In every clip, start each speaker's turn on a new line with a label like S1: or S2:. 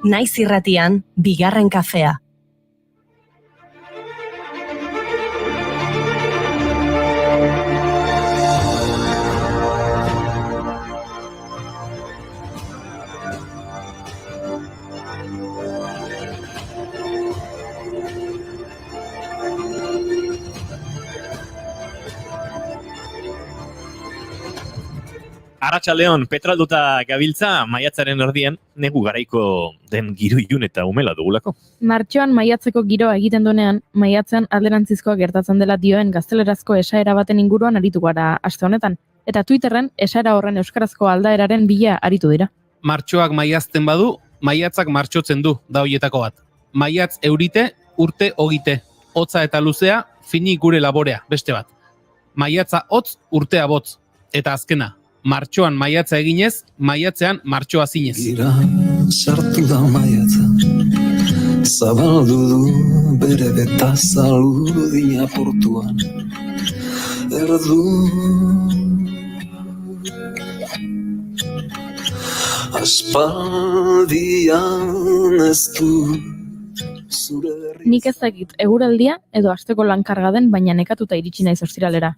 S1: Naiz irratian, bigarren kafea.
S2: Arratsaldeon, petralduta gabiltza, maiatzaren erdian, negu garaiko den giro ilun eta umela dugulako.
S3: Martxoan maiatzeko giroa egiten duenean, maiatzean alderantzizkoa gertatzen dela dioen gaztelerazko esaera baten inguruan aritu gara aste honetan. Eta Twitterren esaera horren euskarazko aldaeraren bila aritu dira.
S4: Martxoak maiazten badu, maiatzak martxotzen du, da hoietako bat. Maiatz eurite, urte ogite. Hotza eta luzea, fini gure laborea, beste bat. Maiatza hotz, urtea botz. Eta azkena, martxoan maiatza eginez, maiatzean martxoa zinez.
S5: Gira sartu da maiatza, zabaldu du bere betaza lurdina portuan. Erdu aspaldian ez du zure berri.
S3: Nik ez dakit eguraldia edo asteko lankarga den, baina nekatuta iritsi naiz ostiralera.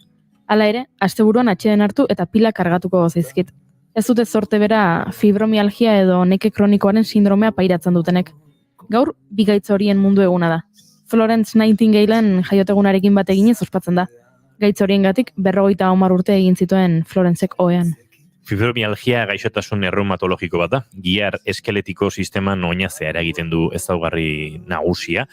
S3: Hala ere, asteburuan atxeden hartu eta pila kargatuko zaizkit. Ez dute zorte bera fibromialgia edo neke kronikoaren sindromea pairatzen dutenek. Gaur, bi gaitz horien mundu eguna da. Florence Nightingalen jaiotegunarekin bat eginez ospatzen da. Gaitz horiengatik 50 urte egin zituen Florencek ohean.
S2: Fibromialgia gaixotasun erreumatologiko bat da. Gihar eskeletiko sisteman oinazea eragiten du ezaugarri nagusia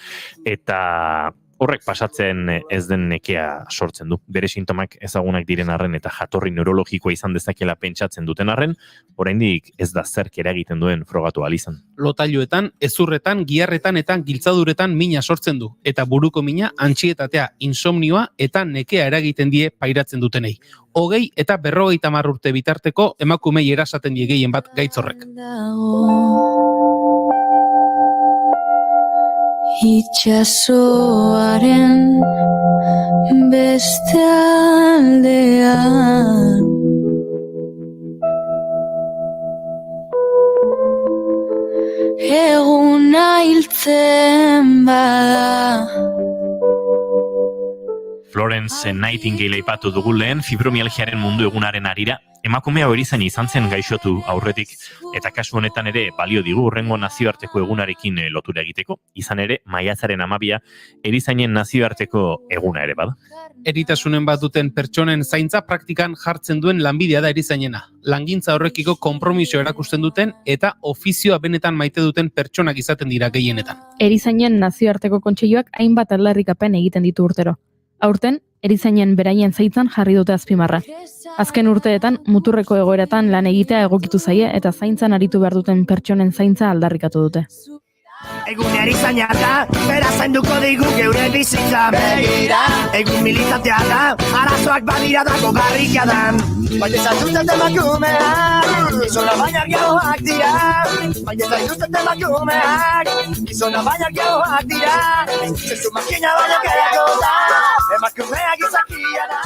S2: eta horrek pasatzen ez den nekea sortzen du. Bere sintomak ezagunak diren arren eta jatorri neurologikoa izan dezakela pentsatzen duten arren, oraindik ez da zerk eragiten duen frogatu ahal izan.
S4: Lotailuetan, hezurretan, giharretan eta giltzaduretan mina sortzen du. Eta buruko mina, antsietatea, insomnioa eta nekea eragiten die pairatzen dutenei. 20 eta 50 urte bitarteko emakumei erasaten die gehien bat gaitz horrek.
S6: Itxasoaren beste aldean eguna hiltzen bada.
S2: Florence Nightingale aipatu dugu lehen, fibromialgiaren mundu egunaren harira, emakumea erizain izan zen gaixotu aurretik, eta kasu honetan ere balio digu hurrengo nazioarteko egunarekin lotura egiteko, izan ere maiatzaren 12 erizainen nazioarteko eguna ere bada.
S4: Eritasunen bat duten pertsonen zaintza praktikan jartzen duen lanbidea da erizainena. Langintza horrekiko konpromiso erakusten duten eta ofizioa benetan maite duten pertsonak izaten dira gehienetan.
S3: Erizainen nazioarteko kontseiluak hainbat aldarrikapen egiten ditu urtero. Aurten, erizainen beraien zaitzan jarri dute azpimarra. Azken urteetan, muturreko egoeratan lan egitea egokitu zaie eta zaintzan aritu behar duten pertsonen zaintza aldarrikatu dute.
S7: Egun erizaina da, bera zainduko digu geure bizitza. Begira, egun militantea da, arazoak badira dago barrika dan. Baina zaituzten emakumeak, gizona baina gehoak dira. Baina zaituzten emakumeak, gizona baina gehoak dira. Zezu makina baina gerako da, emakumeak izakia da.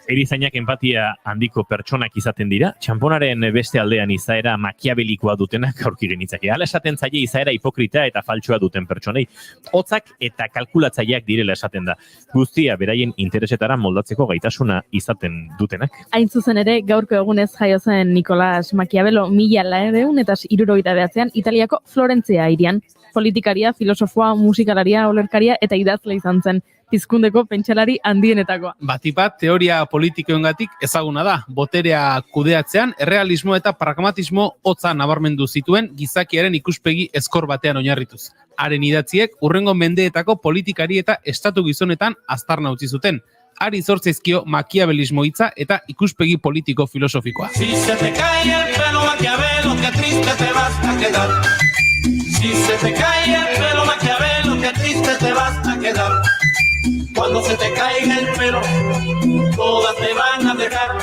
S2: Erizainak empatia handiko pertsonak izaten dira, txamponaren beste aldean izaera makiabelikoa dutenak aurkiren itzake. Hala esaten zaie izaera hipokrita eta faltsua duten pertsonei. Hotzak eta kalkulatzaileak direla esaten da. Guztia beraien interesetara moldatzeko gaitasuna izaten dutenak.
S3: Hain zuzen ere, gaurko egunez jaio zen Nicolas Maquiavelo 1969 Italiako Florentzia hirian. Politikaria, filosofoa, musikalaria, olerkaria eta idazle izan zen. Pizkundeko pentsalari handienetakoa.
S4: Batipat teoria politikoengatik ezaguna da. Boterea kudeatzean, errealismo eta pragmatismo hotza nabarmendu zituen gizakiaren ikuspegi ezkor batean oinarrituz. Haren idatziek hurrengo mendeetako politikari eta estatu gizonetan aztarna utzi zuten. Hari zortzaizkio makiabelismo hitza eta ikuspegi politiko filosofikoa.
S8: Si se te cae el pelo Maquiavelo, qué triste te vas a quedar. Si se te cae el pelo Maquiavelo, qué triste te vas a quedar. Cuando se te caiga el pelo, todas te van a dejar.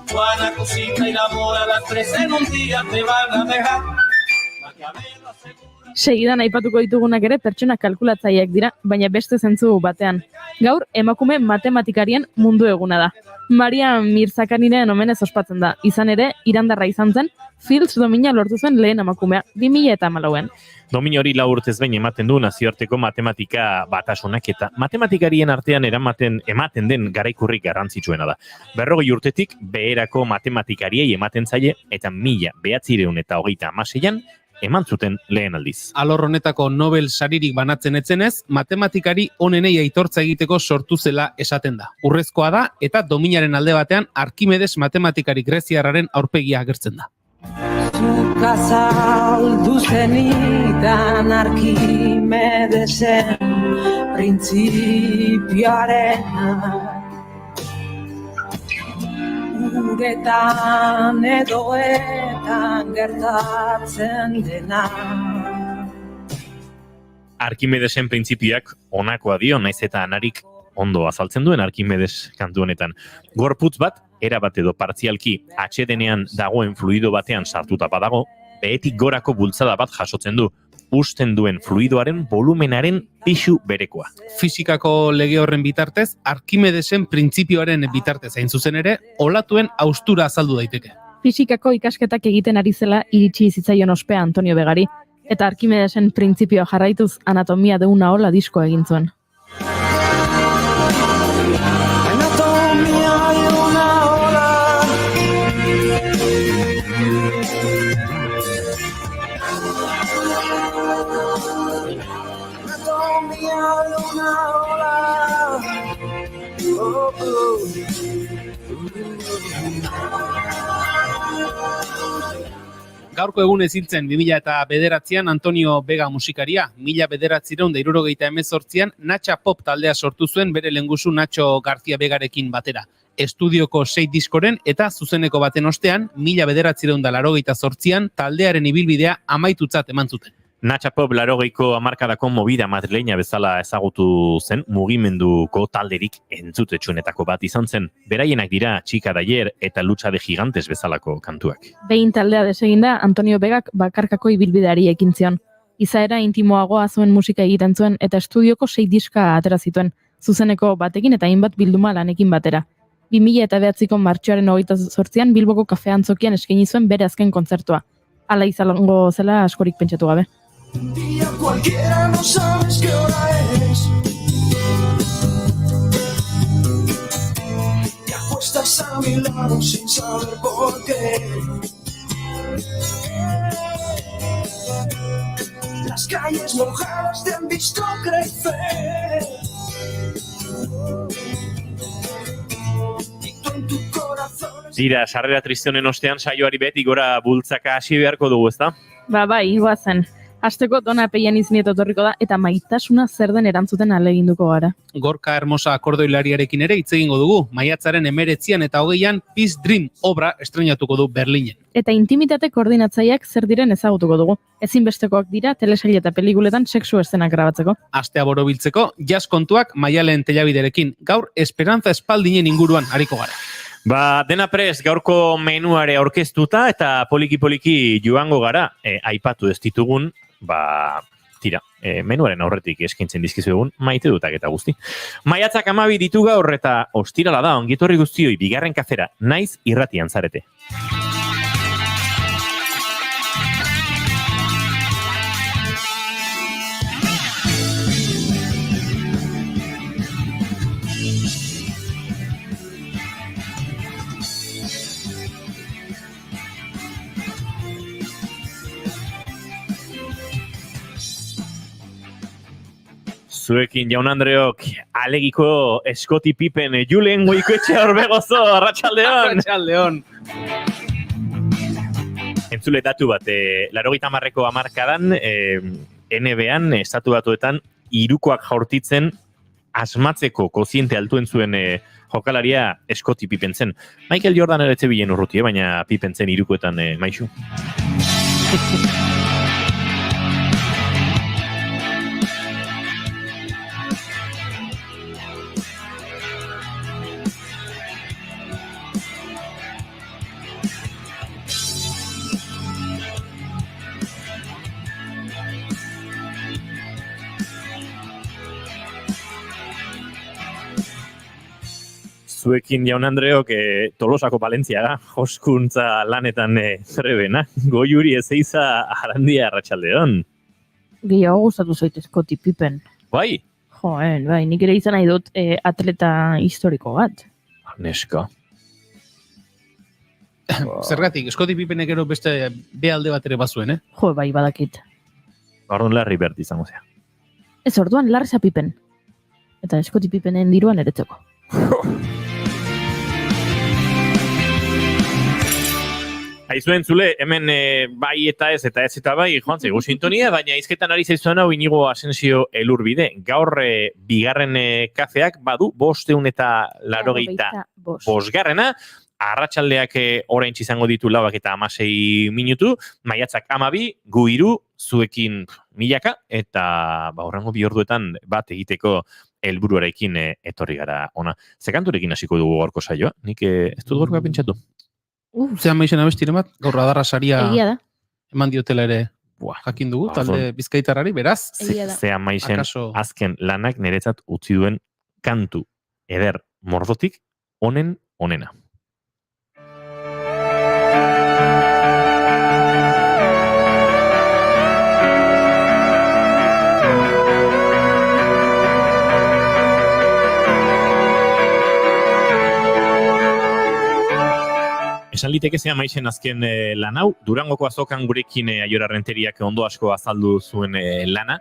S8: Juana, Cosita y la Mora, las tres en un día te van a dejar.
S3: Segidan aipatuko ditugunak ere pertsona kalkulatzaileak dira, baina beste zentzu batean. Gaur, emakume matematikarien mundu eguna da. Maria Mirzakaninen omenez ospatzen da. Izan ere, Irandarra izan zen, Fields domina lortu zuen lehen emakumea, 2014an.
S2: Domina hori 4 urtez behin ematen du nazioarteko matematika batasunak eta matematikarien artean ematen den garaikurrik garrantzitsuena da. 40 urtetik beherako matematikariei ematen zaie eta 1936an eman zuten lehen aldiz.
S4: Alor honetako Nobel saririk banatzen etzenez, matematikari onenei aitortza egiteko sortu zela esaten da. Urrezkoa da eta dominaren alde batean Arkimedes matematikari greziarraren aurpegia agertzen da.
S9: Zuka zaldu zenidan Arkimedesen printzipioarena uretan edoetan gertatzen dena.
S2: Arkimedesen printzipioak honakoa dio, naiz eta anarik ondo azaltzen duen Arkimedes kantu honetan. Gorputz bat, erabat edo partzialki atsedenean dagoen fluido batean sartuta badago, behetik gorako bultzada bat jasotzen du, usten duen fluidoaren volumenaren pisu berekoa.
S4: Fisikako lege horren bitartez, Arkimedesen printzipioaren bitartez hain zuzen ere, olatuen haustura azaldu daiteke.
S3: Fisikako ikasketak egiten ari zela iritsi zitzaion ospea Antonio Begari, eta Arkimedesen printzipioa jarraituz anatomia de una ola diskoa egin zuen.
S4: Gaurko egunez hiltzen 2009an Antonio Vega musikaria, 1978an Natxa Pop taldea sortu zuen bere lehengusu Nacho García Vegarekin batera. Estudioko 6 diskoren eta zuzeneko baten ostean, 1988an taldearen ibilbidea amaitutzat eman zuten.
S2: Natxa Pop 80ko hamarkadako movida madrileña bezala ezagutu zen, mugimenduko talderik entzutetsuenetako bat izan zen. Beraienak dira Chica de Ayer eta Lucha de Gigantes bezalako kantuak.
S3: Behin taldea deseginda, Antonio Vegak bakarkako ibilbideari ekin zion. Izaera intimoagoa zuen musika egiten zuen eta estudioko 6 diska atera zituen, zuzeneko batekin eta hainbat bilduma lanekin batera. 2009ko martxoaren 28an Bilboko kafe antzokian eskaini zuen bere azken kontzertua. Hala izango zela askorik pentsatu gabe.
S5: Día cualquiera no sabes qué hora es. Te acuestas a mi lado sin saber por qué. Las calles mojadas te han visto crecer. Y tú en tu corazón.
S2: Tira, sarrera triste honen ostean saioari beti gora bultzaka hasi beharko dugu, ezta?
S3: Bai, goazen. Hasteko Dona Peian iznieto etorriko da eta maitasuna zer den erantzuten ahaleginduko gara.
S4: Gorka Hermosa akordoilariarekin ere hitz egingo dugu, maiatzaren 19an eta 20an Peace Dream obra estrenatuko du Berlinen.
S3: Eta intimitate koordinatzaileak zer diren ezagutuko dugu. Ezinbestekoak dira telesail eta pelikuletan sexu eszenak grabatzeko.
S4: Astea borobiltzeko, jazz kontuak Maialen Tellabiderekin. Gaur Esperantza Espaldinen inguruan hariko gara.
S2: Dena prest gaurko menuare aurkeztuta eta poliki-poliki joango gara, aipatu ez ditugun, menuaren aurretik eskaintzen dizkizu egun, maite dutak eta guzti. Maiatzak 12 ditu gaur eta ostirala da, ongitorri guztioi bigarren kafera, naiz irratian zarete. Zuekin, jaun Andreok, alegiko Eskoti Pipen, Julen Goikoetxea Orbegozo, arratsaldeon.
S4: Arratsaldeon.
S2: Entzule datu bat, 80ko hamarkadan, NBA-an, estatu batuetan, 3koak jaurtitzen asmatzeko koziente altuen zuen jokalaria Eskoti Pipen zen. Michael Jordan ere etzebilen urruti, baina Pipen zen 3koetan maixu. zuekin jaun Andreok Tolosako Valentziaga, joskuntza lanetan trebena. Goiuri ezeiza Arandia arratsaldeon.
S3: Gehiago gustatu zait Scottie Pippen.
S2: Bai?
S3: Joen, bai, nik ere izan nahi dut atleta historiko bat.
S2: Neska.
S4: Zergatik, Scottie Pippenek ero beste behalde bat ere bazuen,
S3: Jo, bai, badakit.
S2: Orduan Larry Bird izango zea.
S3: Ez orduan Larsa Pippen. Eta Scottie Pippenen diruan eretzeko.
S2: Aizuen zule, hemen bai eta bai, joan zaigu sintonia, baina izketan ari zaizuan hau Inigo Asensio Elurbide. Gaur bigarren kafeak badu 585 arratsaldeak oraintz izango ditu 4:16 minutu, maiatzak 12, gu 3, zuekin 1000 eta horrengo 2 orduetan bat egiteko helburuarekin etorri gara ona. Ze kanturekin hasiko dugu gaurko saioa? Nik ez dut gaurkoa pentsatu.
S4: Zean maixen abestiren bat, gaur adarra saria
S3: Egia da.
S4: eman diotela ere jakin dugu, talde bizkaitarrari, beraz.
S2: Zean maixen azken lanak niretzat utzi duen kantu eder mordotik onena. Esan liteke Zean maixen azken lan hau, Durangoko azokan gurekin Aiora Renteriak ondo asko azaldu zuen lana.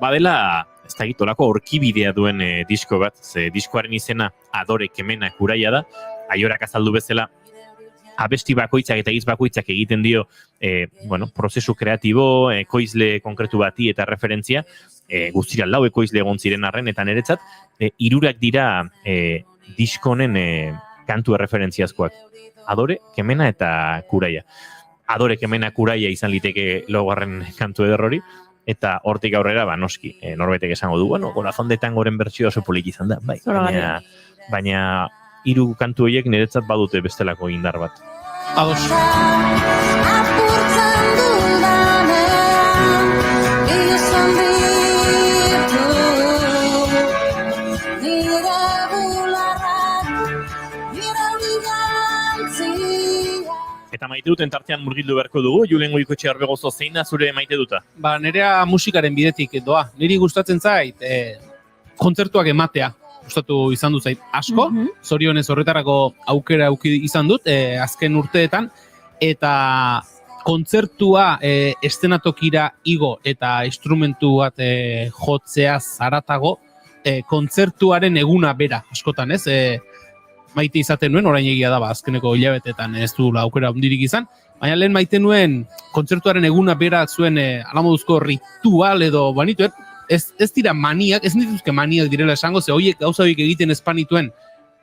S2: Badela, ez da egitolako orkibidea duen disko bat, ze diskoaren izena Adore Kemena Kuraia da, Aiorak azaldu bezala, abesti bakoitzak eta hitz bakoitzak egiten dio prozesu kreatibo, ekoizle konkretu bati eta referentzia, guztira 4 ekoizle egon ziren arren, eta niretzat, 3 dira diskonen kantu referentziazkoak. Adore, Kemena eta Kuraia. Adore, Kemena, Kuraia izan liteke laugarren kantu ederrori, eta hortik aurrera, noski, norbaitek esango du, Corazón de Tangoren bertsio oso polik izan da, bai. Baina 3 kantu horiek niretzat badute bestelako indar bat.
S4: Ados.
S2: Eta maite duten tartean murgildu beharko dugu, Julen Goikoetxe Arbegozo, zein da zure maite duta?
S4: Nerea musikaren bidetik doa. Niri gustatzen zait, kontzertuak ematea. Gustatu izan dut zait asko, zorionez horretarako aukera izan dut, azken urteetan, eta kontzertua estenatokira igo eta instrumentu bat jotzea zaratago, kontzertuaren eguna bera, askotan ez, maite izaten nuen, orain egia da, azkeneko hilabetetan ez du aukera hundirik izan, baina lehen maite nuen kontzertuaren eguna bera zuen alamoduzko ritual edo banituen, ez dira maniak, ez nituzke maniak direla esango, ze horiek gauza horiek egiten espanituen,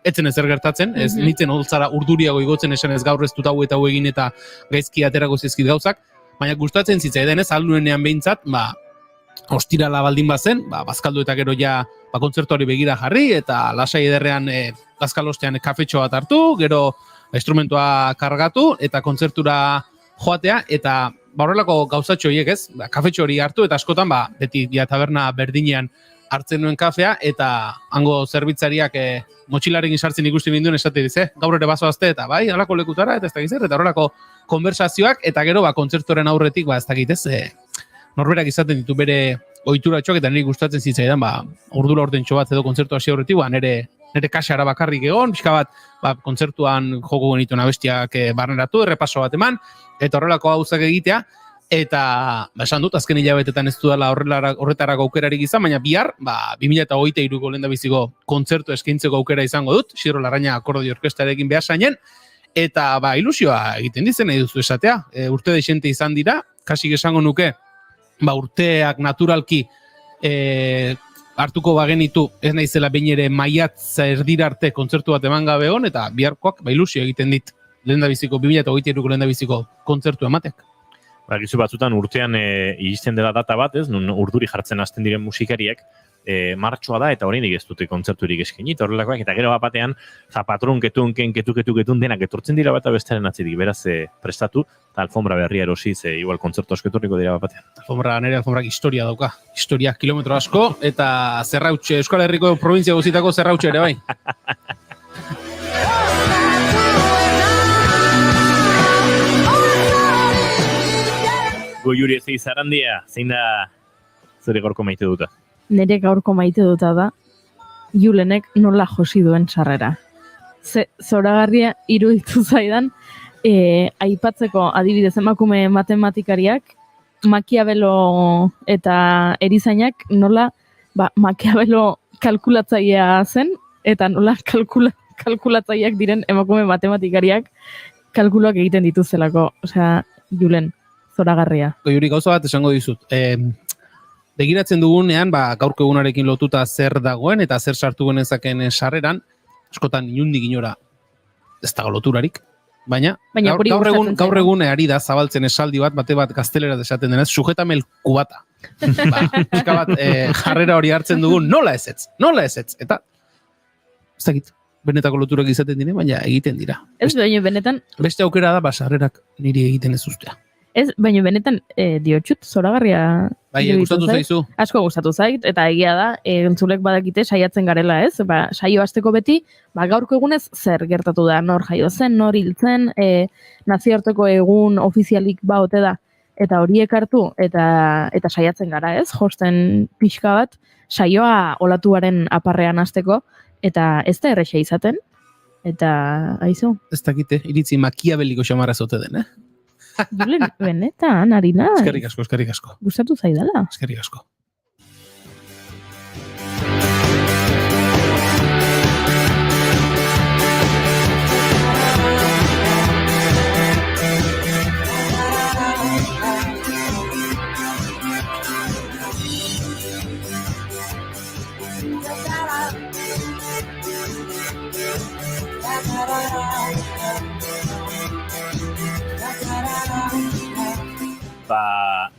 S4: etzen ezer gertatzen, ez nitzen holtzara urduriago igotzen esan ez gaur ez dut hau eta hau egin eta gaizki aterako zizkit gauzak, baina gustatzen zitzaidan ez, alnuenean behintzat, ostirala baldin bazen, bazkaldu eta gero ja kontzertuari begira jarri, eta lasai ederrean bazkalostean kafetxo bat hartu, gero instrumentua kargatu, eta kontzertura joatea, eta horrelako gauzatxo horiek ez, kafetxo hori hartu, eta askotan beti taberna berdinean hartzen nuen kafea, eta hango zerbitzariak motxilarekin sartzen ikusten ninduen esate dize, gaur ere bazoazte, eta bai, halako lekutara, eta ez da gizert, eta horrelako konversazioak, eta gero kontzertoren aurretik, ez da gitez, norberak izaten ditu bere ohituratxoak, eta niri gustatzen zitzaidan, ordura ordentxo bat edo kontzertu hasi aurretik, nire kaxara bakarrik egon, pixka bat, kontzertuan joko genituen abestiak barneratu, errepaso bat eman, eta horrelako gauzak egitea, eta esan dut, azken hilabetetan ez dudala horretarako aukerarik izan, baina bihar, 2023ko lehendabiziko kontzertu eskaintzeko aukera izango dut, Xirro Larraña akordio orkestarekin behasainen, eta ilusioa egiten dizen nahi duzu esatea, urte deixente izan dira, kasik esango nuke, urteak naturalki hartuko bagenitu, ez naizela behin ere maiatza erdira arte kontzertu bat eman gabe hon, eta biharkoak ilusio egiten dit lehendabiziko, 2023ko lehendabiziko kontzertu emateak.
S2: Gizu batzutan urtean iristen dela data bat, ez? Nun urduri jartzen hasten diren musikariak, martxoa da, eta oraindik ez dute kontzerturik eskaini, eta horrelakoak, eta gero batean, zapatrun, ketun denak etortzen dira bat bestaren atzirik, beraz prestatu, eta alfombra berria erosi, igual kontzertu asko etorriko dira batean.
S4: Nire alfombrak historia dauka, historia kilometro asko, eta Zerrautxe, Euskal Herriko provintzia guztietako Zerrautxe ere bai.
S2: Goiuri ez zarandia, zein da zure gorko maite duta?
S3: Nire gaurko maite duta da, Julenek nola josi duen sarrera. Zoragarria iruditu zaidan, aipatzeko adibidez emakume matematikariak, Makiabelo eta erizainak nola Makiabelo kalkulatzailea zen, eta nola kalkulatzaileak diren emakume matematikariak kalkuloak egiten dituztelako. Osea, Julen, zoragarria.
S4: Goiuri, gauza bat esango dizut. Begiratzen dugunean, gaurko egunarekin lotuta zer dagoen eta zer sartu genezaken sarreran, askotan inundik inora ez dago loturarik, baina gaur egun ari da zabaltzen esaldi bat, bate bat gaztelera esaten denez, sujetame el kubata. Pixka bat jarrera hori hartzen dugun, nola ezetz, eta ez dakit, benetako loturak izaten dire, baina egiten dira.
S3: Ez, baina benetan...
S4: Beste aukera da, sarrerak niri egiten ez ustea.
S3: Ez, baina benetan diotxut, zoragarria...
S4: Bai, gustatu zaizu?
S3: Asko gustatu zait, eta egia da, entzulek badakite saiatzen garela, ez? Saio hasteko beti, gaurko egunez zer gertatu da, nor jaio zen, nor hiltzen, nazioarteko egun ofizialik ote da, eta horiek hartu, eta saiatzen gara, ez? Josten pixka bat, saioa olatuaren aparrean hasteko, eta ez da erresa izaten, eta aizu.
S4: Ez dakite, iritzi makiabeliko xamarra zote den,
S3: Julen, benetan, harina.
S4: Eskerrik asko.
S3: Gustatu zaidala.
S4: Eskerrik asko.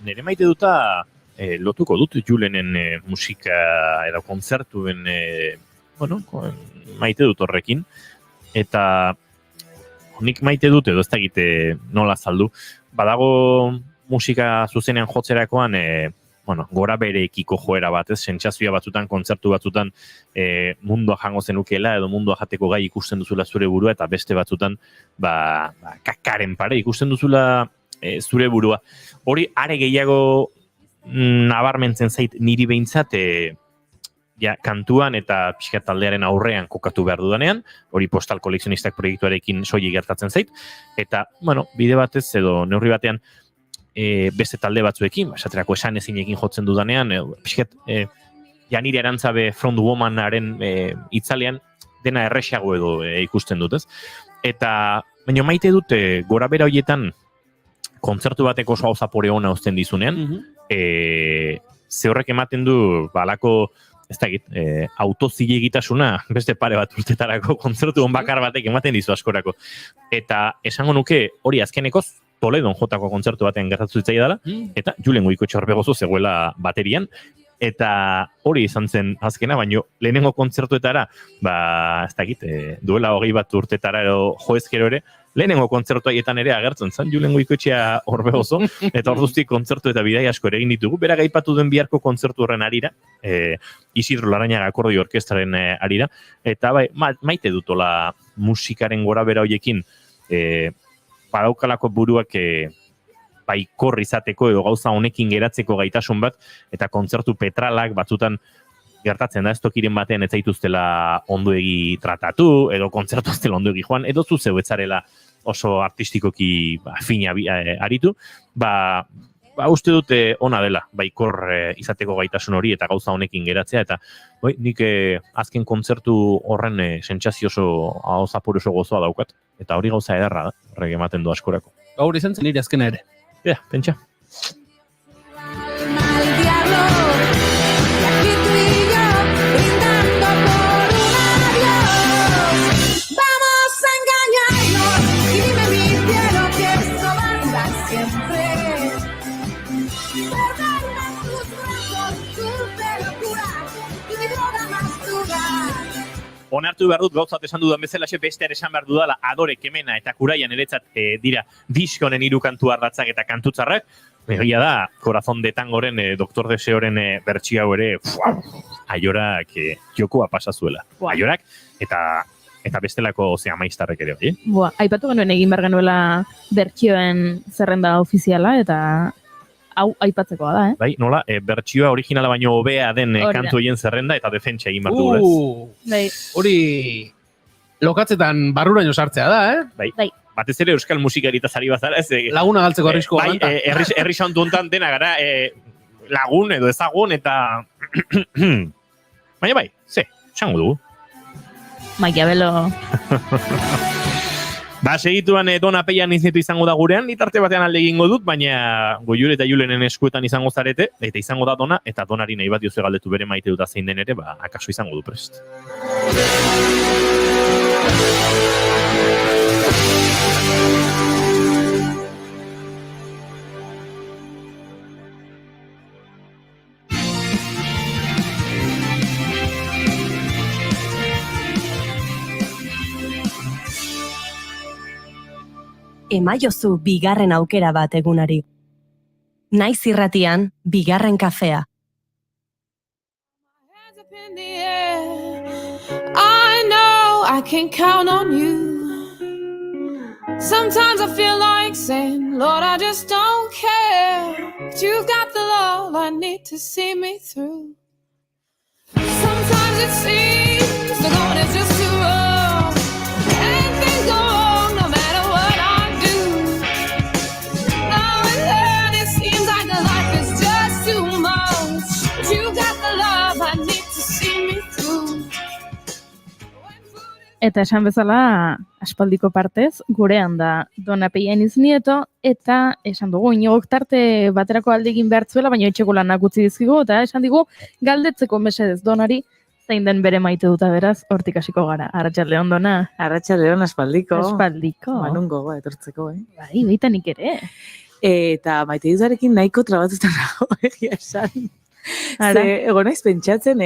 S2: Nire maite duta lotuko dut Julenen musika edo kontzertuen maite dut horrekin, eta nik maite dut edo ez da egite nola zaldu, badago musika zuzenean jotzerakoan gora berekiko joera bat, sentsazioa batzutan, kontzertu batzutan mundua jango zenukela edo mundua jateko gai ikusten duzula zure burua, eta beste batzutan kakaren pare ikusten duzula zure burua. Hori are gehiago nabarmentzen zait niri behintzat kantuan eta pixka taldearen aurrean kokatu behar dudanean, hori postal kolekzionistak proiektuarekin soilik gertatzen zait, eta, bide batez edo neurri batean beste talde batzuekin, esaterako esan ezinekin jotzen dudanean, pixkat nire erantzabe frontwomanaren itzalean dena erresago edo ikusten dut, ez? Eta, baina maite dute gora bera horietan kontzertu bateko oso zapore ona uzten dizunean, ze horrek ematen du, balako, ez da egit, autozilegitasuna beste pare bat urtetarako kontzertu on bakar batek ematen dizu askorako. Eta esango nuke hori azkenekoz, Toledon jotako kontzertu batean gertatu zitzaia dela, eta Julen Goikoetxe Orbegozo zegoela baterian, eta hori izan zen azkena, baino lehenengo kontzertuetara, ez da egit, duela 20 bat urtetara edo joezkero ere, lehenengo kontzertu haietan ere agertzen zen Julen Goikoetxea Orbegozo, eta orduztik kontzertu eta bidai asko ere egin ditugu. Berak aipatu duen biharko kontzertu horren arira, Isidro Larrañaga akordio orkestraren arira, eta maite dutola musikaren gora bera hoiekin, badaukalako buruak baikor izateko edo gauza honekin geratzeko gaitasun bat, eta kontzertu petralak batzutan gertatzen da, ez tokiren batean ez zaituztela ondoegi tratatu, edo kontzertu ez dela ondoegi joan, edo zuzeu etzarela oso artistikoki fina aritu, uste dute ona dela, baikor izateko gaitasun hori eta gauza honekin geratzea, eta nik azken kontzertu horren sentsazio oso zapore oso gozoa daukat, eta hori gauza ederra da, horrek ematen du askorako.
S4: Gaur izan zen nire azkena ere.
S2: Pentsa. Onartu behar dut gauzat esan dudan bezalaxe beste esan behar dudala Adore, Kemena eta Kuraian eretzat dira diskonen 3 kantu ardatzak eta kantutzarrak. Egia da, Corazón de Tangoren, Doktor Deseoren bertsia hau ere aiorak jokoa pasazuela. Aiorak eta bestelako maistarrek ere hori.
S3: Aipatu genuen egin behar genuela bertsioen zerrenda ofiziala eta hau aipatzekoa da,
S2: Bai, nola, bertsioa originala baino hobea den
S3: Hori da.
S2: kantu horien zerrenda eta defentsa egin behar dugu, ez?
S3: Bai.
S4: Hori lokatzetan barruraino sartzea da,
S2: Bai.
S3: Bai.
S2: Batez ere euskal musikaritaz ari bazara, ez?
S4: Laguna galtzeko arriskoa
S2: Bai,
S4: ganta.
S2: herri santu hontan dena gara lagun edo ezagun eta... Baina bai, esango dugu.
S3: Maquiavelo.
S2: Ba, segituan Dona Peian izango da gurean, nitarte batean alde egingo dut, baina Goiure eta Julenen eskuetan izango zarete, eta izango da Dona, eta Donari nahi bat diozu galdetu bere maite duta zein den ere, ba, akaso izango du prest.
S1: Emaiozu bigarren aukera bat egunari. Naiz irratian, bigarren kafea.
S10: I know I can count on you. Sometimes I feel like saying, Lord, I just don't care. But you've got the love I need to see me through. Sometimes it seems the going is just too rough. And things go wrong no matter what I do. Now and then it seems like the life is just too much. But you've got the love I need to see me through.
S3: Eta esan bezala, aspaldiko partez, gurean da Dona Peian Nieto, eta esan dugu, Inigok tarte baterako alde egin behar zuela, baina etxeko lanak utzi dizkigu, eta esan digu, galdetzeko mesedez Donari, zein den bere maite duta beraz, hortik hasiko gara. Arratsaldeon Dona.
S11: Arratsaldeon aspaldiko.
S3: Aspaldiko.
S11: Manun gogoa etortzeko,
S3: Bai, baitanik ere.
S11: Eta maite dutarekin nahiko trabatuta nago, egia esan. Ze, egon naiz pentsatzen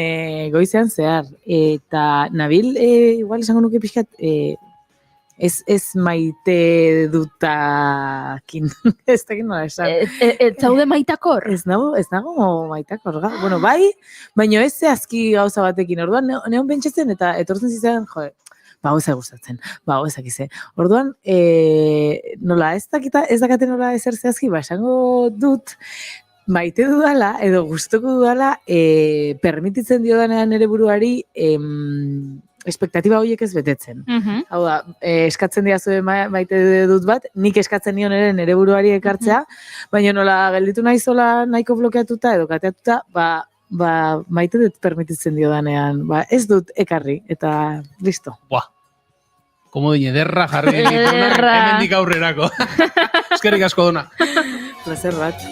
S11: goizean zehar. Eta nabil, igual esango nuke pixkat, ez maite dutakin. Ez dakit nola esan.
S3: Ez zaude maitakor?
S11: Ez nago maitakor. Bueno, bai, baina ez zehazki gauza batekin. Orduan, neon pentsatzen eta etortzen zizen, ba, hau gustatzen, ba, hau ezakize. Orduan, nola, ez dakate nola ezer zehazki, ba, esango dut, maite dudala, edo gustoko dudala, permititzen diodanean ere buruari, espektatiba horiek ez betetzen. Hau da, eskatzen diazu maite dut bat, nik eskatzen nion ere nere buruari ekartzea, baina nola gelditu naizola nahiko blokeatuta edo kateatuta, ba, maite dut permititzen diodanean, ba, ez dut ekarri, eta listo.
S4: Buah. Komodin ederra jarri genituna, hemendik aurrerako. Eskerrik asko, Dona.
S11: Placer bat.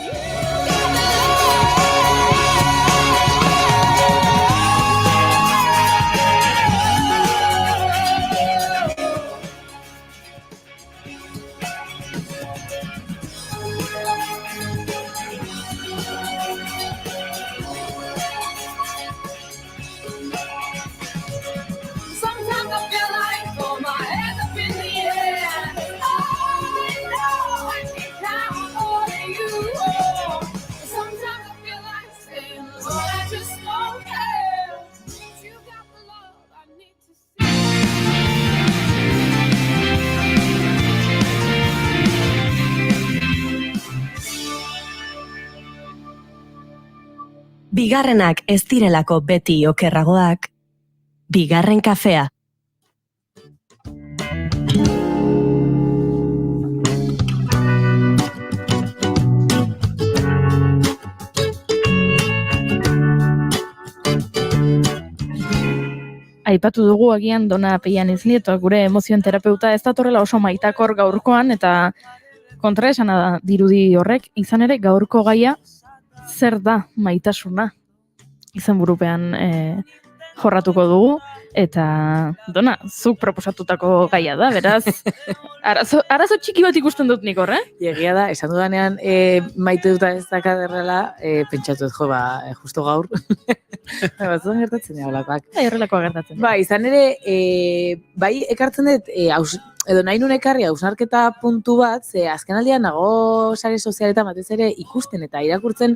S1: Bigarrenak ez direlako beti okerragoak, bigarren kafea.
S3: Aipatu dugu agian Dona Peian Nieto, gure emozioen terapeuta ez datorrela oso maitakor gaurkoan, eta kontraesana da dirudi horrek, izan ere gaurko gaia zer da maitasuna. Izen burupean jorratuko dugu, eta Dona, zuk proposatutako gaia da, beraz, arazo txiki bat ikusten dut nik horre?
S11: Egia da, esan dudanean maite duta ez dakaderrela, pentsatu dut, justo gaur. Batzutan gertatzen egolakoak.
S3: Horrelakoa gertatzen.
S11: Ba, izan ere, bai ekartzen dut, edo nahi nun ekarri hausnarketa puntu bat, ze azkenaldian nago sare sozialetan batez ere ikusten eta irakurtzen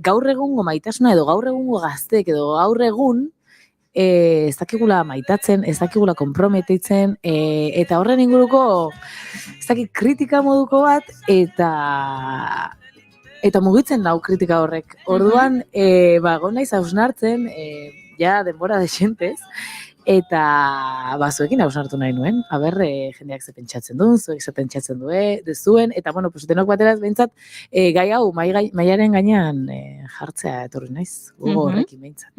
S11: gaur egungo maitasuna edo gaur egungo gaztek edo gaur egun ez dakigula maitatzen, ez dakigula konprometitzen, eta horren inguruko ez dakik kritika moduko bat, eta eta mugitzen dau kritika horrek. Orduan, gon naiz hausnartzen, ja denbora desentez, eta zuekin hausnartu nahi nuen, jendeak ze pentsatzen duen, zuek ze pentsatzen duzuen, eta bueno, pues denok bateraz behintzat, gai hau maiaren gainean jartzea etorri naiz, horrekin behintzat.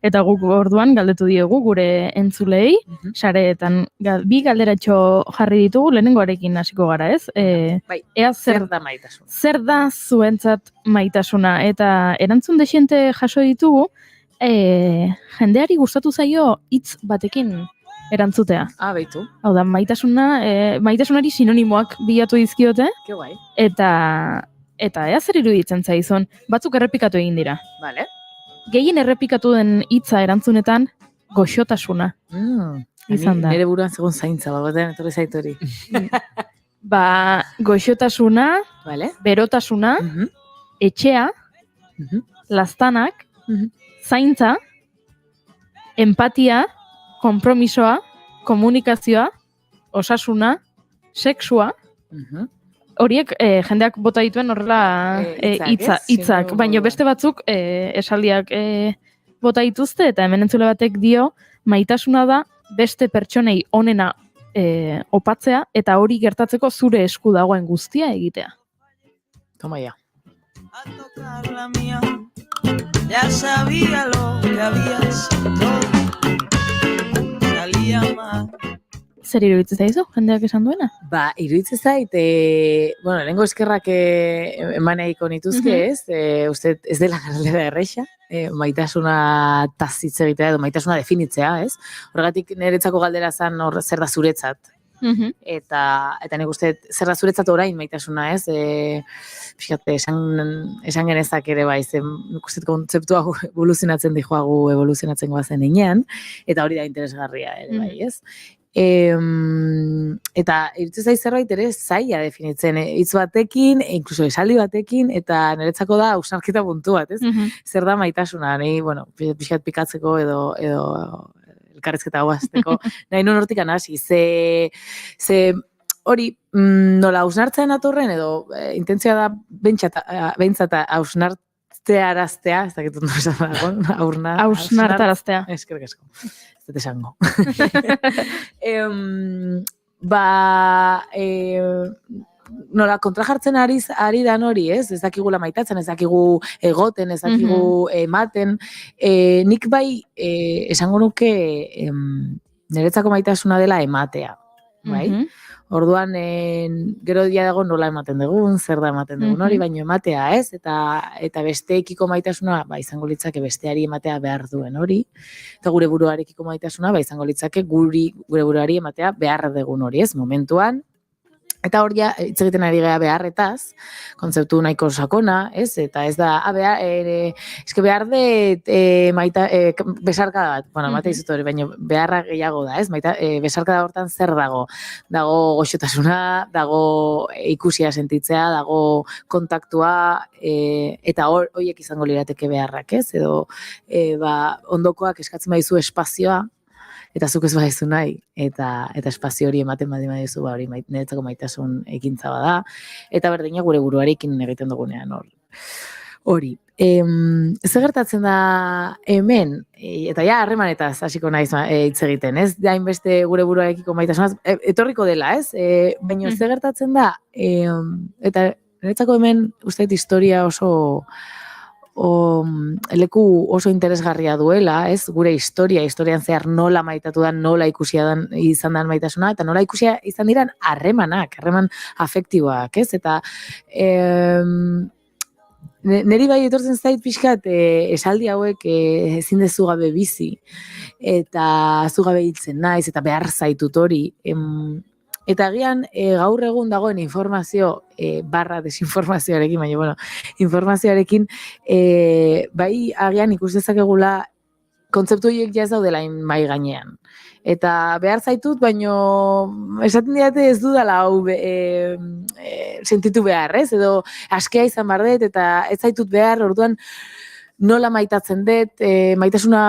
S3: Eta guk orduan galdetu diegu gure entzulei, sareetan bi galderatxo jarri ditugu, lehenengoarekin hasiko gara, ez? Ea
S11: zer da maitasuna?
S3: Zer da zuentzat maitasuna? Eta erantzun desiente jaso ditugu, jendeari gustatu zaio hitz batekin erantzutea.
S11: Beitu.
S3: Hau da, maitasunari sinonimoak bilatu dizkiote.
S11: Ke guai.
S3: Eta ea zer iruditzen zaizun, batzuk errepikatu egin dira.
S11: Vale.
S3: Gehien errepikatu den hitza erantzunetan, goxotasuna. Izan da.
S11: Nere buruan segun zaintza, batean etorri zaitori.
S3: Goxotasuna, berotasuna, etxea, laztanak, zaintza, empatia, konpromisoa, komunikazioa, osasuna, sexua, horiek jendeak bota dituen horrela hitzak, baina beste batzuk esaldiak bota dituzte, eta hemen entzule batek dio, maitasuna da beste pertsonei onena opatzea, eta hori gertatzeko zure esku dagoen guztia egitea.
S11: Toma ya.
S12: A tocar la mía, ya sabía lo que habías todo, salía mal.
S3: Zer iruditzen zaizu, jendeak esan duena?
S11: Iruditzen zait, lehenko eskerrak eman egiko nituzke, ez? Uste ez dela galdera erreixa, maitasuna tazitz egitea edo maitasuna definitzea, ez? Horregatik niretzako galdera zen zer da zuretzat. Eta nik uste zer da zuretzat orain maitasuna, ez? Fíjate, esan genezak ere bai, nik uste kontzeptua evoluzionatzen dihoagu evoluzionatzen goazen inean, eta hori da interesgarria ere bai, ez? Eta iruditzen zait zerbait ere zaila definitzen hitz batekin, inkluso esaldi batekin, eta niretzako da hausnarketa puntu bat, ez? Zer da maitasuna, nahi, pixkat pikatzeko edo elkarrizketa guazteko, nahi nun hortik anasi, ze hori nola hausnartzen atorren edo intentzia da behintzat hausnartzearaztea, ez dakit ondo esan dagoen,
S3: hausnartaraztea.
S11: Eskerrik asko. Esango. Nola kontrajartzen ari dan hori, ez? Ez dakigula maitatzen, ez dakigu egoten, ez dakigu ematen. Nik bai esango nuke niretzako maitasuna dela ematea, bai? Orduan, gero dia dago nola ematen dugun, zer da ematen dugun hori, baino ematea, ez? Eta besteekiko maitasuna, izango litzake besteari ematea behar duen hori, eta gure buruarekiko maitasuna, izango litzake gure buruari ematea behar dugun hori, ez? Momentuan, eta hor ja, hitz egiten ari gara beharretaz, kontzeptu nahiko sakona, ez? Eta ez da, eske behar besarkada bat, emate dizut hori, baina beharra gehiago da, ez? Besarkada hortan zer dago? Dago goxotasuna, dago ikusia sentitzea, dago kontaktua, eta horiek izango lirateke beharrak, ez? Edo, ondokoak eskatzen badizu espazioa, eta zuk ez badizu nahi, eta espazio hori ematen badizu, hori niretzako maitasun ekintza bada, eta berdina gure buruarekin egiten dugunean hori. Zer gertatzen da hemen, eta ja harremanetaz hasiko naiz hitz egiten, ez? Hainbeste gure buruarekiko maitasuna, etorriko dela, ez? Baina zer gertatzen da, eta niretzako hemen uste historia leku oso interesgarria duela, ez? Gure historian zehar nola maitatu da, nola ikusia izan dan maitasuna, eta nola ikusia izan diran harreman afektiboak, ez? Eta neri bai etortzen zait pixkat esaldi hauek ezin dezu gabe bizi, eta zu gabe hiltzen naiz, eta behar zaitut hori, eta agian gaur egun dagoen informazio barra desinformazioarekin, baina informazioarekin bai agian ikus dezakegula kontzeptu horiek ja ez daudela mai gainean. Eta behar zaitut, baino esaten didate ez dudala hau sentitu behar, ez? Edo askea izan behar dut, eta ez zaitut behar, orduan nola maitatzen dut, maitasuna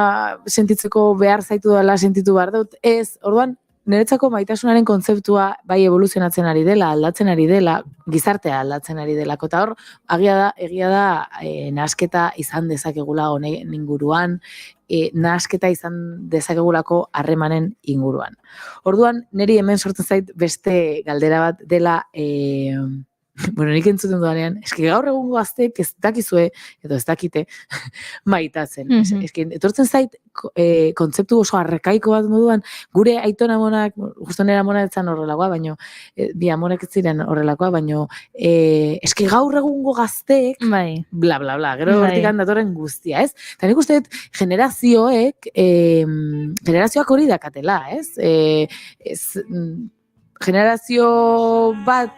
S11: sentitzeko behar zaitu dela sentitu behar dut, ez, orduan niretzako maitasunaren kontzeptua bai evoluzionatzen ari dela, aldatzen ari dela, gizartea aldatzen ari delako, eta hor, egia da nahasketa izan dezakegula honen inguruan, nahasketa izan dezakegulako harremanen inguruan. Orduan, niri hemen sortzen zait beste galdera bat dela, bueno, nik entzuten dudanean, eski gaur egungo gazteek ez dakizue, edo ez dakite, maitatzen. Etortzen zait, kontzeptu oso arrekaiko bat moduan, gure aiton amonak, justo nera amona etzan horrelakoa, baino, bi amonak ez ziren horrelakoa, baino, eski gaur egungo gazteek, bla, bla, bla, gero hortik datorren guztia, ez? Eta nik uste generazioak hori dakatela, ez? Generazio bat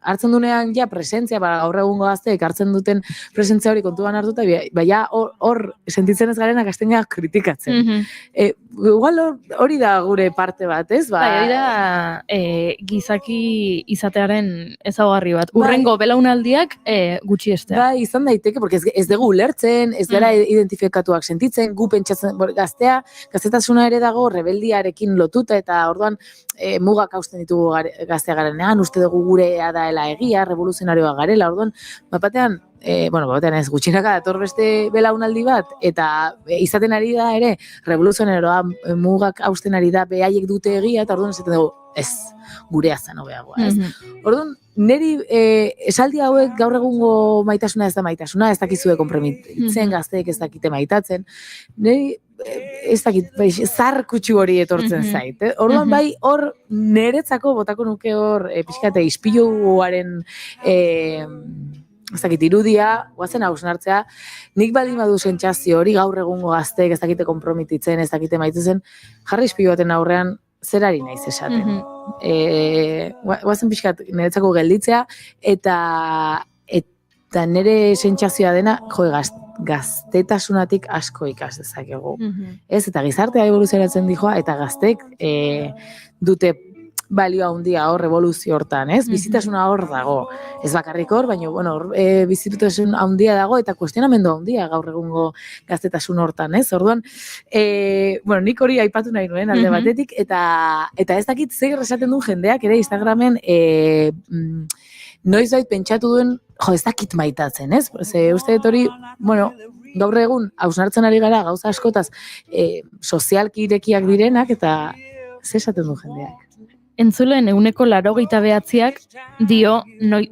S11: hartzen dunean ja presentzia, gaur egungo gazteek hartzen duten presentzia hori kontuan hartuta, baina hor sentitzen ez garenak hasten kritikatzen. Igual hori da gure parte bat, ez?
S3: Hori da gizaki izatearen ezaugarri bat. Urrengo belaunaldiak gutxi estea.
S11: Bai, izan daiteke, porque ez dugu ulertzen, ez gara identifikatuak sentitzen, gu pentsatzen gaztetasuna ere dago rebeldiarekin lotuta, eta orduan mugak hausten ditugu gaztea garenean, uste dugu gurea da egia, revoluzionarioa garela, orduan, batean ez gutxinaka dator beste belaunaldi bat, eta izaten ari da ere, revoluzionarioa mugak hausten ari da, behaiek dute egia, eta orduan esaten dugu, ez, gurea zen hobeagoa, ez? Orduan, niri esaldi hauek gaur egungo maitasuna ez da maitasuna, ez dakizue konprometitzen, gazteek ez dakite maitatzen, niri ez dakit, zar kutsu hori etortzen zait. Orduan bai, hor niretzako botako nuke hor pixkate ispiluaren ez dakit irudia, guazen hausnartzea, nik baldin badu sentsazio hori gaur egungo gazteek ez dakite konprometitzen, ez dakite maitezen, jarri ispilu baten aurrean zerari naiz esaten. Guazen pixkat niretzako gelditzea, eta nire sentsazioa dena, gaztetasunatik asko ikas dezakegu. Ez, eta gizartea evoluzionatzen dijoa, eta gaztek dute balioa handia hor revoluzio hortan, ez? Bizitasuna hor dago. Ez bakarrik hor, baina, bizitasun handia dago, eta kuestionamendu handia gaur egungo gaztetasun hortan, ez? Orduan, nik hori aipatu nahi nuen alde batetik, eta ez dakit zer esaten duen jendeak ere Instagramen noiz bait pentsatu duen, ez dakit maitatzen, ez? Uste dut hori, gaur egun hausnartzen ari gara gauza askotaz sozialki irekiak direnak, eta zer esaten du jendeak?
S3: Entzulen 89%ak dio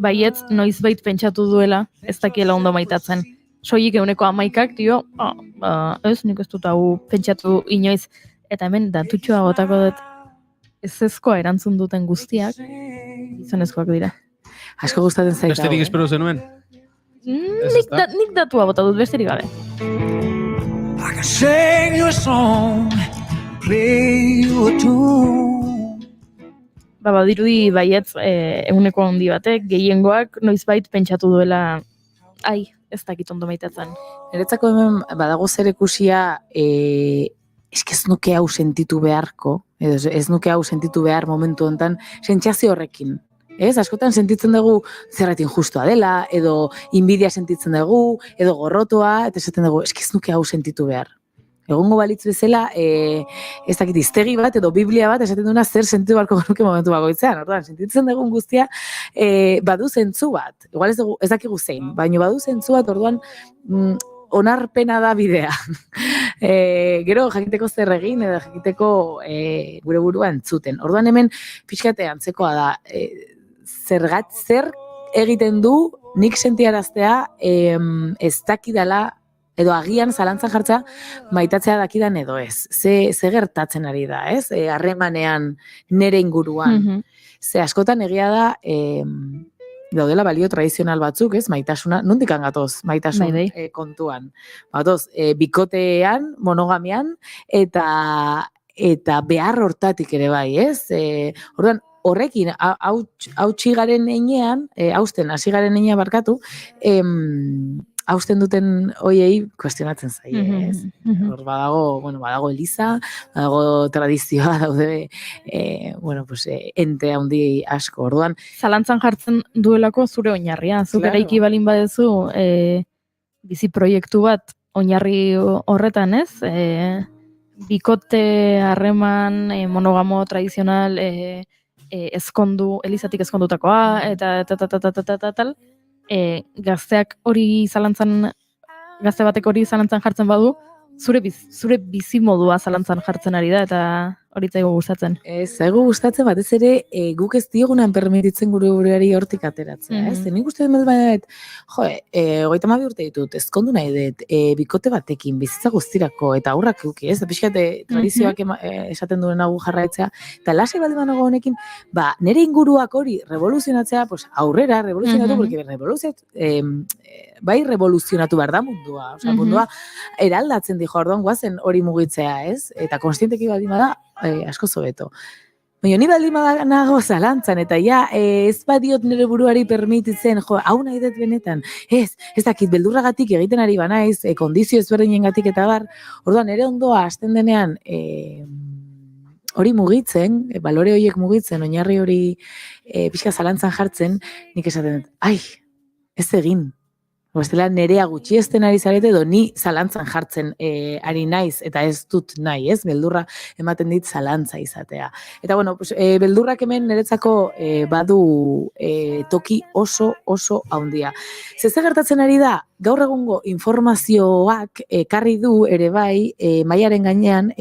S3: baietz noizbait pentsatu duela ez dakiela ondo maitatzen. Soilik 11%ak dio, ez, nik ez dut hau pentsatu inoiz, eta hemen datutxoa gotako dut ezezkoa erantzun duten guztiak, gizonezkoak dira.
S11: Asko gustatzen zaita.
S4: Besterik espero zenuen?
S3: Nik datua bota dut, besterik gabe.
S5: I can sing you a song, play you a tune.
S3: Badirudi baietz 100 handi batek, gehiengoak noizbait pentsatu duela, ez dakit ondo maitatzen.
S11: Niretzako hemen badago zer ikusia, ez nuke hau sentitu beharko, edo ez nuke hau sentitu behar momentu honetan, sentsazio horrekin. Ez, askotan sentitzen dugu zerrat injustua dela, edo inbidia sentitzen dugu, edo gorrotoa, eta esaten dugu, ez nuke hau sentitu behar. Egongo balitz bezala, ez dakit iztegi bat edo biblia bat esaten duna zer sentitu barko genuke momentu bakoitzean. Orduan, sentitzen dugun guztia badu zentzu bat. Igual ez dakigu zein, baina badu zentzu bat, orduan onarpena da bidea. Gero jakiteko zer egin edo jakiteko gure burua entzuten. Orduan hemen pixkate antzekoa da, zer egiten du nik sentiaraztea ez dakidala edo agian zalantzan jartza maitatzea dakidan edo ez. Ze gertatzen ari da, ez? Harremanean nere inguruan. Ze askotan egia da, daudela balio tradizional batzuk, ez? Maitasuna, nondik gatoz maitasun kontuan. Batoz, bikotean, monogamian, eta behar hortatik ere bai, ez? Orduan, horrekin, hautsi garen einean, hausten hasi garen einean barkatu, hausten duten hoiei kuestionatzen zaie, ez? Hor badago eliza, badago tradizioa daude, ente handi asko. Orduan,
S3: zalantzan jartzen duelako zure oinarria. Zuk eraiki balin badezu bizi proiektu bat oinarri horretan, ez? bikote harreman monogamo tradizional ezkondu, elizatik ezkondutakoa, eta tal, gazteak hori zalantzan, gazte batek hori zalantzan jartzen badu, zure bizimodua zalantzan jartzen ari da, eta hori zaigu gustatzen.
S11: Zaigu gustatzen batez ere guk ez diegunan permititzen gure buruari hortik ateratzea, ez? Nik uste dut baina, 32 urte ditut, ezkondu nahi dut, bikote batekin, bizitza guztirako, eta aurrak euki, ez? Pixkat tradizioak esaten duen hau jarraitzea, eta lasai baldin banago honekin, nire inguruak hori revoluzionatzea, aurrera revoluzionatu, porque bai revoluzionatu behar da mundua, mundua eraldatzen dijo, orduan guazen hori mugitzea, ez? Eta konstienteki baldin bada, asko zobeto. Baina ni baldin nago zalantzan, eta ez badiot nire buruari permititzen, hau nahi dut benetan, ez dakit beldurragatik egiten ari banaiz, kondizio ezberdinengatik eta bar, orduan nire ondoa hasten denean hori mugitzen, balore horiek mugitzen, oinarri hori pixka zalantzan jartzen, nik esaten dut, ez egin. Bestela nerea gutxiesten ari zarete edo ni zalantzan jartzen ari naiz eta ez dut nahi, ez? Beldurra ematen dit zalantza izatea. Eta bueno, beldurrak hemen niretzako badu toki oso handia. Zer gertatzen ari da? Gaur egungo informazioak ekarri du ere bai mailaren gainean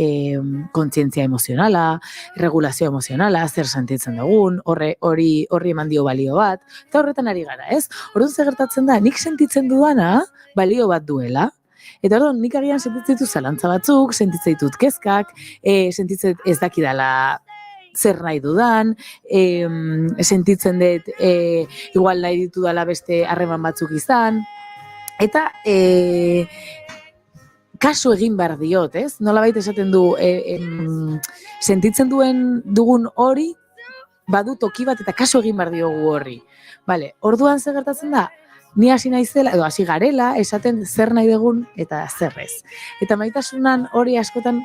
S11: kontzientzia emozionala, regulazio emozionala, zer sentitzen dugun, hori eman dio balio bat, eta horretan ari gara, ez? Orduan zer gertatzen da, nik sentitzen dudana balio bat duela, eta orduan nik agian sentitzen ditut zalantza batzuk, sentitzen ditut kezkak, sentitzen ez dakidala zer nahi dudan, sentitzen dut igual nahi ditudala beste harreman batzuk izan, eta kasu egin behar diot, ez? Nolabait esaten du, sentitzen dugun hori, badu toki bat eta kasu egin behar diogu horri. Vale, orduan zer gertatzen da? Ni hasi naizela, edo hasi garela, esaten zer nahi dugun eta zer ez. Eta maitasunan hori askotan,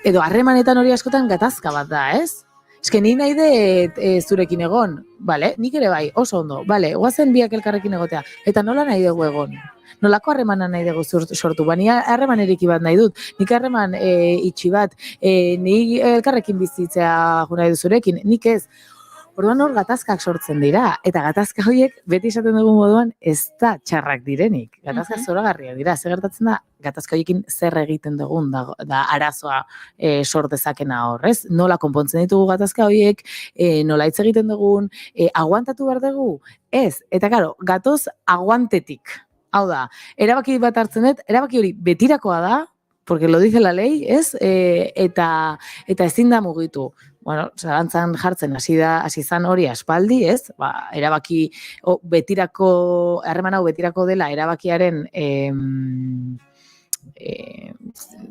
S11: edo harremanetan hori askotan gatazka bat da, ez? Eske ni nahi dut zurekin egon, bale, nik ere bai, oso ondo, bale, guazen biak elkarrekin egotea, eta nola nahi dugu egon? Nolako harremana nahi dugu sortu, ni harreman eriki bat nahi dut, nik harreman itxi bat, nik elkarrekin bizitzea nahi du zurekin, nik ez. Orduan hor gatazkak sortzen dira, eta gatazka horiek beti esaten dugun moduan ez da txarrak direnik. Gatazka zoragarriak dira, zer gertatzen da, gatazka horiekin zer egiten dugun da arazoa sort dezakena horrez. Nola konpontzen ditugu gatazka horiek, nola hitz egiten dugun, aguantatu behar dugu? Ez, eta karo, gatoz aguantetik. Hau da, erabaki bat hartzen dut, erabaki hori betirakoa da, porque lo dice la ley, ez? Eta ezin da mugitu. Bueno, zalantzan jartzen hasi zan hori aspaldi, ez? Erabaki betirako, harreman hau betirako dela erabakiaren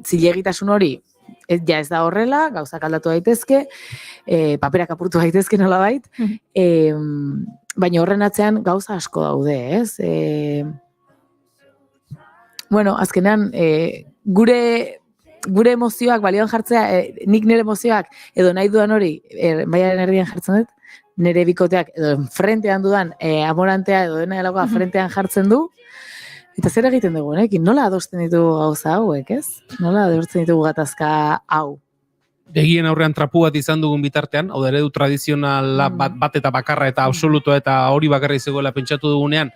S11: zilegitasun hori ja ez da horrela, gauzak aldatu daitezke, paperak apurtu daitezke nolabait, baina horren atzean gauza asko daude, ez? Bueno, azkenean, gure emozioak balioan jartzea, nik nire emozioak edo nahi dudan hori baiaren erdian jartzen dut, nire bikoteak edo frentean dudan amorantea edo dena delakoa frentean jartzen du, eta zer egiten dugu, nekin? Nola adosten ditugu gauza hauek, ez? Nola adosten ditugu gatazka hau?
S4: Begien aurrean trapu bat izan dugun bitartean, hau da eredu tradizionala bat eta bakarra eta absolutoa eta hori bakarra izegoela pentsatu dugunean,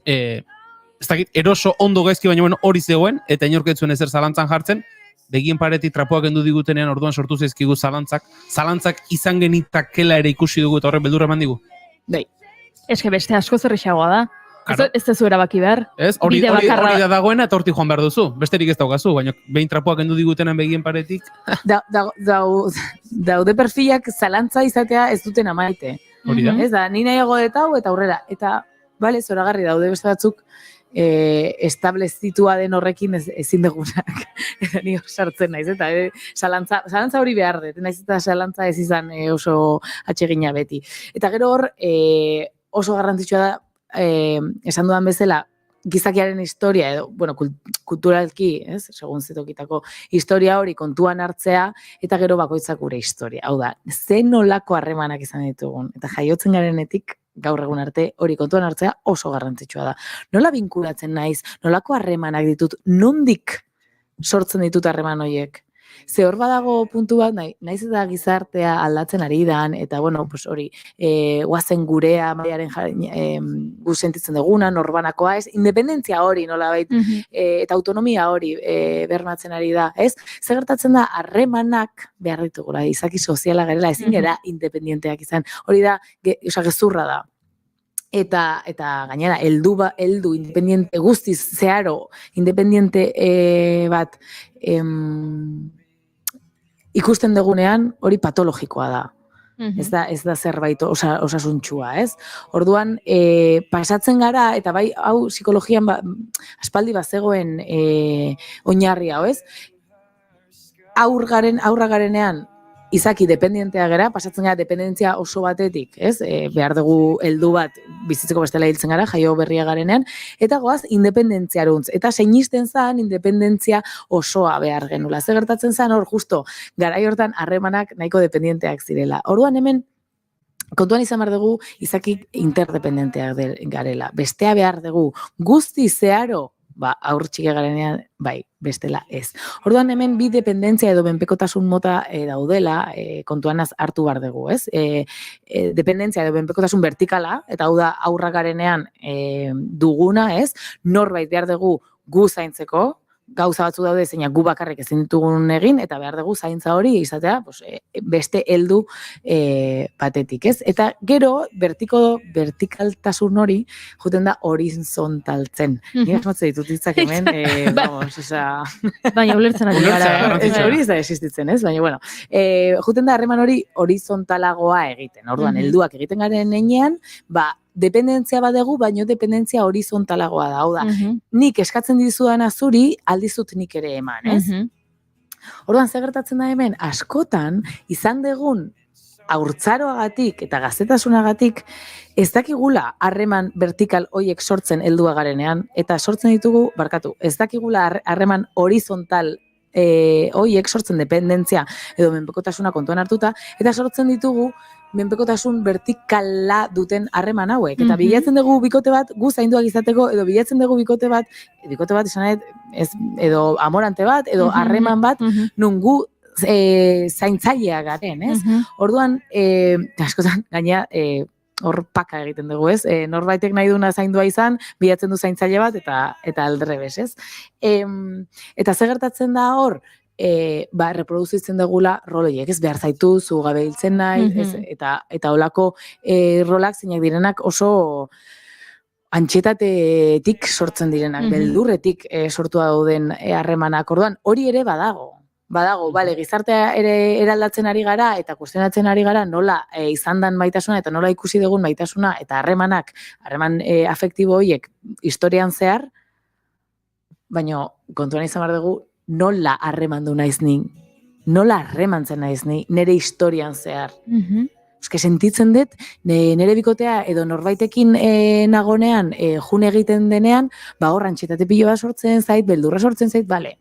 S4: ez dakit, eroso ondo gaizki baina hori zegoen, eta inorketzuen ezer zalantzan jartzen, begien paretik trapuak endu digutenean orduan sortu zaizkigu zalantzak izan genitakela ere ikusi dugu eta horrek beldurra eman digu.
S3: Bai. Eske beste asko zerrixagoa da. Ez tezu erabaki behar.
S4: Ez, hori da dagoena eta hortik joan behar duzu. Besterik ez daukazu, baina behin trapuak endu digutenean begien paretik.
S11: Daude perfilak zalantza izatea ez duten amaite.
S4: Hori da.
S11: Ez da, ni nahiago dut hau eta aurrera. Eta, bale, zoragarri daude beste batzuk, establezitua den horrekin ezin dugunak. Eta ni sartzen naiz, eta zalantza hori behar dut, naiz eta zalantza ez izan oso atsegina beti. Eta gero hor, oso garrantzitsua da, esan dudan bezala, gizakiaren historia, edo, bueno, kulturalki, ez, segun zetokitako historia hori kontuan hartzea, eta gero bakoitzak gure historia. Hau da, ze nolako harremanak izan ditugun, eta jaiotzen garenetik, gaur egun arte hori kontuan hartzea oso garrantzitsua da. Nola binkulatzen naiz, nolako harremanak ditut, nondik sortzen ditut harreman horiek. Ze hor badago puntu bat, naiz eta gizartea aldatzen ari dan, eta bueno, pues hori, guazen gurea, maiaren gu sentitzen duguna, norbanakoa, ez? Independentzia hori, nolabait, eta autonomia hori bermatzen ari da, ez? Zer gertatzen da, harremanak behar ditugula, izaki soziala garela, ezin gara independenteak izan. Hori da, gezurra da. Eta gainera, heldu independiente guztiz zeharo, independiente bat ikusten dugunean, hori patologikoa da. Ez da zerbait osasuntxua, ez? Orduan, pasatzen gara, eta bai, hau psikologian aspaldi bazegoen oinarri hau, ez? Aurra garenean, izaki dependientea gara, pasatzen gara dependentzia oso batetik, ez? Behar dugu heldu bat bizitzeko bestela hiltzen gara, jaio berria garenean, eta goaz independentziaruntz. Eta seinisten zen independentzia osoa behar genula. Zer gertatzen zen hor justo, garai hortan harremanak nahiko dependienteak zirela. Orduan hemen, kontuan izan behar dugu, izaki interdependenteak garela. Bestea behar dugu, guzti zeharo, aur txike garenean, bai, bestela ez. Orduan hemen bi dependentzia edo benpekotasun mota daudela, kontuan hartu behar dugu, ez? Dependentzia edo benpekotasun vertikala, eta hau da aurra garenean duguna, ez? Norbait behar dugu gu zaintzeko, gauza batzu daude zeinak gu bakarrik ezin ditugun egin, eta behar dugu zaintza hori izatea beste heldu batetik, ez? Eta gero, vertikaltasun hori, juten da horizontaltzen. Ni asmatze ditut hitzak hemen, vamos, oza...
S3: Baina, ulertzen ari gara.
S11: Hori ez da existitzen, ez? Baina, bueno, juten da harreman hori horizontalagoa egiten. Orduan, helduak egiten garen heinean, dependentzia badegu, baino dependentzia horizontalagoa da. Hau da, nik eskatzen dizudana zuri, aldizut nik ere eman, ez? Orduan, zer gertatzen da hemen, askotan, izan degun haurtzaroagatik eta gaztetasunagatik, ez dakigula harreman vertikal hoiek sortzen heldua garenean, eta sortzen ditugu, ez dakigula harreman horizontal hoiek sortzen dependentzia edo menpekotasuna kontuan hartuta, eta sortzen ditugu menpekotasun vertikala duten harreman hauek. Eta bilatzen dugu bikote bat gu zainduak izateko, edo bilatzen dugu bikote bat izan edo amorante bat, edo harreman bat, nun gu zaintzailea garen, ez? Orduan, askotan, gaina, hor paka egiten dugu, ez? Norbaitek nahi duna zaindua izan, bilatzen du zaintzaile bat, eta aldrebes, ez? Eta zer gertatzen da hor, reproduzitzen dugula roloiek, ez behar zaitu, zu gabe hiltzen nahi, eta holako rolak zeinak direnak oso antxetatetik sortzen direnak, beldurretik sortu dauden harremanak. Orduan, hori ere badago, bale, gizartea ere eraldatzen ari gara, eta kuestionatzen ari gara nola izan dan maitasuna, eta nola ikusi dugun maitasuna, eta harreman afektibo horiek historian zehar, baina kontuan izan behar dugu, nola harremandu naiz ni, nola harremantzen naiz ni, nire historian zehar. Eske sentitzen dut, nire bikotea edo norbaitekin nagonean, jun egiten denean, hor antxetate pilo bat sortzen zait, beldurra sortzen zait, bale,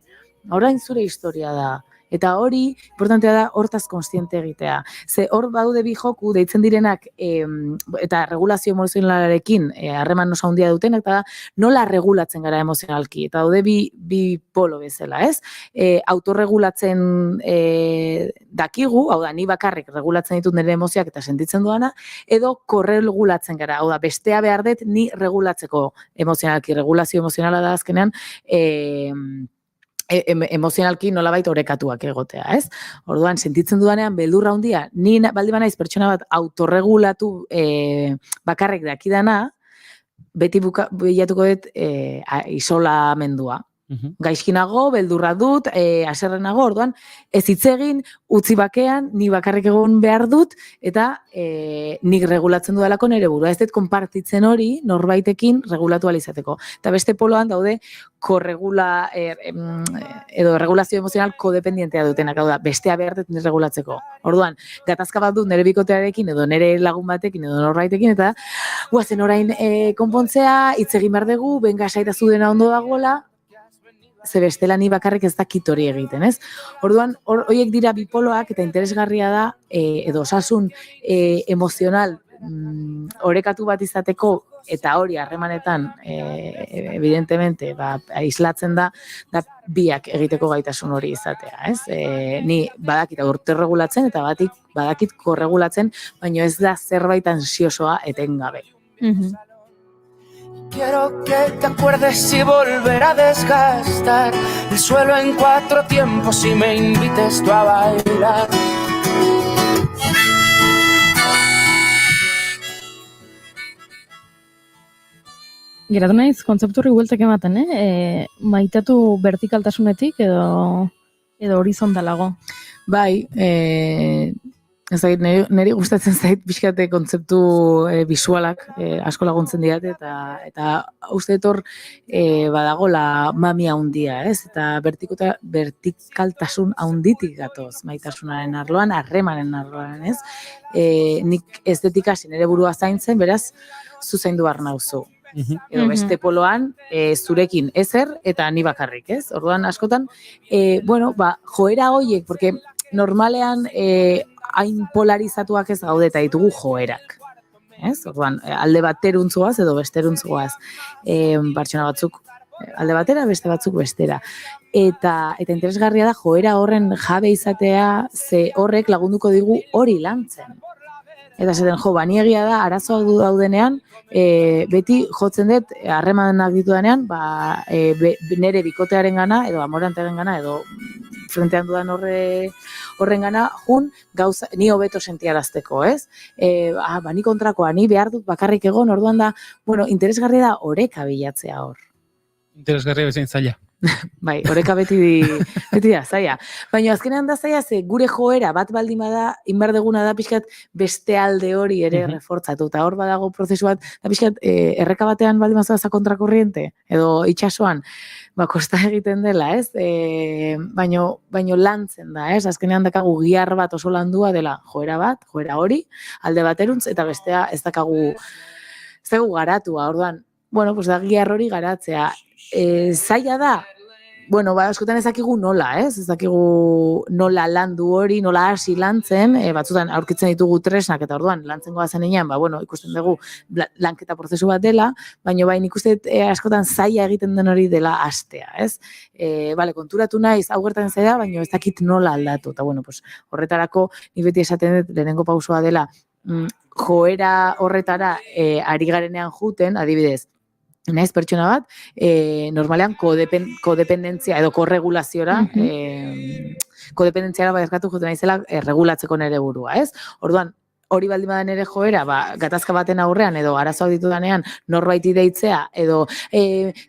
S11: orain zure historia da. Eta hori, importantea da, hortaz konstiente egitea. Ze hor baude bi joku, deitzen direnak, eta regulazio emozionalarekin harreman oso handia duten, eta nola regulatzen gara emozionalki. Eta daude bi polo bezala, ez? Autorregulatzen dakigu, hau da, ni bakarrik regulatzen ditut nire emozioak eta sentitzen duana, edo korregulatzen gara, hau da, bestea behar dut ni regulatzeko emozionalki. Regulazio emozionala da azkenean, emozionalki nolabait orekatuak egotea, ez? Orduan, sentitzen dudanean, beldurra handia, ni baldi banaiz pertsona bat autorregulatu bakarrik dakidana, beti bilatuko dut isolamendua. Gaizkinago, beldurra dut, haserrenago, orduan, ez hitz egin, utzi bakean, ni bakarrik egon behar dut, eta nik regulatzen dudalako nire burua. Ez dut konpartitzen hori, norbaitekin regulatu alizateko. Eta beste poloan daude, edo regulazio emozional kodependientea dutenak, hau da, bestea behar dut nire regulatzeko. Orduan, gatazka bat dut nire bikotearekin, edo nire lagun batekin, edo norbaitekin, eta guazen orain konpontzea, hitz egin behar dugu, benga saitazu dena ondo dagoela, ze bestela ni bakarrik ez dakit hori egiten, ez? Orduan, horiek dira bipoloak eta interesgarria da, edo osasun emozional orekatu bat izateko, eta hori harremanetan, evidentemente, aislatzen da biak egiteko gaitasun hori izatea, ez? Ni badakit autorregulatzen eta badakit korregulatzen, baina ez da zerbait ansiosoa etengabe.
S5: Quiero que te acuerdes y volver a desgastar el suelo en 4 tiempos y me invites tú a bailar.
S3: Geratu naiz, kontzeptu horri bueltak ematen, maitatu vertikaltasunetik edo horizontalago.
S11: Bai, niri gustatzen zait pixkate kontzeptu bisualak asko laguntzen diat, eta uste hor badagola mamia handia, ez? Eta vertikaltasun handitik gatoz maitasunaren arloan, harremanen arloan, ez? Nik ez detik hasi nire burua zaintzen, beraz, zuzaindu behar nauzu. Edo beste poloan, zurekin ezer eta ni bakarrik, ez? Orduan askotan, joera horiek, porque normalean hain polarizatuak ez gaude eta ditugu joerak. Ez? Orduan, alde bateruntzuaz edo besteruntzuaz. Pertsona batzuk alde batera, beste batzuk bestera. Eta interesgarria da joera horren jabe izatea, ze horrek lagunduko digu hori lantzen. Eta zaten, bani egia da, arazoa daudenean, beti jotzen dut, harremanak ditudanean, nire bikotearen gana, edo amorantaren gana, edo frentean dudan horren gana, gauza, ni hobeto sentiarazteko, ez? Ni kontrakoa, ni behar dut bakarrik egon, orduan da, interesgarria da oreka bilatzea hor.
S4: Interesgarria bezain zaila.
S11: Bai, oreka beti da, zaila. Baina azkenean da zaila, ze gure joera bat baldin bada, inbar deguna da pixkat beste alde hori ere refortzatu. Eta hor badago prozesu bat, da pixkat erreka batean baldin bazaza kontrakorriente, edo itxasuan, kosta egiten dela, ez? Baino lantzen da, ez? Azkenean dakagu giar bat oso landua dela joera bat, joera hori, alde bateruntz, eta bestea ez dakagu garatua, orduan, da giar hori garatzea. Zaila da, askotan ez dakigu nola, ez? Ez dakigu nola landu hori, nola hasi lantzen, batzutan aurkitzen ditugu tresnak, eta orduan lantzen goazen enean, ikusten dugu lanketa prozesu bat dela, baina nik uste askotan zaila egiten den hori dela hastea, ez? Konturatu naiz, hau gertatzen zaila, baina ez dakit nola aldatu, eta horretarako, ni beti esaten dut lehenengo pausoa dela, joera horretara ari garenean juten, adibidez, naiz pertsona bat, normalean kodependentzia edo korregulaziora, kodependentziara badezkatu juten naizela regulatzeko nere burua, ez? Orduan, hori baldin baden ere joera, gatazka baten aurrean edo arazoak ditudanean norbaiti deitzea, edo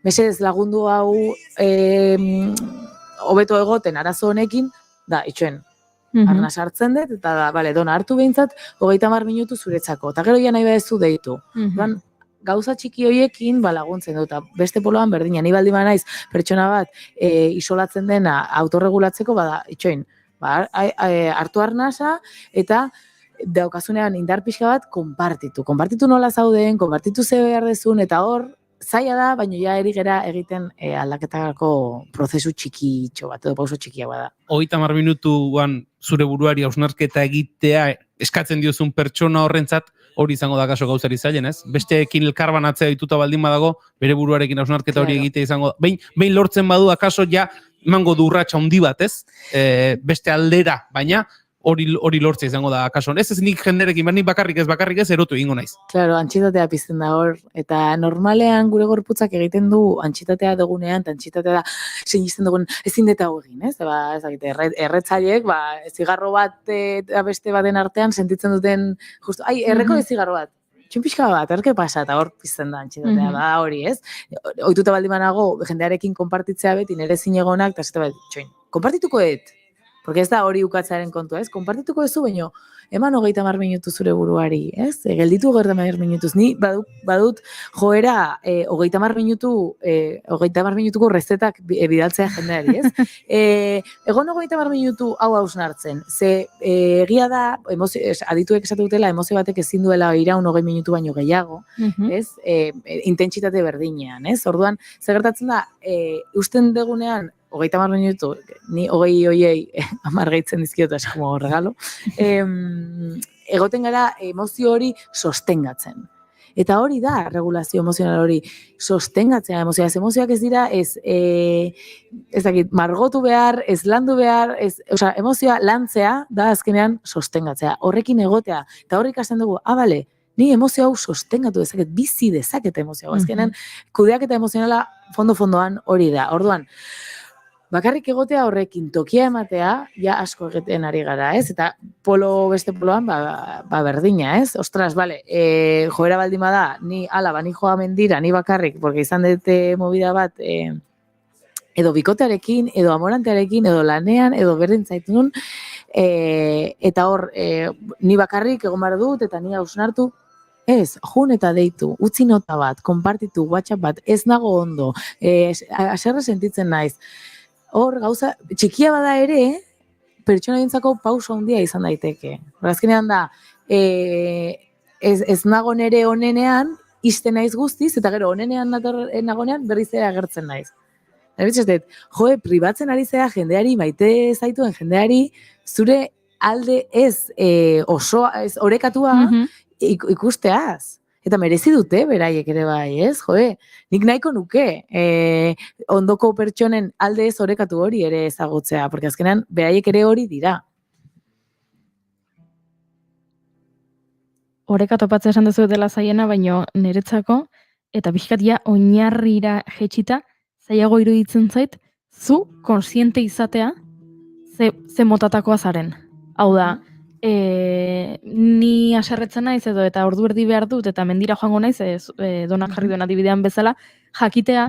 S11: mesedez lagundu hau hobeto egoten arazo honekin, da, itxoen, arna sartzen dut, eta da, dona hartu behintzat, 30 minutu zuretzako, eta gero ja nahi badezu deitu. Gauza txiki hoiekin laguntzen dut, beste poloan berdina, ni baldin naiz pertsona bat isolatzen dena autorregulatzeko, itxoin, hartu arnasa, eta daukasunean indar pixka bat konpartitu nola zauden, konpartitu ze behar dezun, eta hor, zaila da, baina ja erigera egiten aldaketarako prozesu txikitxo bat, edo pauso txikia bada.
S4: 30 minutuan zure buruari hausnarketa egitea eskatzen diozun pertsona horrentzat, hori izango da kaso gauzari zailen, ez? Besteekin elkarbanatzea dituta baldin badago, bere buruarekin hausnarketa hori egitea izango da. Behin lortzen badu akaso ja emango du urratsa handi bat, ez? Beste aldera, baina hori lortzea izango da akaso. Ez nik jenderekin, nik bakarrik ez erotu egingo naiz.
S11: Claro, antxitatea pizten da hor, eta normalean gure gorputzak egiten du antxitatea dugunean, eta antxitatea da sinisten dugun ezin deta hau egin, ez? Erretzaileek, zigarro bat eta beste baten artean sentitzen duten, justu, erreko zigarro bat, txunpixka bat, erke pasa, eta hor pizten da antxitatea, da hori, ez? Ohituta baldin banago, jendearekin konpartitzea beti, nire zinegonak, eta zeta bat, txoin, konpartituko porque ez da hori ukatzaren kontua, ez? Konpartituko duzu, baino, eman 30 minutu zure buruari, ez? Gelditu 30 minutuz. Ni badut joera 30 minutuko recetak bidaltzea jendeari, ez? Egon 30 minutu hau hausnartzen. Ze egia da, adituek esatu dutela, emozio batek ezin duela iraun 20 minutu baino gehiago, ez? Intentsitate berdinean, ez? Orduan, zer gertatzen da, usten degunean, 30 minutu, ni 20 hoiei 10 gehitzen dizkiot, como regalo. egoten gara emozio hori sostengatzen. Eta hori da, regulazio emozional hori, sostengatzea emozioa. Emozioak ez dira, ez dakit, margotu behar, ez landu behar, emozioa lantzea da azkenean sostengatzea. Horrekin egotea, eta horrik ikasten dugu, bale, ni emozio hau sostengatu dezaket, bizi dezaket emozio hau. Azkenean, kudeaketa emozionala fondo-fondoan hori da. Orduan, bakarrik egotea horrekin tokia ematea, ja asko egiten ari gara, ez? Eta beste poloan, berdina, ez? Ostras, bale, joera baldin bada, ni joa mendira, ni bakarrik, porque izan dute movida bat, edo bikotearekin, edo amorantearekin, edo lanean, edo berdin zaitun, eta hor, ni bakarrik egon behar dut, eta ni hausnartu, ez, jun eta deitu, utzi nota bat, konpartitu, WhatsApp bat, ez nago ondo, aserre sentitzen naiz. Hor, gauza, txikia bada ere, pertsona dintzako pauso handia izan daiteke. Azkenean da, ez nago nere onenean, iste naiz guztiz, eta gero onenean nagonean berriz ere agertzen naiz. Pribatzen ari zera jendeari, maite zaituen jendeari, zure alde ez orekatua ikusteaz. Eta merezi dute beraiek ere bai, ez? Nik nahiko nuke ondoko pertsonen alde ez orekatu hori ere ezagutzea, porque azkenean beraiek ere hori dira.
S3: Oreka topatzea esan dezu dela zaiena, baino niretzako, eta pixkatia oinarrira jetxita, zaiago iruditzen zait, zu konsiente izatea ze motatakoa zaren. Hau da, ni aserretzen naiz edo eta ordu erdi behar dut eta mendira joango naiz, donak jarri duen adibidean bezala, jakitea,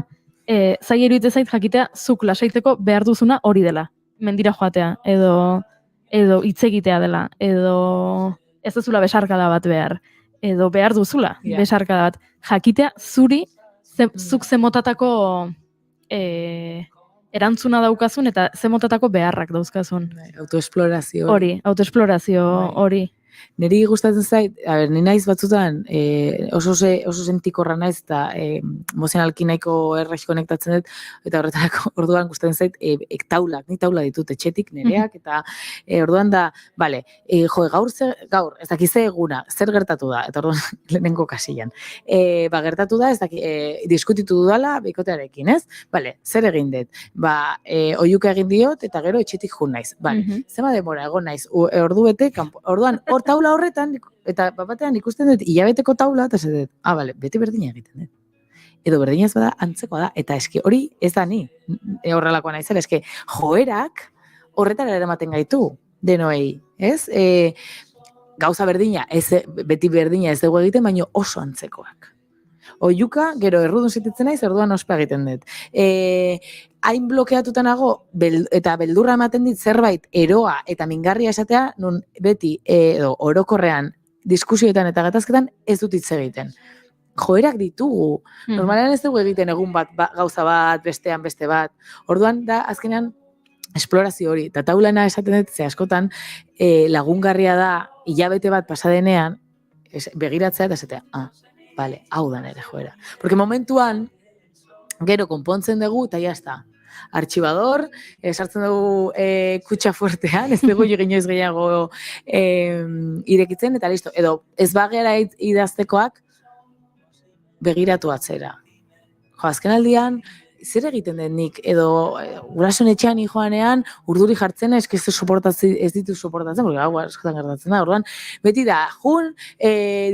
S3: zai iruditzen zait jakitea zuk lasaiteko behar duzuna hori dela. Mendira joatea, edo hitz egitea dela, edo ez duzula besarkada bat behar, edo behar duzula besarkada bat. Jakitea zuri, zuk ze motatako erantzuna daukazun eta ze motatako beharrak dauzkazun.
S11: Autoesplorazio.
S3: Autoesplorazio hori.
S11: Neri gustatzen zait, ni naiz batzutan oso sentikorra naiz eta emozionalki nahiko errex konektatzen dut, eta horretarako orduan gustatzen zait taulak, ni taula ditut etxetik nereak, eta orduan da, bale, gaur, ez dakize eguna, zer gertatu da, eta orduan lehenengo kasian. Gertatu da, ez dakize, diskutitu dudala bikotearekin, ez? Bale, zer egin dut? Oiuka egin diot, eta gero etxetik jun naiz. Bale, zema demora egon naiz, ordu bete, orduan, hor taula horretan, eta batean ikusten dut, hilabeteko taula, eta zer dut, bale, beti berdina egiten dut. Edo berdina ez bada, antzekoa da, eta eski hori ez da ni, horrelakoa naizela, eski joerak horretara eramaten gaitu, denoi, ez? Gauza berdina, beti berdina ez dugu egiten, baina oso antzekoak. Oiuka, gero errudun sentitzen naiz, orduan ospa egiten dut. Hain blokeatuta nago, eta beldurra ematen dit zerbait eroa eta mingarria esatea, nun beti edo orokorrean diskusioetan eta gatazketan ez dut hitz egiten. Joerak ditugu. Normalean ez dugu egiten egun bat, gauza bat, bestean beste bat. Orduan da, azkenean, esplorazio hori. Eta taulana esaten dut, ze askotan, lagungarria da, hilabete bat pasadenean, begiratzea eta esatea, bale, hau da nere joera. Porque momentuan, gero konpontzen dugu, eta jazta. Archibador, sartzen dugu kutxa fuertean, ez dugu inoiz gehiago irekitzen, eta listo. Edo, ez bagera idaztekoak, begiratu atzera. Azken aldian, zer egiten den nik, edo gurasoen etxean joanean, urduri jartzen ez ditu soportatzen, porque hau askotan gertatzen da, orduan, beti da,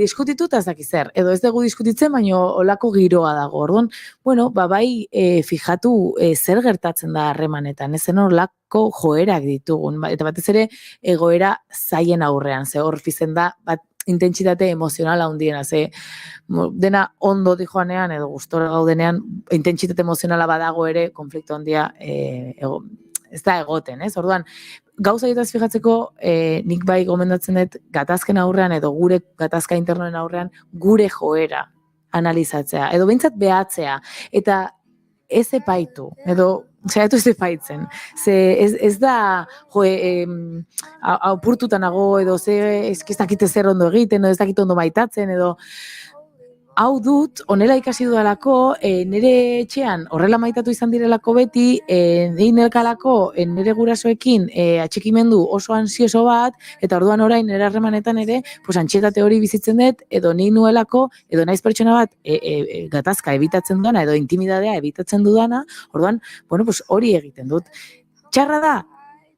S11: diskutitu eta ez dakiz zer, edo ez dugu diskutitzen, baina olako giroa dago, orduan, bueno, bai, fijatu zer gertatzen da harremanetan, ezen olako joerak ditugun, eta batez ere egoera zaien aurrean, ze hor fizen da, bat intentsitate emozionala handiena, ze dena ondo dijoanean edo gustora gaudenean, intentsitate emozionala badago ere, konflikto handia ez da egoten, ez? Orduan, gauza dietaz fijatzeko, nik bai gomendatzen dut gatazken aurrean edo gure gatazka internoen aurrean gure joera analizatzea, edo behintzat behatzea, eta ez epaitu, edo saiatu ez epaitzen. Ze ez da, apurtuta nago, edo ez dakite zer ondo egiten, edo ez dakite ondo maitatzen, edo hau dut, honela ikasi dudalako, nire etxean horrela maitatu izan direlako beti, egin elkalako nire gurasoekin atxikimendu oso ansioso bat, eta orduan orain nire harremanetan ere, pues antsietate hori bizitzen dut, edo ni nuelako, edo naiz pertsona bat gatazka ebitatzen dudana, edo intimidadea ebitatzen dudana, orduan, bueno, pues hori egiten dut. Txarra da,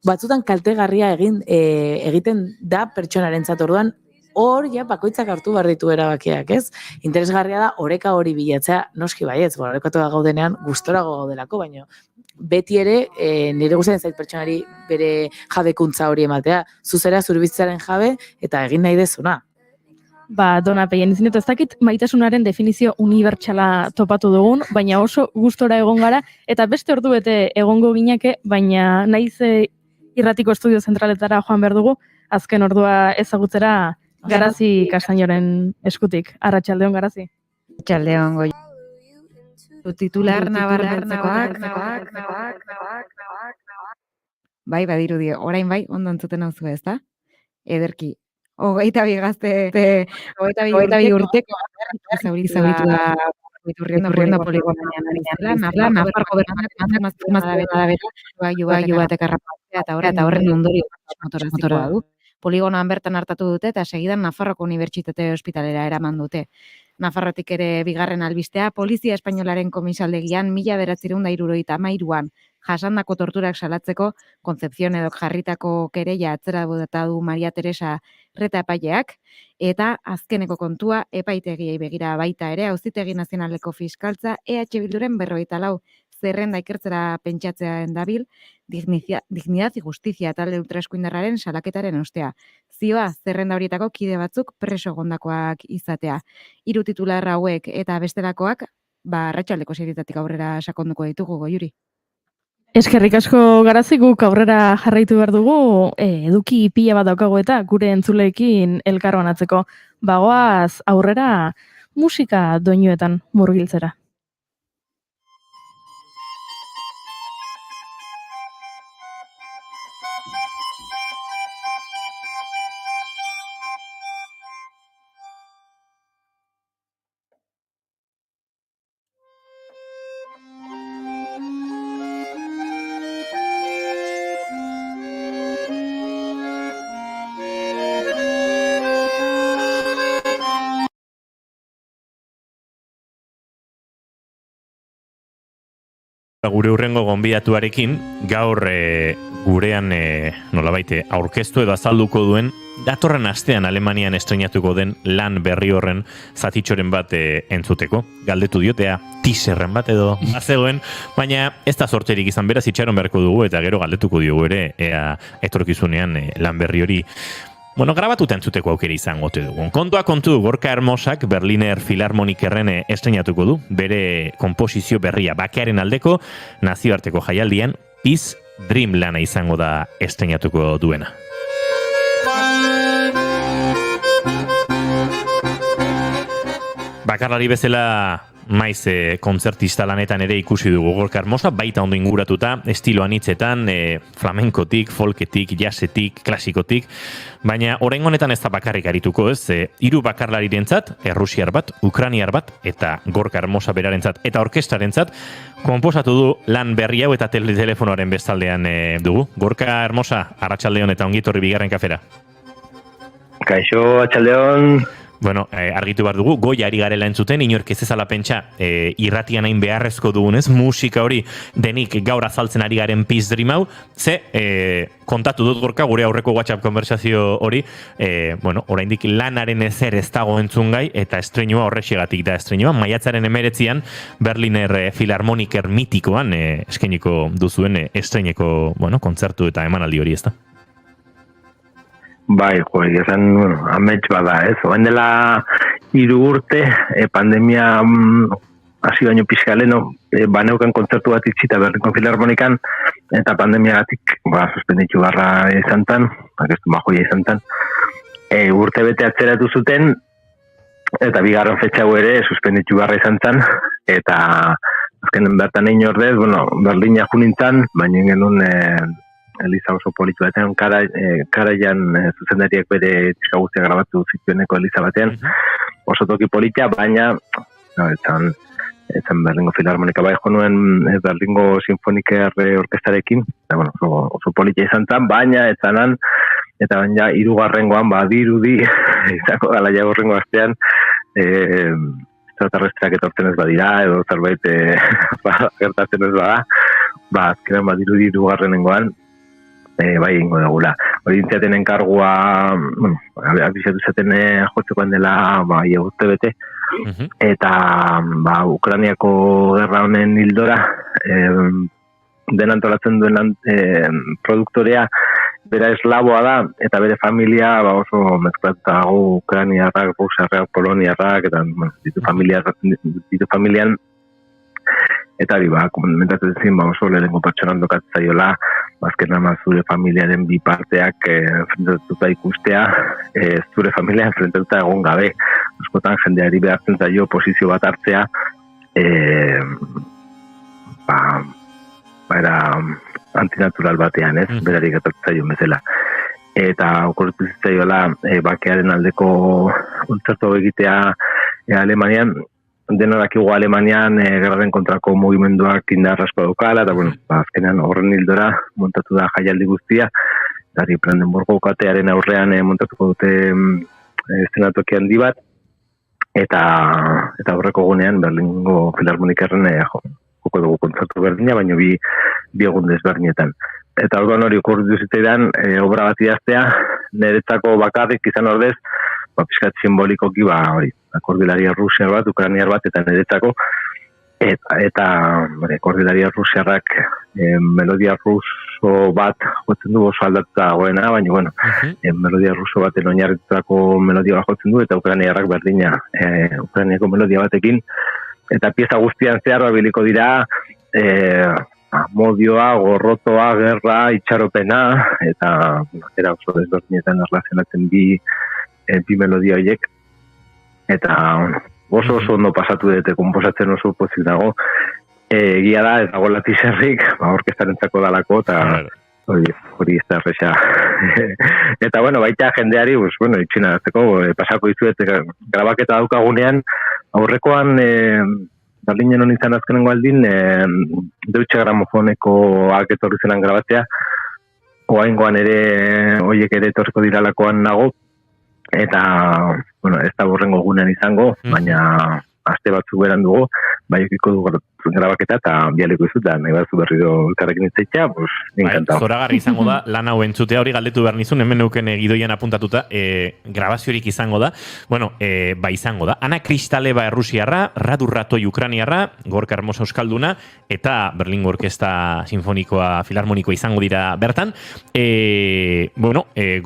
S11: batzutan kaltegarria egiten da pertsonarentzat, orduan, hor, ja, bakoitzak hartu behar ditu erabakiak, ez? Interesgarria da, oreka hori bilatzea, noski baietz, orekatu da gaudenean, gustorago gaudelako, baina beti ere, nire gustatzen zait pertsonari bere jabekuntza hori ematea, zuzera zurbitzaren jabe, eta egin nahi dezuna.
S3: Dona, peien izin ez dakit maitasunaren definizio unibertsala topatu dugun, baina oso gustora egon gara, eta beste ordu bete egongo gineke, baina naiz irratiko estudio zentraletara joan behar dugu, azken ordua ezagutzera Garazi Castañoren eskutik. Arratsaldeon, Garazi.
S13: Arratsaldeon, goi. Titular nabarmentzekoak. Bai, badirudi, orain bai, ondo entzuten nauzu, ezta? Ederki. 22 gazte, 22 urteko zauritu da Iturriendo poligonean Nafarroko gailu batek harrapatzea eta horren ondorio motora du. Poligonoan bertan hartatu dute eta segidan Nafarroko Unibertsitate Ospitalera eraman dute. Nafarrotik ere bigarren albistea, Polizia Espainolaren komisaldegian 1973an jasandako torturak salatzeko Kontzepzion edok jarritako kereia atzera bota du Maria Teresa Reta epaileak, eta azkeneko kontua epaitegiei begira baita ere Auzitegi Nazionaleko Fiskaltza EH Bilduren 54 zerrenda ikertzera pentsatzean dabil Dignidad y Justizia talde ultraeskuindarraren salaketaren ostea. Zioa zerrenda horietako kide batzuk preso egondakoak izatea. 3 titular hauek eta bestelakoak, arratsaldeko serietatik aurrera sakonduko ditugu, Goiuri.
S3: Eskerrik asko, Garazi, guk aurrera jarraitu behar dugu, eduki pila bat daukagu eta gure entzuleekin elkarbanatzeko. Bagoaz aurrera musika doinuetan murgiltzera.
S2: Gure hurrengo gonbidatuarekin, gaur gurean nolabait aurkeztu edo azalduko duen, datorren astean Alemanian estreinatuko den lan berri horren zatitxoren bat entzuteko. Galdetu diotea, teaserren bat edo bazegoen, baina ez da sorterik izan beraz itxaron beharko dugu eta gero galdetuko diogu ere etorkizunean lan berri hori. Bueno, grabatuta entzuteko aukera izango ote dugu. Kontua kontu, Gorka Hermosak Berliner Philharmonikerren estreinatuko du, bere konposizio berria bakearen aldeko nazioarteko jaialdian, Peace Dream lana izango da estreinatuko duena. Bakarlari bezala maiz kontzertista lanetan ere ikusi dugu Gorka Hermosa, baita ondo inguratuta, estilo anitzetan, flamenkotik, folketik, jazzetik, klasikotik, baina orain honetan ez da bakarrik arituko, ez? 3 bakarlarirentzat, errusiar bat, ukrainiar bat, eta Gorka Hermosa berarentzat, eta orkestrarentzat, konposatu du lan berri hau eta telefonoaren bestaldean dugu. Gorka Hermosa, arratsaldeon eta ongitorri bigarren kafera.
S14: Kaixo, arratsaldeon.
S2: Bueno, argitu behar dugu, goi ari garela entzuten, inork ez ezala pentsa irratian hain beharrezko dugunez, musika hori denik gaur azaltzen ari garen Peace Dream hau, ze kontatu dut Gorka, gure aurreko WhatsApp konversazio hori, oraindik lanaren ezer ez dago entzungai, eta estreinua horrexigatik da estreinua, maiatzaren 19an Berliner Philharmoniker mitikoan eskainiko duzuen estreineko kontzertu eta emanaldi hori ez da.
S14: Bai, esan, amets bada, ez? Oain dela 3 urte, pandemia hasi baino pixka leno, baneukan kontzertu bat itxita Berlingo Filarmonikan, eta pandemiagatik, suspenditu barra izan tan, akestu majoia izan tan, urte bete atzeratu zuten, eta bigarren fetxau ere suspenditu barra izan tan, eta azkenen bertan egin ordez, Berlina junintzan, baina genuen Eliza oso politu batean, karaian zuzendariak bere diska guztia grabatu zitueneko Eliza batean. oso toki polita, baina etzan Berlingo Filarmonika bai jo nuen Berlingo Sinfonika orkestarekin, oso polita izan zen, baina etzanan, eta baina hirugarrengoan badirudi izango dela ja horrengo astean extraterrestreak etortzen ez badira edo zerbait gertatzen ez bada, azkenan badirudi hirugarrenengoan bai ingo dugula. Hori intziaten enkargua, abizatu zaten jotzekoan dela urte bete, eta Ukraniako gerra honen hildora den antolatzen duen produktorea bera eslaboa da, eta bere familia oso mezklatuta dago Ukraniarrak, Rusiarrak, Poloniarrak, eta ditu familian, eta hori komentatzen zin oso lehenengo pertsonan dokatzaiola, azken ama zure familiaren bi parteak enfrentatuta ikustea, zure familia enfrentatuta egon gabe. Askotan jendeari behartzen zaio posizio bat hartzea, era antinatural batean, berari gertatzen zaio bezala. Eta okurritu zitzaiola bakearen aldeko kontzertu egitea Alemanian, denorakigu Alemanian gerraren kontrako mugimenduak indar asko daukala, eta azkenean horren hildora montatu da jaialdi guztia, dari Brandenburgo katearen aurrean montatuko dute eszenatoki handi bat, eta horreko gunean Berlingo Filarmonikarren joko dugu kontzertu berdina, baina bi egun desberdinetan. Eta orduan hori okurritu zitzaidan, obra bat idaztea, niretzako bakarrik izan ordez, pixkat simbolikoki hori, akordilaria rusiar bat, ukraniar bat, eta niretzako, eta akordilaria rusiarrak melodia ruso bat jotzen du oso aldatuta dagoena, baina, melodia ruso baten oinarritutako melodia bat jotzen du, eta ukraniarrak berdina, ukraniako melodia batekin, eta pieza guztian zehar biliko dira, modioa, gorrotoa, gerra, itxaropena, eta era oso desberdinetan erlazionatzen bi melodia horiek, eta oso ondo pasatu dute, komposatzen oso pozik dago, egia da, ez dago latizerrik, orkestarentzako dalako, eta hori ez da erresa. Eta, baita jendeari, itxinarazteko, pasako dizuet, grabaketa daukagunean, aurrekoan, Berlinen honi izan azkenengo aldin, Deutsche Grammofoneko etorri zenan grabatzea, oaingoan ere, horiek ere etorriko diralakoan nago, eta, ez da borrengo gunean izango, baina aste batzuk beran dugu, baiokiko dugu grabaketa eta bialeko izut da, nahi batzu berriro elkarrekin itzaitea, encantado.
S2: Zoragarri izango da, lan hau entzutea hori galdetu behar nizun, hemen neuken gidoian apuntatuta, grabaziorik izango da, izango da. Ana Kristaleva errusiarra, Radu Ratoi ukraniarra, Gorka Hermosa euskalduna, eta Berlingo Orkesta Sinfonikoa Filarmonikoa izango dira bertan.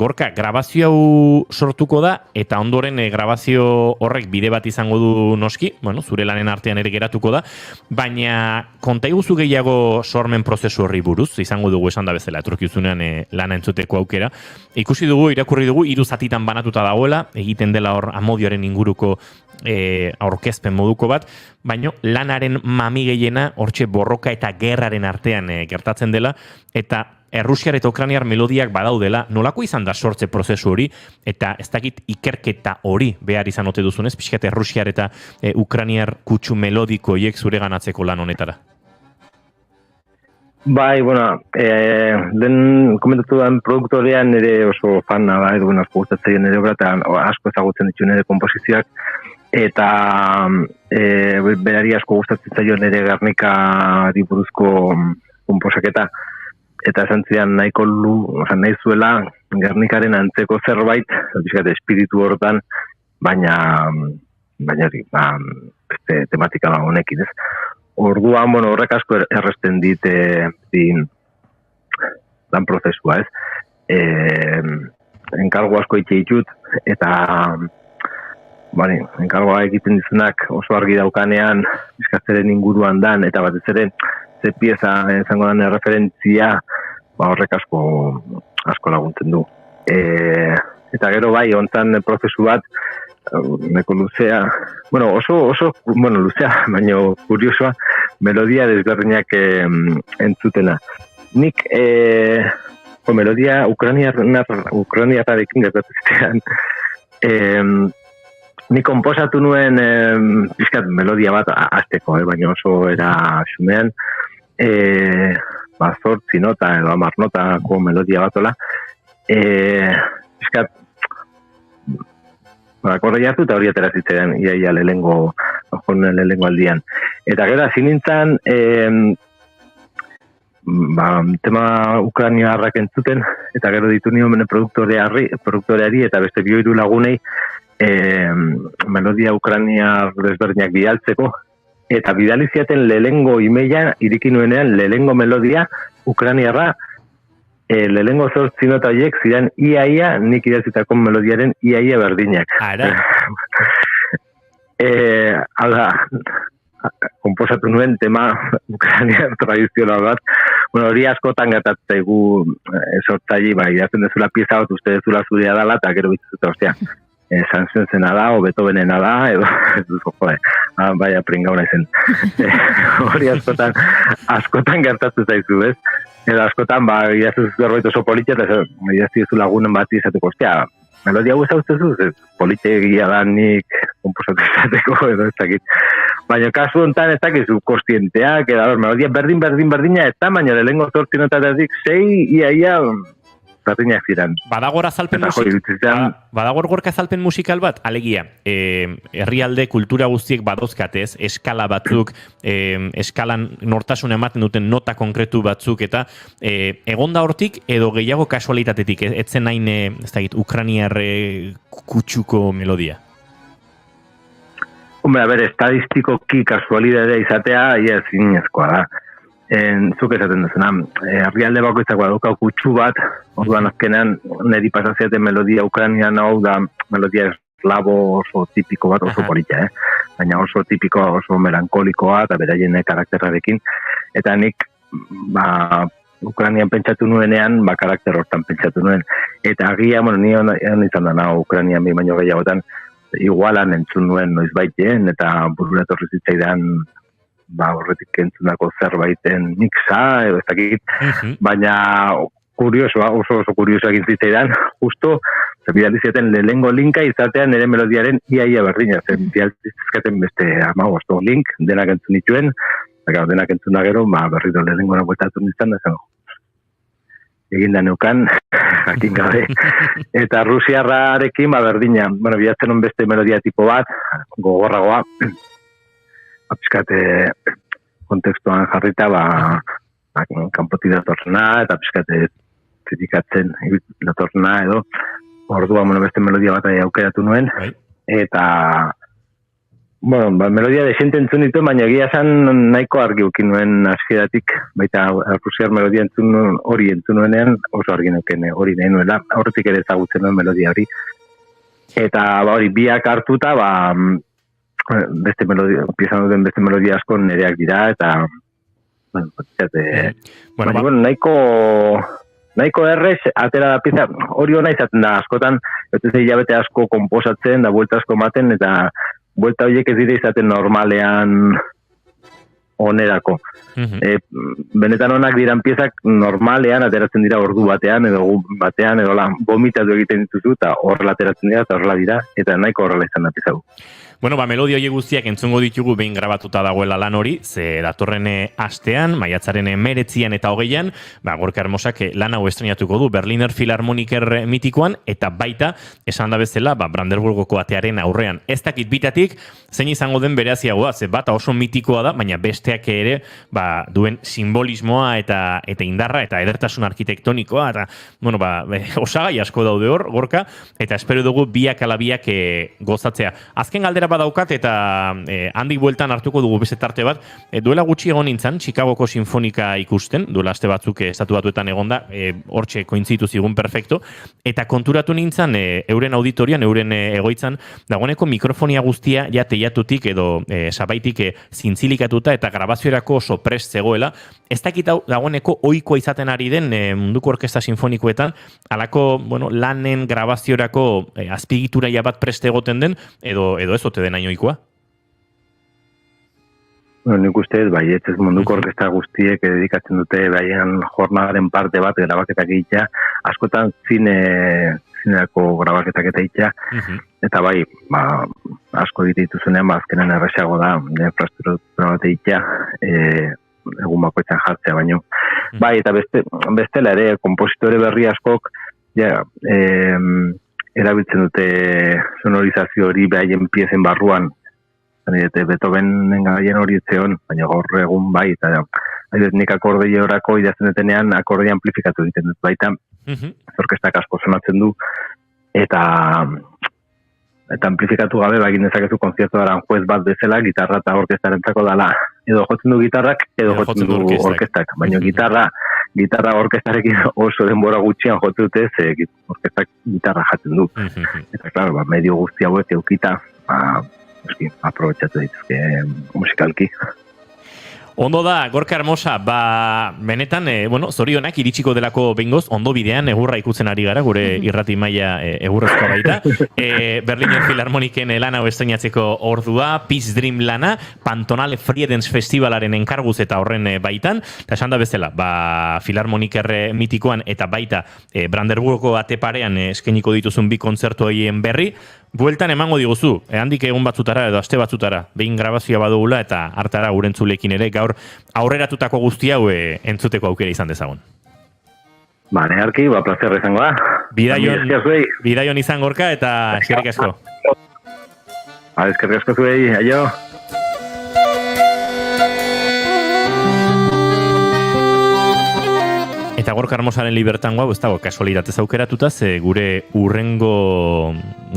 S2: Gorka, grabazio hau sortuko da, eta ondoren grabazio horrek bide bat izango du noski, zure lanen artean ere geratuko da, baina konta iguzu gehiago sormen prozesu horri buruz, izango dugu esan da bezala, etorkizunean lana entzuteko aukera. Ikusi dugu, irakurri dugu, 3 zatitan banatuta dagoela, egiten dela hor amodioaren inguruko aurkezpen moduko bat, baina lanaren mami gehiena hortxe borroka eta gerraren artean gertatzen dela, eta Errusiar eta Ukraniar melodiak badaudela, nolako izan da sortze prozesu hori, eta ez dakit ikerketa hori behar izan ote duzunez, pixkat Errusiar eta Ukraniar kutsu melodiko hiek zure ganatzeko lan honetara?
S14: Bai, den komentatu den produktorean nire oso fan da, edo asko gustatzen nire obra, eta asko ezagutzen ditu nire komposizioak, eta berari asko gustatzen zaio nire Gernika buruzko komposaketa, eta esan zidan nahiko nahi zuela Gernikaren antzeko zerbait, espiritu horretan, baina tematika honekin, ez? Orduan, horrek asko erresten dit lan prozesua, ez? Enkargo asko itxe ditut, eta enkargoa egiten dizunak oso argi daukanean, bizkatzeren inguruan dan, eta batez ere, ze pieza izango den referentzia, horrek asko laguntzen du. Eta gero ontzan prozesu bat, neko luzea, oso luzea, baina kuriosoa, melodia desberdinak entzutena. Nik, melodia ukraniarrarekin gertatuztean, Ni konposatu nuen pizkat melodia bat hasteko, baina oso era xumean, 8 nota edo 10 notako melodia batola, pizkat akorda jartu eta hori atera zitzaidan iaia lehengo aldian. Eta gero hasi nintzen tema ukrainiarrak entzuten, eta gero ditu nion produktoreari eta beste 2-3 lagunei melodia ukrainiar desberdinak bidaltzeko, eta bidali ziaten lehengo emaila iriki nuenean lehengo melodia ukrainiarra, lehengo 8 nota horiek ziren iaia nik idatzitako melodiaren iaia berdinak. Hala, konposatu nuen tema ukrainiar tradizional bat. Bueno, hori askotan gertatzaigu sortzaile, idazten dezula pieza bat, uste dezula zurea dela, eta gero bitzuta, ostia, Sansensena da, o Beethovenena da, edo, baina pringauna izen. Hori askotan gertatu zaizu, ez? Edo askotan, idaztu zerbait oso politia, eta idaztu zu lagunen bat izateko, ostia, melodia hau ezauzezu, politegia da nik komposatu izateko, edo ez dakit. Baina kasu honetan ez dakizu kostienteak, edo melodia berdina, eta baina lehengo 8 notatik 6 iaia berdinak ziren.
S2: Badagor gorka azalpen musikal bat, alegia, herrialde kultura guztiek badozkatez, eskala batzuk, eskalan nortasun ematen duten nota konkretu batzuk, eta egonda hortik edo gehiago kasualitatetik, etzen nahin, ez dakit, ukrainiar kutsuko melodia?
S14: Hombre, estadistikoki kasualidadea izatea, ia zinezkoa da. Zuk esaten duzuna, herrialde bakoitzak badauka kutsu bat, orduan azkenean niri pasaziaten melodia ukrainian hau da melodia eslavo oso tipiko bat, oso politia, baina oso tipikoa, oso melankolikoa eta beraien karakterrarekin, eta nik Ukrainian pentsatu nuenean, karakter hortan pentsatu nuen, eta agia, ni izan dana Ukrainian baino gehiagotan, igualan entzun nuen noizbaiten, eta burura etorri zitzaidan horretik entzunako zerbaiten mixa, edo ez dakit, baina kuriosoa, oso kuriosoa egin zitzaidan, justo, bidali zieten lehengo linka izatean nire melodiaren iaia berdina, zen bidalizkaten beste 15 link, denak entzun dituen, denak entzun da gero, berriro lehengo bueltatu nintzen, da zen, egin da neukan, jakin gabe, eta rusiarrarekin berdina, bilatzen on beste melodia tipo bat, gogorragoa, pizkate kontekstuan jarrita, kanpotik datorrena, eta pizkate kritikatzen datorrena, edo, orduan, beste melodia bat aukeratu nuen, eta, melodia desente entzun ditu, baina egia zan nahiko argi ukin nuen askeratik, baita rusiar melodia hori entzun nuenean, oso argi nuken hori nahi nuela, horretik ere ezagutzen nuen melodia hori. Eta hori biak hartuta, beste melodia, piezan duten beste melodia asko nereak dira, eta nahiko errez, atera da pieza, hori hona izaten da askotan, ez hilabete asko konposatzen, da buelta asko ematen, eta buelta horiek ez dira izaten normalean onerako. Benetan onak diran piezak normalean ateratzen dira ordu batean, edo gomitatu egiten dituzu, eta horrela ateratzen dira, eta horrela dira, eta nahiko horrela izan da pieza du.
S2: Melodia horiek guztiak entzungo ditugu behin grabatuta dagoela lan hori, ze datorren astean, maiatzaren 19 eta 20, Gorka Hermosak lan hau estrenatuko du Berliner Philharmoniker mitikoan, eta baita, esan da bezala, Brandenburgoko atearen aurrean. Ez dakit bitatik, zein izango den bereaziagoa, ze bata oso mitikoa da, baina besteak ere, duen simbolismoa eta indarra, eta edertasun arkitektonikoa, eta, osagai asko daude hor, Gorka, eta espero dugu biak ala biak gozatzea. Azken galdera badaukat, eta handik bueltan hartuko dugu beste tarte bat, duela gutxi egon nintzen, Chicagoko sinfonika ikusten, duela aste batzuk estatu batuetan egonda, hortxe kointzitu zigun perfecto, eta konturatu nintzen euren auditorian, euren egoitzan, dagoeneko mikrofonia guztia ja teiatutik edo sabaitik zintzilikatuta eta grabaziorako oso prest zegoela, ez dakit dagoeneko ohikoa izaten ari den munduko orkesta sinfonikoetan, alako lanen grabaziorako azpigitura bat prest egoten den, edo ez ote den ainoikoa?
S14: Nik uste ez munduko orkesta guztiek dedikatzen dute baien jornadaren parte bat grabaketak egitea, askotan zinerako grabaketak eta egitea, eta bai, asko egite dituzunean, azkenen erresago da, infrastruktura bat egitea, egun bakoitzan jartzea baino. Bai, eta bestela ere, kompositore berri askok, erabiltzen dute sonorizazio hori behaien piezen barruan, Beethovenen gaien hori etzeon, baina gaur egun bai, eta nik akordei horako idazten detenean akordei amplifikatu egiten dut baita, orkestak asko sonatzen du, eta amplifikatu gabe, egin dezakezu konzertu Aranjuez bat bezala, gitarra eta orkestarentzako dala, edo jotzen du gitarrak, edo jotzen du orkestak, baina gitarra orkestarekin oso denbora gutxian jotzen dute, ze orkestak gitarra jatzen du. Eta, klaro, medio guzti hauek eukita, aprobetxatu dituzke musikalki.
S2: Ondo da, Gorka Hermosa, benetan, zorionak iritsiko delako behingoz, ondo bidean egurra ikutzen ari gara, gure irrati maila egurrezkoa baita. Berlinen Filarmoniken lan hau estreinatzeko ordua, Peace Dream lana, Pantonal Friedens Festivalaren enkarguz eta horren baitan, eta esan da bezala, Filarmoniker mitikoan eta baita Brandenburgoko ate parean eskainiko dituzun bi kontzertu horien berri, bueltan emango diguzu, handik egun batzutara edo aste batzutara, behin grabazioa badugula eta hartara gurentzulekin ere gaur aurreratutako guzti hau entzuteko aukera izan dezagun.
S14: Harki, plazerra izango da.
S2: Bidaion izan Gorka eta eskerrik asko.
S14: Eskerrik asko zuei, aio.
S2: Eta Gorka Hermosaren libertangoa, ez dago kasualitatez aukeratuta, ze gure urrengo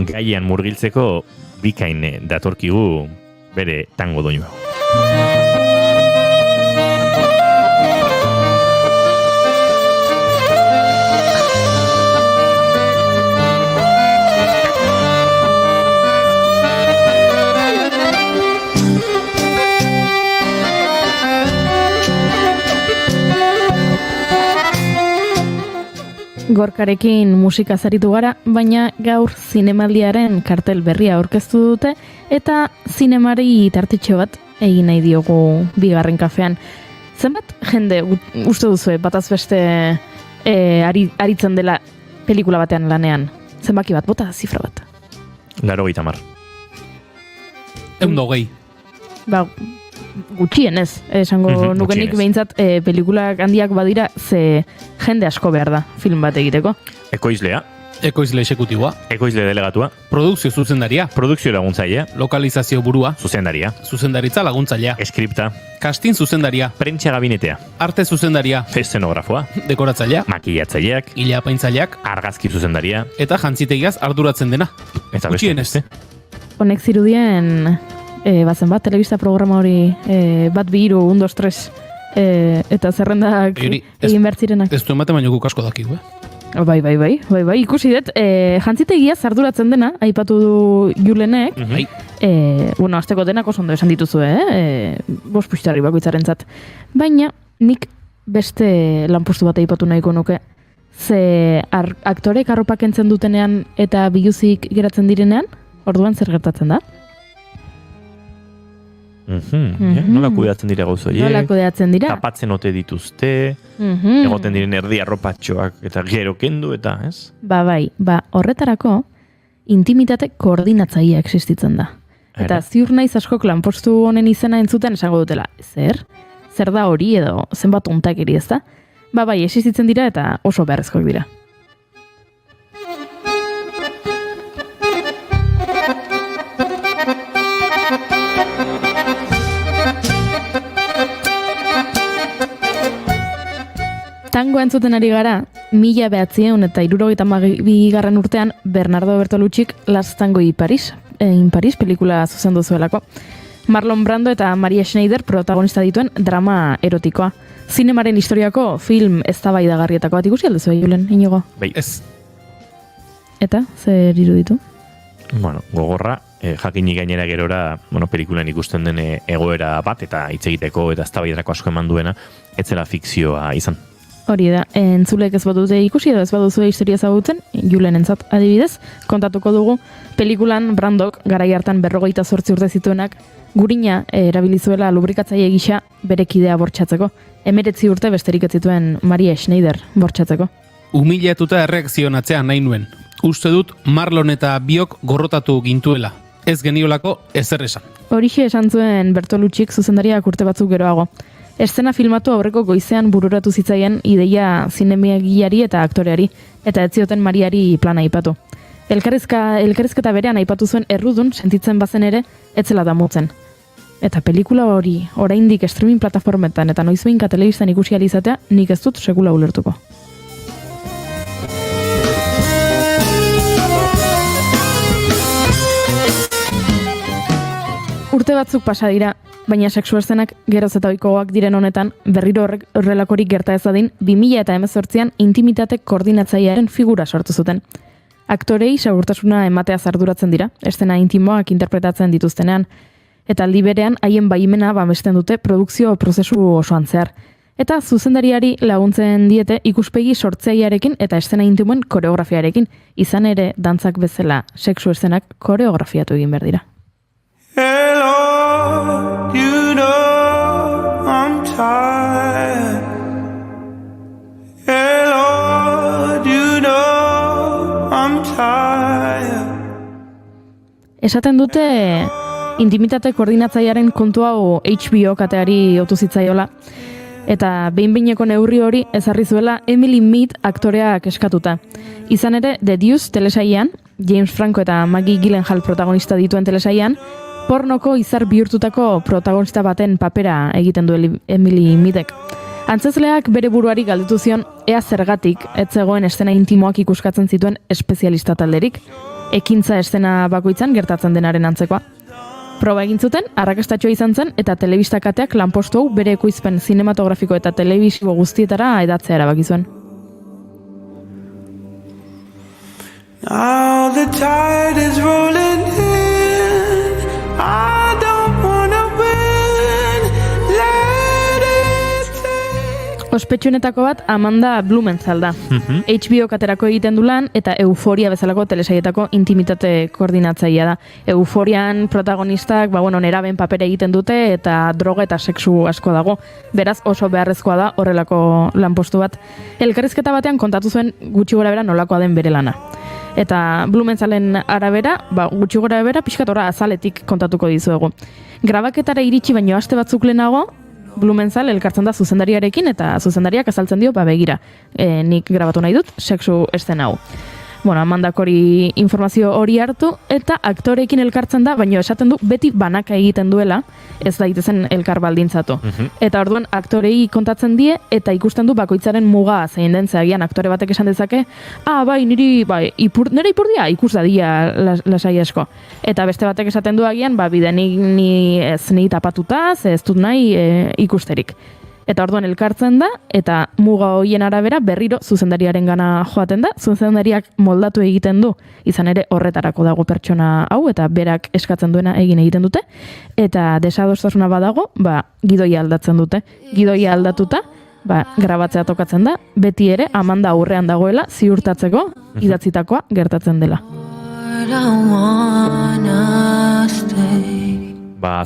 S2: gaian murgiltzeko bikain datorkigu bere tango doinua.
S3: Gorkarekin musika zaritu gara, baina gaur zinemaldiaren kartel berria aurkeztu dute eta zinemari tartitxo bat egin nahi diogu bigarren kafean. Zenbat jende uste duzu bataz beste aritzen dela pelikula batean lanean? Zenbaki bat, bota zifra bat.
S2: 80.
S4: 120.
S3: Gutxien ez, esango nukenik behintzat pelikulak handiak badira ze jende asko behar da film bat egiteko.
S2: Ekoizlea.
S4: Ekoizle exekutiboa.
S2: Ekoizle delegatua.
S4: Produkzio zuzendaria.
S2: Produkzio laguntzailea.
S4: Lokalizazio burua.
S2: Zuzendaria.
S4: Zuzendaritza laguntzailea.
S2: Eskripta.
S4: Casting zuzendaria.
S2: Prentsa gabinetea.
S4: Arte zuzendaria.
S2: Eszenografoa.
S4: Dekoratzailea.
S2: Makillatzaileak.
S4: Ile apaintzaileak.
S2: Argazki zuzendaria.
S4: Eta jantzitegiaz arduratzen dena.
S2: Eta
S4: gutxienez.
S3: Honek zirudien bazen bat, telebista programa hori bat 2, 1, 2, 3 eta zerrendak egin bertzirenak.
S4: Ez du ematen baino guk asko dakigu,
S3: Bai, ikusi dut. Jantzitegia zarduratzen dena, aipatu du Julenek. Azteko denak oso ondo esan dituzu, 5 puxtarri bakoitzarentzat. Baina, nik beste lanpostu bat aipatu nahiko nuke. Ze aktorek arropak entzen dutenean eta biluzik geratzen direnean, orduan zer gertatzen da?
S2: Nola kudeatzen dira gauzoiek?
S3: Nola kudeatzen dira?
S2: Tapatzen ote dituzte, egoten diren erdi arropatxoak eta gero kendu eta, ez?
S3: Bai, horretarako intimitate koordinatzailea existitzen da. Eta ziur naiz askok lanpostu honen izena entzuten esango dutela, zer? Zer da hori edo zenbat untakeri ez da? Bai, existitzen dira eta oso beharrezkoak dira. Tango entzuten ari gara, 1972 urtean Bernardo Bertolucciek Last Tango in Paris pelikula zuzendu zuelako. Marlon Brando eta Maria Schneider protagonista dituen drama erotikoa. Zinemaren historiako film eztabaidagarrietako bat ikusi alduzu, Julen, Inigo?
S2: Bai, ez.
S3: Eta, zer iruditu?
S2: Gogorra, jakinik gainera gerora, pelikulan ikusten den egoera bat, eta hitz egiteko eta eztabaidarako asko eman duena, ez zela fikzioa izan.
S3: Hori da, entzulek ez badute ikusi edo ez baduzu historia ezagutzen, Julen entzat adibidez, kontatuko dugu, pelikulan Brandok, garai hartan 58 urte zituenak, gurina erabilizuela lubrikatzaile gisa bere kidea bortxatzeko. 19 urte besterik ez zituen Maria Schneider bortxatzeko.
S4: Humilatuta erreakzionatzea nahi nuen. Uste dut Marlon eta biok gorrotatu gintuela. Ez geniolako ezer esan.
S3: Horixe esan zuen Bertolucci zuzendariak urte batzuk geroago. Eszena filmatu aurreko goizean bururatu zitzaien ideia zinemagilari eta aktoreari, eta ez zioten Mariari plana aipatu. Elkarrizketa berean aipatu zuen errudun sentitzen bazen ere, ez zela damutzen. Eta pelikula hori, oraindik streaming plataformetan eta noizbehinka telebistan ikusi ahal izatea, nik ez dut sekula ulertuko. Urte batzuk pasa dira, baina sexu eszenak geroz eta ohikoak diren honetan, berriro horrelakorik gerta ez dadin, 2018an intimitate koordinatzailearen figura sortu zuten. Aktorei segurtasuna emateaz arduratzen dira, eszena intimoak interpretatzen dituztenean, eta aldi berean haien baimena babesten dute produkzio prozesu osoan zehar. Eta zuzendariari laguntzen diete ikuspegi sortzailearekin eta eszena intimoen koreografiarekin, izan ere dantzak bezala sexu eszenak koreografiatu egin behar dira.
S8: Hello, you know I'm tired. Hello, you know I'm tired.
S3: Esaten dute intimitate koordinatzailearen kontu hau HBO kateari otu zitzaiola, eta behin-behineko neurri hori ezarri zuela Emily Mead aktoreak eskatuta. Izan ere, The Deuce telesailean, James Franco eta Maggie Gyllenhaal protagonista dituen telesailean, pornoko izar bihurtutako protagonista baten papera egiten du Emily Meadek. Antzezleak bere buruari galdetu zion ea zergatik ez zegoen eszena intimoak ikuskatzen zituen espezialista talderik, ekintza eszena bakoitzan gertatzen denaren antzekoa. Proba egin zuten, arrakastatxoa izan zen eta telebista kateak lanpostu hau bere ekoizpen zinematografiko eta telebisibo guztietara edatzea erabaki zuen.
S8: Now the tide is rolling in. I don't wanna win. Let it take.
S3: Ospetsuenetako bat Amanda Blumenthal da. HBO katerako egiten du lan eta Euforia bezalako telesailetako intimitate koordinatzailea da. Euforian protagonistak, neraben papera egiten dute eta droga eta sexu asko dago. Beraz oso beharrezkoa da horrelako lanpostu bat. Elkarrizketa batean kontatu zuen gutxi gorabehera nolakoa den bere lana. Eta Blumenthalen arabera, gutxi gorabehera pixkatora azaletik kontatuko dizuegu. Grabaketara iritsi baino aste batzuk lehenago, Blumenthal elkartzen da zuzendariarekin eta zuzendariak azaltzen dio, begira, nik grabatu nahi dut sexu eszena hau. Amandak hori informazio hori hartu eta aktoreekin elkartzen da, baina esaten du beti banaka egiten duela, ez daitezen elkar baldintzatu. Eta orduan aktorei kontatzen die eta ikusten du bakoitzaren muga zein den, zeagian aktore batek esan dezake, nire ipurdia ikus dadia lasai asko. Eta beste batek esaten du agian, bide ni ez ni tapatuta, ez dut nahi ikusterik. Eta orduan elkartzen da, eta muga hoien arabera berriro zuzendariaren gana joaten da, zuzendariak moldatu egiten du, izan ere horretarako dago pertsona hau, eta berak eskatzen duena egin egiten dute, eta desadostasuna badago, gidoia aldatzen dute. Gidoia aldatuta, grabatzea tokatzen da, beti ere Amanda aurrean dagoela, ziurtatzeko idatzitakoa gertatzen dela.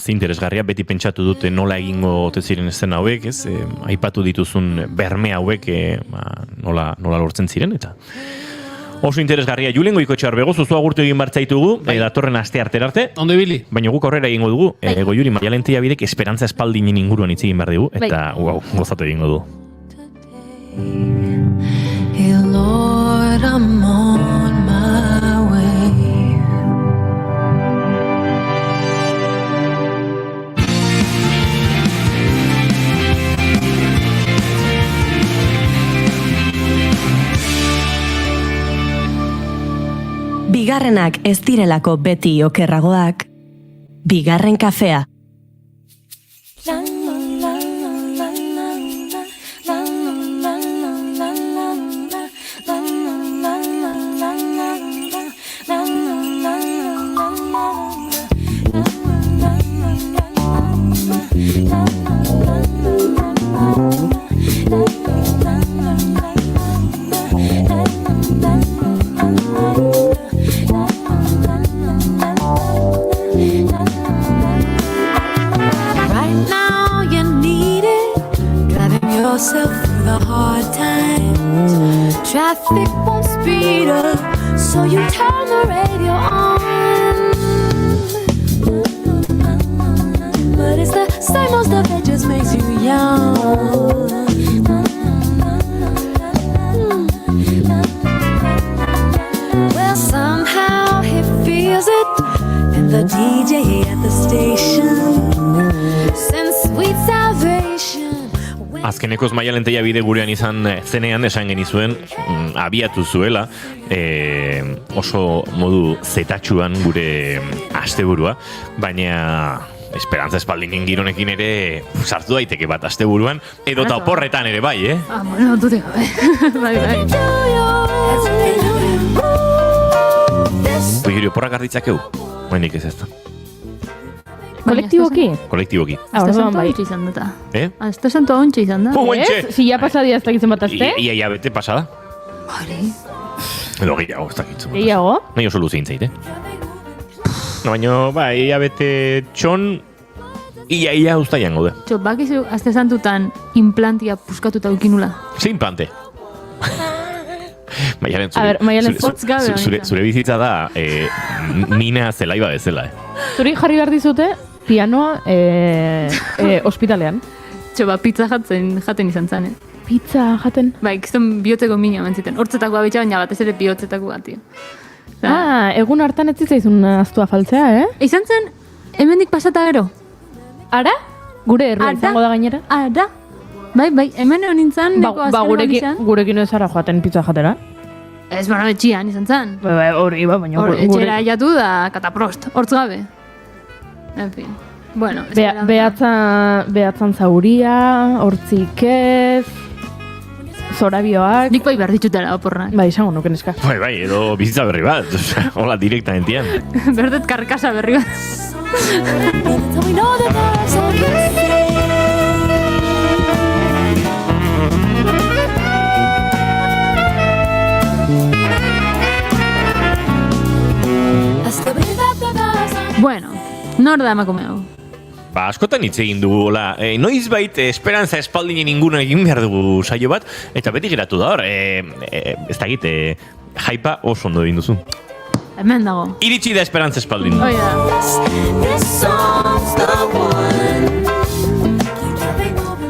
S2: Interesgarria, beti pentsatu dute nola egingo ote ziren eszena hauek, ez? Aipatu dituzun berme hauek nola lortzen ziren, eta oso interesgarria. Julen Goikoetxear bego, zuzua gurtu egin bartzaitugu, datorren aste arte.
S4: Ondo ibili.
S2: Baina guk aurrera egingo dugu, Goiuri Maialentia bidek esperantza espaldinen inguruan hitz egin behar dugu, eta gozatu egingo du.
S6: Hey Lord, I'm on my way.
S1: Bigarrenak ez direlako beti okerragoak, bigarren kafea.
S6: Yourself through the hard times. Traffic won't speed up, So you turn the radio on. But it's the same old stuff that just makes you young. Well, somehow he feels it, and the DJ at the station sends sweet salvation.
S2: Azkenekoz Maialenteia bide gurean izan zenean esan genizuen abiatu zuela oso modu zetatxuan gure asteburua, baina Esperantza Espaldinen gironekin ere sartu daiteke bat asteburuan, edo eta oporretan ere bai,
S3: Bueno, dute gabe. Bai.
S2: Oieri, oporrak arditzakeu? Bainik ez ezta.
S3: Kolektiboki?
S2: Kolektiboki.
S3: Orduan bai.
S15: Izan dut.
S3: Azte santua ontsa izan da.
S2: Ontxe!
S3: Zila pasadia ez dakitzen bat azte?
S2: Ia bete pasada.
S15: Bari.
S2: Edo gehiago ez dakitzen.
S3: Gehiago?
S2: Nahi oso luzein zeite. No, baina, ia bete txon, ia ustaian gaude.
S15: Bakizu, azte santutan implantia puskatuta ukinula.
S2: Ze implante? Maialen,
S3: hotz gabe
S2: zure bizitza da Nina Zelaiba bezala.
S3: Zuri jarri behar dizute, pianoa ospitalean.
S15: Pizza jaten izan zen,
S3: Pizza jaten?
S15: Bai, kiston bihotzeko mina mentziten. Hortzetako abitxa, baina batez ere bihotzetako bat,
S3: Egun hartan ez zitzaizun aztua faltzea,
S15: Izan zen, hemendik pasata gero.
S3: Ara? Gure errua izango da gainera?
S15: Ara? Bai, hemen egon nintzen,
S3: gurekin ez ara joaten pizza jatera?
S15: Ez bara betxian izan zen.
S3: Bai, hori, baina
S15: etxera jatu da kataprost, hortz gabe. En fin. Bueno,
S3: behatzan zauria, hortzik ez, zorabioak.
S15: Nik bai behar ditutela oporrak.
S3: Bai, izango nuken eska.
S2: Bai, edo bizitza berri bat, hola direktamentian.
S15: Berdet karkasa berri bat. Bueno, nor da emakume hau?
S2: Askotan hitz egin dugu, noizbait Esperantza Espaldinen inguna egin behar dugu saio bat, eta beti geratu da hor, ez dakit, jaipa oso ondo egin duzu.
S15: Hemen dago.
S2: Iritsi da Esperantza Espaldin.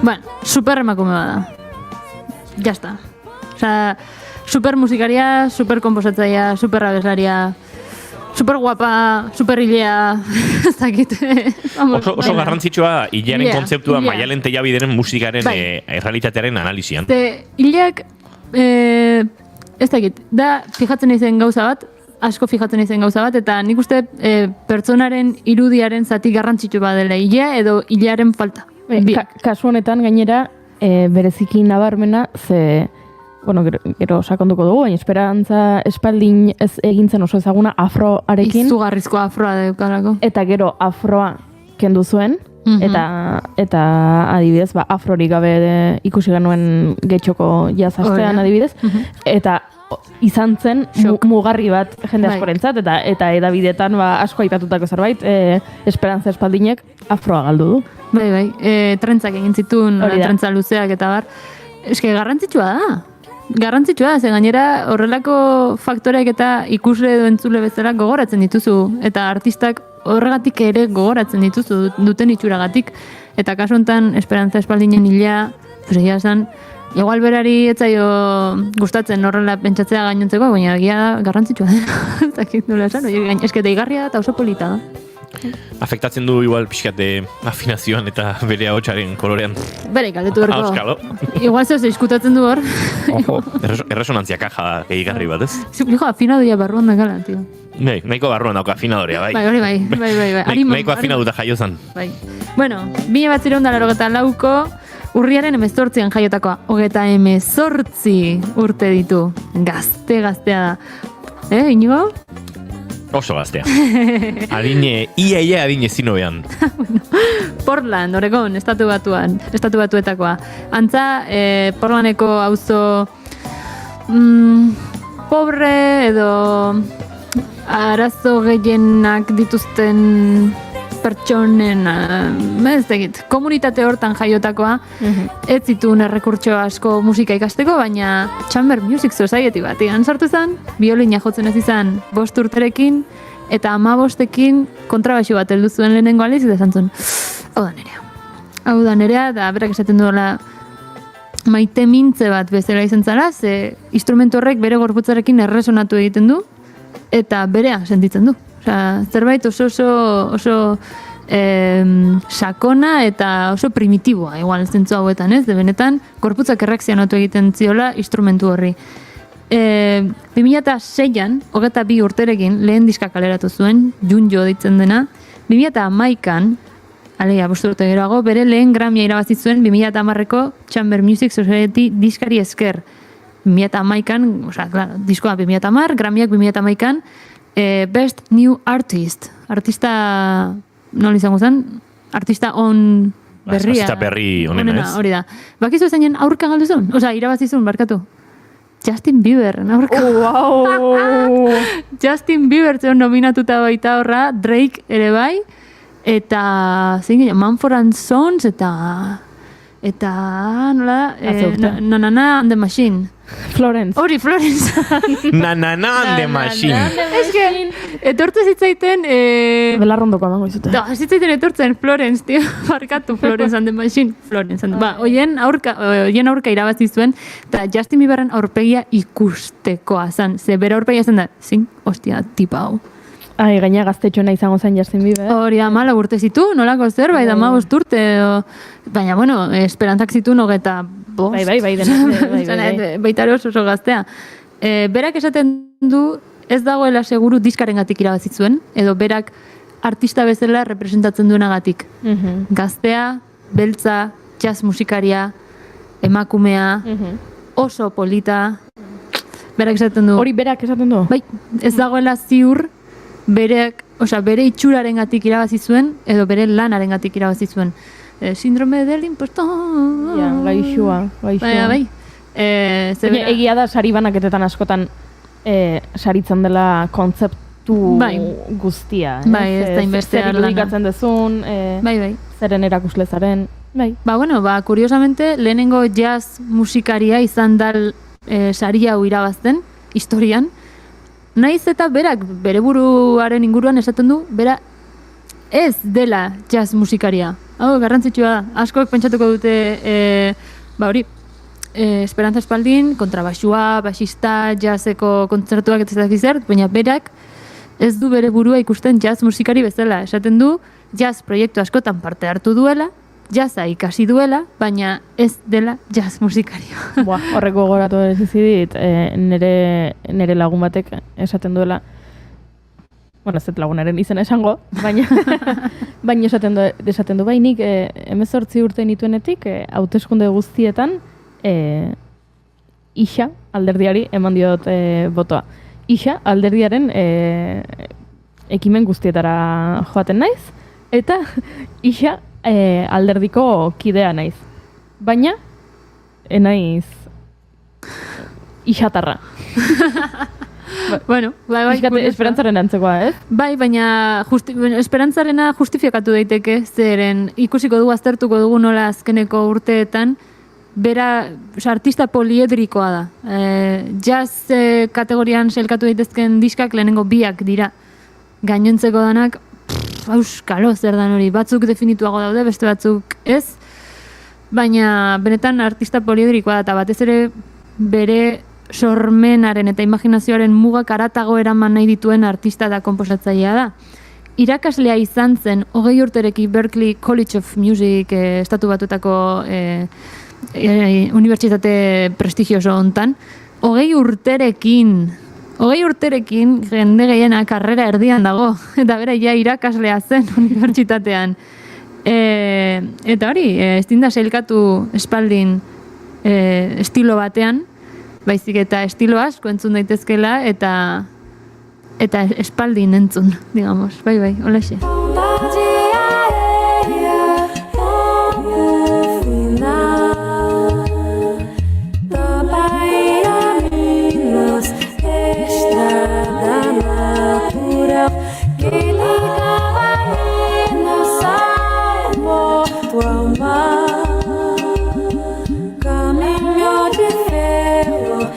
S15: Bueno, super emakume bada. Jazta. Osa, super musikaria, super komposatzaia, super abeslaria, super guapa, super hilea, ez dakit.
S2: Oso garrantzitsua hilearen kontzeptua Maialenteia bideren musikaren errealitatearen analizian.
S15: Hileak, ez dakit, da fijatzen izen gauza bat, asko fijatzen izen gauza bat, eta nik uste pertsonaren irudiaren zati garrantzitsu badela hilea edo hilearen falta.
S3: Kasu honetan gainera bereziki nabarmena ze gero sakonduko dugu, baina Esperantza Espaldin ez egintzen oso ezaguna afroarekin.
S15: Izugarrizko afroa daukalako.
S3: Eta gero afroa kendu zuen, eta adibidez, afrorik gabe ikusi genuen getxoko jazastean adibidez, eta izan zen mugarri bat jende askorentzat, eta edabidetan asko aipatutako zerbait, Esperantza Espaldinek afroa galdu du.
S15: Bai, trentzak egin zituen, trentza luzeak eta bar. Eske garrantzitsua da. Garrantzitsua da, ze gainera horrelako faktoreak eta ikusle edo entzule bezala gogoratzen dituzu. Eta artistak horregatik ere gogoratzen dituzu duten itxuragatik. Eta kasu honetan Esperantza Espaldinen hilea, egia esan, igual berari etzaio gustatzen horrela pentsatzea gainontzeko, baina egia da garrantzitsua da. Ez dakit nola esan, eske deigarria da eta oso polita da.
S2: Afektatzen du igual pixkat afinazioan eta bere ahotsaren kolorean.
S15: Bere galdetu berko. Igual zeu zeiskutatzen du hor.
S2: Ojo, erresonantzia kaja gehigarri bat, ez?
S15: Hijo, afinadoia barruan da gala, tio.
S2: Nahiko barruan dauka afinadorea, bai.
S15: Bai.
S2: Nahiko afinaduta jaiozan.
S15: Bai. Bueno, 1984ko urriaren 18an jaiotakoa. 18 urte ditu. Gaztea da. Inigo?
S2: Oso gaztea. Adine, ia adine zinobean.
S15: Portland, Oregon, estatu batuetakoa. Antza, Portlandeko auzo pobre edo arazo gehienak dituzten pertsonen, ez dakit, komunitate hortan jaiotakoa, ez zituen errekurtso asko musika ikasteko, baina Chamber Music Society batian sartu zen, biolina jotzen ez izan 5 urterekin, eta 15ekin kontrabaxu bat heldu zuen lehenengo aldiz, eta esan zuen, hau da nerea, da berak esaten duela, maite mintze bat bezala izan zara, ze instrumentu horrek bere gorputzarekin erresonatu egiten du, eta berea sentitzen du. Osea, zerbait oso sakona eta oso primitiboa, igual zentzu hauetan, ez? De benetan, gorputzak erreakzionatu egiten ziola instrumentu horri. 2006an, 22 urterekin, lehen diska kaleratu zuen, Junjo ditzen dena, 2011an, alegia, 5 urte geroago, bere lehen Grammya irabazi zuen 2010ko Chamber Music Society diskari esker. 2011an, osea, claro, diskoa 2010, Grammyak 2011an, Best New Artist. Artista, nola izango zen? Artista on berria.
S2: Artista berri onena, ez?
S15: Hori da. Bakizu zeinen aurka galdu zuen? Osea, irabazi zuen, barkatu. Justin Bieber, aurka.
S3: Wow!
S15: Justin Bieber zeon nominatuta baita horra, Drake ere bai, eta zein gehiago, Mumford & Sons, eta nola da, Na and the Machine.
S3: Florence.
S15: Hori, Florence.
S2: Na and the Machine.
S15: Ez que, etortu zitzaiten...
S3: Belarrondoko amango izute.
S15: Da, zitzaiten etortzen Florence, tio. Barkatu, Florence and the Machine. Ba, hoien aurka irabazi zuen, eta Justin Bieberren aurpegia ikustekoa zan. Ze bere aurpegia zen da, zin, ostia, tipa hau.
S3: Ai, gaina gaztetxoena izango zen Justin Bieber.
S15: Hori, 14 urte zitu, nolako zerbait, 15 urte. Baina, bueno, esperantzak zitu nogeta bost.
S3: Bai,
S15: baita oso gaztea. Berak esaten du, ez dagoela seguru diskarengatik irabazi zuen, edo berak artista bezala representatzen duenagatik. Gaztea, beltza, jazz musikaria, emakumea, oso polita. Berak esaten du.
S3: Hori berak esaten du?
S15: Bai, ez dagoela ziur, bere itxurarengatik irabazi zuen, edo bere lanarengatik irabazi zuen. Síndrome del impostor.
S3: Ja, gaixua.
S15: Bai.
S3: Egia da, sari banaketetan askotan saritzen dela kontzeptu guztia.
S15: Bai, ez da inbestea
S3: zer irudikatzen dezun, zeren erakuslezaren.
S15: Bai. Bueno, kuriosamente, lehenengo jazz musikaria izan dal sari hau irabazten, historian. Naiz eta berak bere buruaren inguruan esaten du, bera ez dela jazz musikaria. Hau, garrantzitsua da. Askoek pentsatuko dute, Esperanza Espaldin, kontrabaxua, basista, jazzeko kontzertuak ez dakizert, baina berak ez du bere burua ikusten jazz musikari bezala. Esaten du, jazz proiektu askotan parte hartu duela, jazza ikasi duela, baina ez dela jazz musikaria.
S3: Horreko goratu dit, nire lagun batek esaten duela, bueno, ez lagunaren izena esango, baina esaten du, bai nik 18 urte nituenetik, hauteskunde guztietan, Ixa alderdiari eman diot botoa. Ixa alderdiaren ekimen guztietara joaten naiz, eta Ixa alderdiko kidea naiz. Baina, naiz Ixatarra.
S15: Bueno, bai,
S3: esperantzaren antzekoa, ez?
S15: Bai, baina esperantzarena justifikatu daiteke, zeren ikusiko dugu, aztertuko dugu nola azkeneko urteetan, bera, artista poliedrikoa da. Jazz kategorian selkatu daitezken diskak lehenengo biak dira. Gainontzeko danak, auskalo zer dan hori, batzuk definituago daude, beste batzuk ez, baina benetan artista poliedrikoa da, eta batez ere bere sormenaren eta imaginazioaren mugak aratago eraman nahi dituen artista da konposatzailea da. Irakaslea izan zen 20 urtereki Berklee College of Music estatu batutako unibertsitate prestigioso hontan, 20 urterekin jende gehiena karrera erdian dago, eta bera ja irakaslea zen unibertsitatean. Eta hori, ez dinda sailkatu Espaldin estilo batean, baizik eta estilo asko entzun daitezkela, eta Espaldin entzun, digamos. Bai, holaxe.
S6: Que ligaba menos mar, caminho de ferro,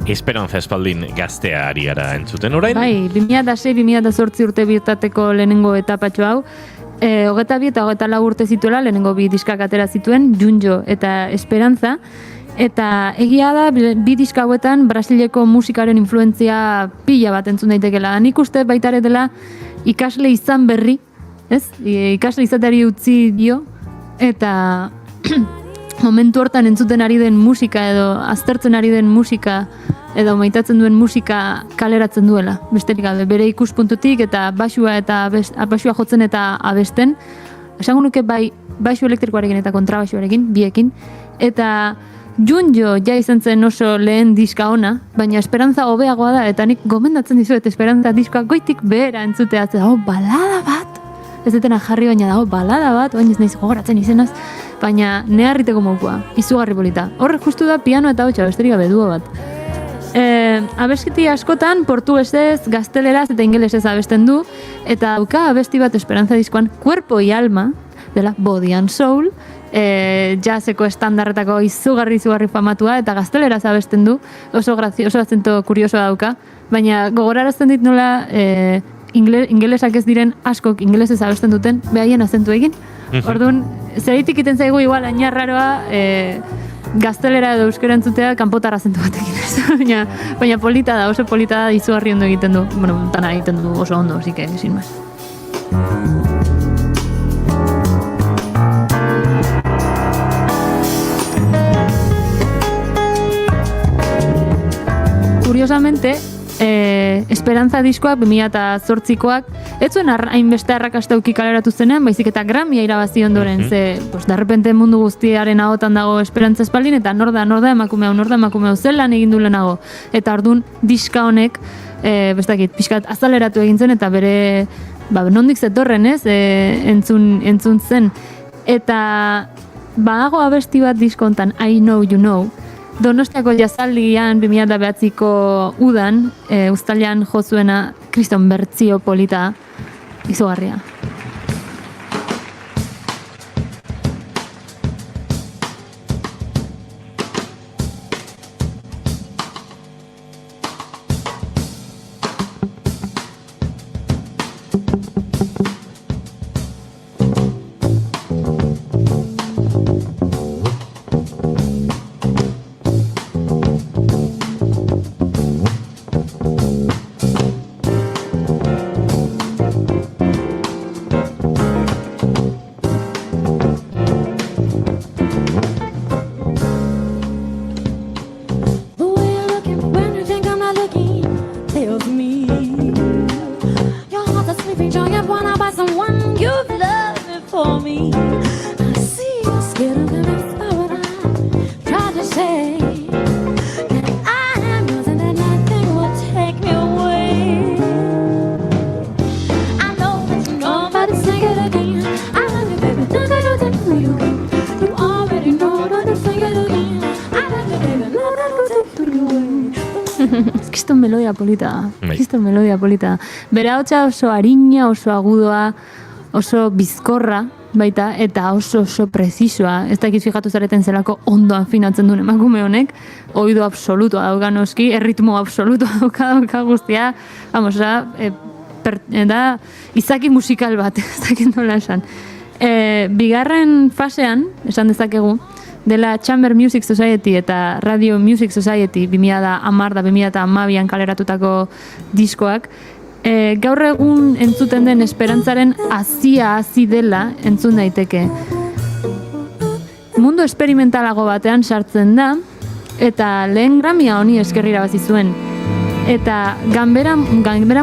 S2: Esperanza espaldin gaztea ari gara entzuten orain.
S15: Bai, 2006-2008 urte bitarteko lehenengo etapatxo hau, 22 eta 24 urte zituela lehenengo bi diskak atera zituen, Junjo eta Esperanza, eta egia da, bi diska hauetan Brasileko musikaren influentzia pila bat entzun daitekela. Nik uste baitare dela ikasle izan berri, ez? Ikasle izateari utzi dio, eta momentu hortan entzuten ari den musika edo aztertzen ari den musika edo maitatzen duen musika kaleratzen duela. Besterik gabe, bere ikuspuntutik eta baxua jotzen eta abesten. Esango nuke bai baxu elektrikoarekin eta kontrabaxuarekin, biekin. Eta Junjo ja izan zen oso lehen diska ona, baina Esperanza hobeagoa da, eta nik gomendatzen dizuet Esperanza diskoa goitik behera entzutea, balada bat, ez detena jarri baina dago balada bat, oain ez naiz gogoratzen izenaz, baina neharriteko moukua, izugarri polita. Horrek justu da piano eta hotxa, besterik gabe duo bat. Abeskiti askotan portugesez, gazteleraz eta ingelesez abesten du, eta dauka abesti bat Esperanza diskoan Cuerpo y Alma, dela Body and Soul, jazzeko estandarretako izugarri famatua, eta gazteleraz abesten du, oso azento kuriosoa dauka, baina gogorarazten dit nola ingelesak ez diren askok ingelesez abesten duten, behaien azentu egin. Orduan, zeritik iten zaigu igual ainarraroa gaztelera edo euskera entzutea kanpotar azentu batekin. Baina polita da, oso polita da, izugarri ondo egiten du. Bueno, tana egiten du oso ondo, así que, sin más. Curiosamente, Esperanza diskoak 2008koak ez zuen hainbeste arrakasta uki kaleratu zenean, baizik eta Grammya irabazi ondoren, ze darrepente mundu guztiaren ahotan dago Esperantza espaldin, eta nor da emakume hau zelan egin du lehenago. Eta ordun diska honek, bestakit, pixkat azaleratu egin zen, eta bere, nondik zetorren ez, entzun zen. Eta badago abesti bat diskontan, I Know You Know, Donostiako jazaldian 2009ko udan, uztailean jo zuena kriston bertzio polita izugarria. Kiston melodia polita. Bera hotxa oso arina, oso agudoa, oso bizkorra, baita, eta oso prezisua. Ez dakit fijatu zareten zelako ondo afinatzen duen emakume honek, oido absolutoa dauka noski, erritmo absolutoa dauka guztia, vamos, da izaki musikal bat, ez dakit nola esan. Bigarren fasean, esan dezakegu, dela Chamber Music Society eta Radio Music Society 2010-2012an kaleratutako diskoak, gaur egun entzuten den Esperantzaren hazi dela entzun daiteke. Mundu esperimentalago batean sartzen da, eta lehen Grammya honi eskerri irabazi zuen. Eta ganbera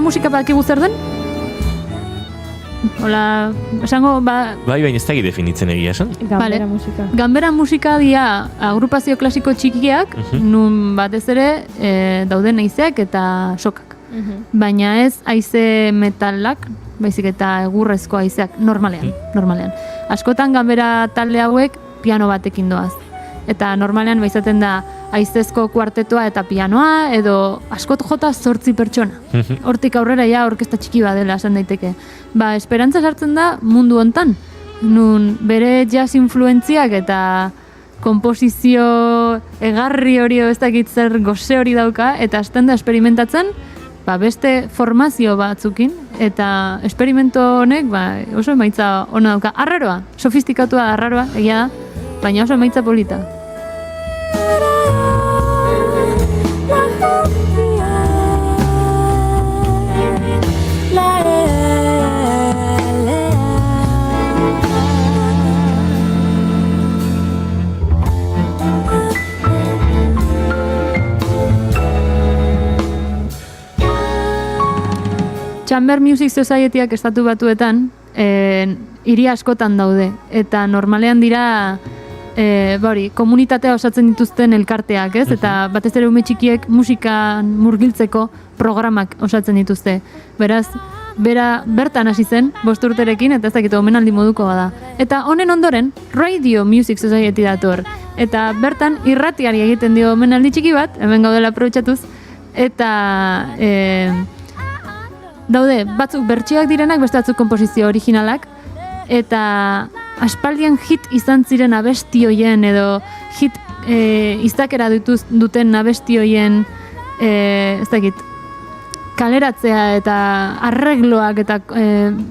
S15: musika badakigu zer den? Hola, esango, Bai,
S2: baina ez da definitzen egia esan.
S3: Ganbera musika.
S15: Ganbera musika dia agrupazio klasiko txikiak, nun batez ere dauden haizeak eta sokak. Baina ez haize metalak, baizik eta egurrezko haizeak normalean. Askotan ganbera talde hauek piano batekin doaz. eta normalean izaten da haizezko kuartetoa eta pianoa, edo askot jota 8 pertsona. Hortik aurrera ja orkesta txiki badela esan daiteke. Esperantza sartzen da mundu hontan, nun bere jazz influentziak eta komposizio egarri hori ez dakit zer goze hori dauka, eta hasten da esperimentatzen beste formazio batzukin, eta esperimento honek oso emaitza ona dauka. Arraroa, sofistikatua da, arraroa, egia da, baina oso emaitza polita. Chamber Music Societyak Estatu Batuetan hiri askotan daude, eta normalean dira komunitatea osatzen dituzten elkarteak, ez? Eta batez ere ume txikiek musikan murgiltzeko programak osatzen dituzte. Beraz, bertan hasi zen, 5 urterekin, eta ez dakit omenaldi moduko bada. Eta honen ondoren, Radio Music Society dator. Eta bertan irratiari egiten dio omenaldi txiki bat, hemen gaudela aprobetxatuz, eta daude, batzuk bertsioak direnak, beste batzuk konposizio originalak, eta aspaldian hit izan ziren abestioien edo hit iztakera duten abestioien ez dakit, kaleratzea eta arregloak eta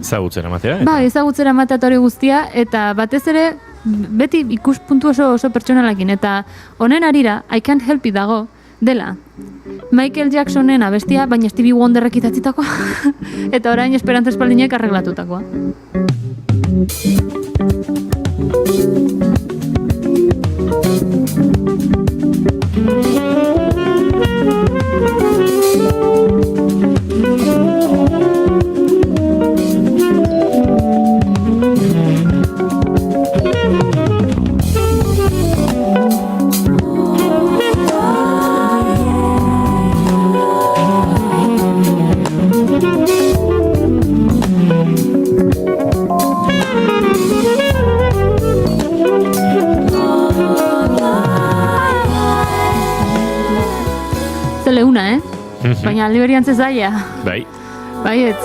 S2: ezagutzera ematea?
S15: Ezagutzera ematea hori guztia, eta batez ere beti ikuspuntu oso pertsonalakin, eta honen arira I Can't Help It dago dela Michael Jacksonen abestia, baina Stevie Wonderrek idatzitakoa eta orain Esperantza Espaldinek arreglatutakoa. Leuna, baina aldi berian zaila.
S2: Bai.
S15: Baietz.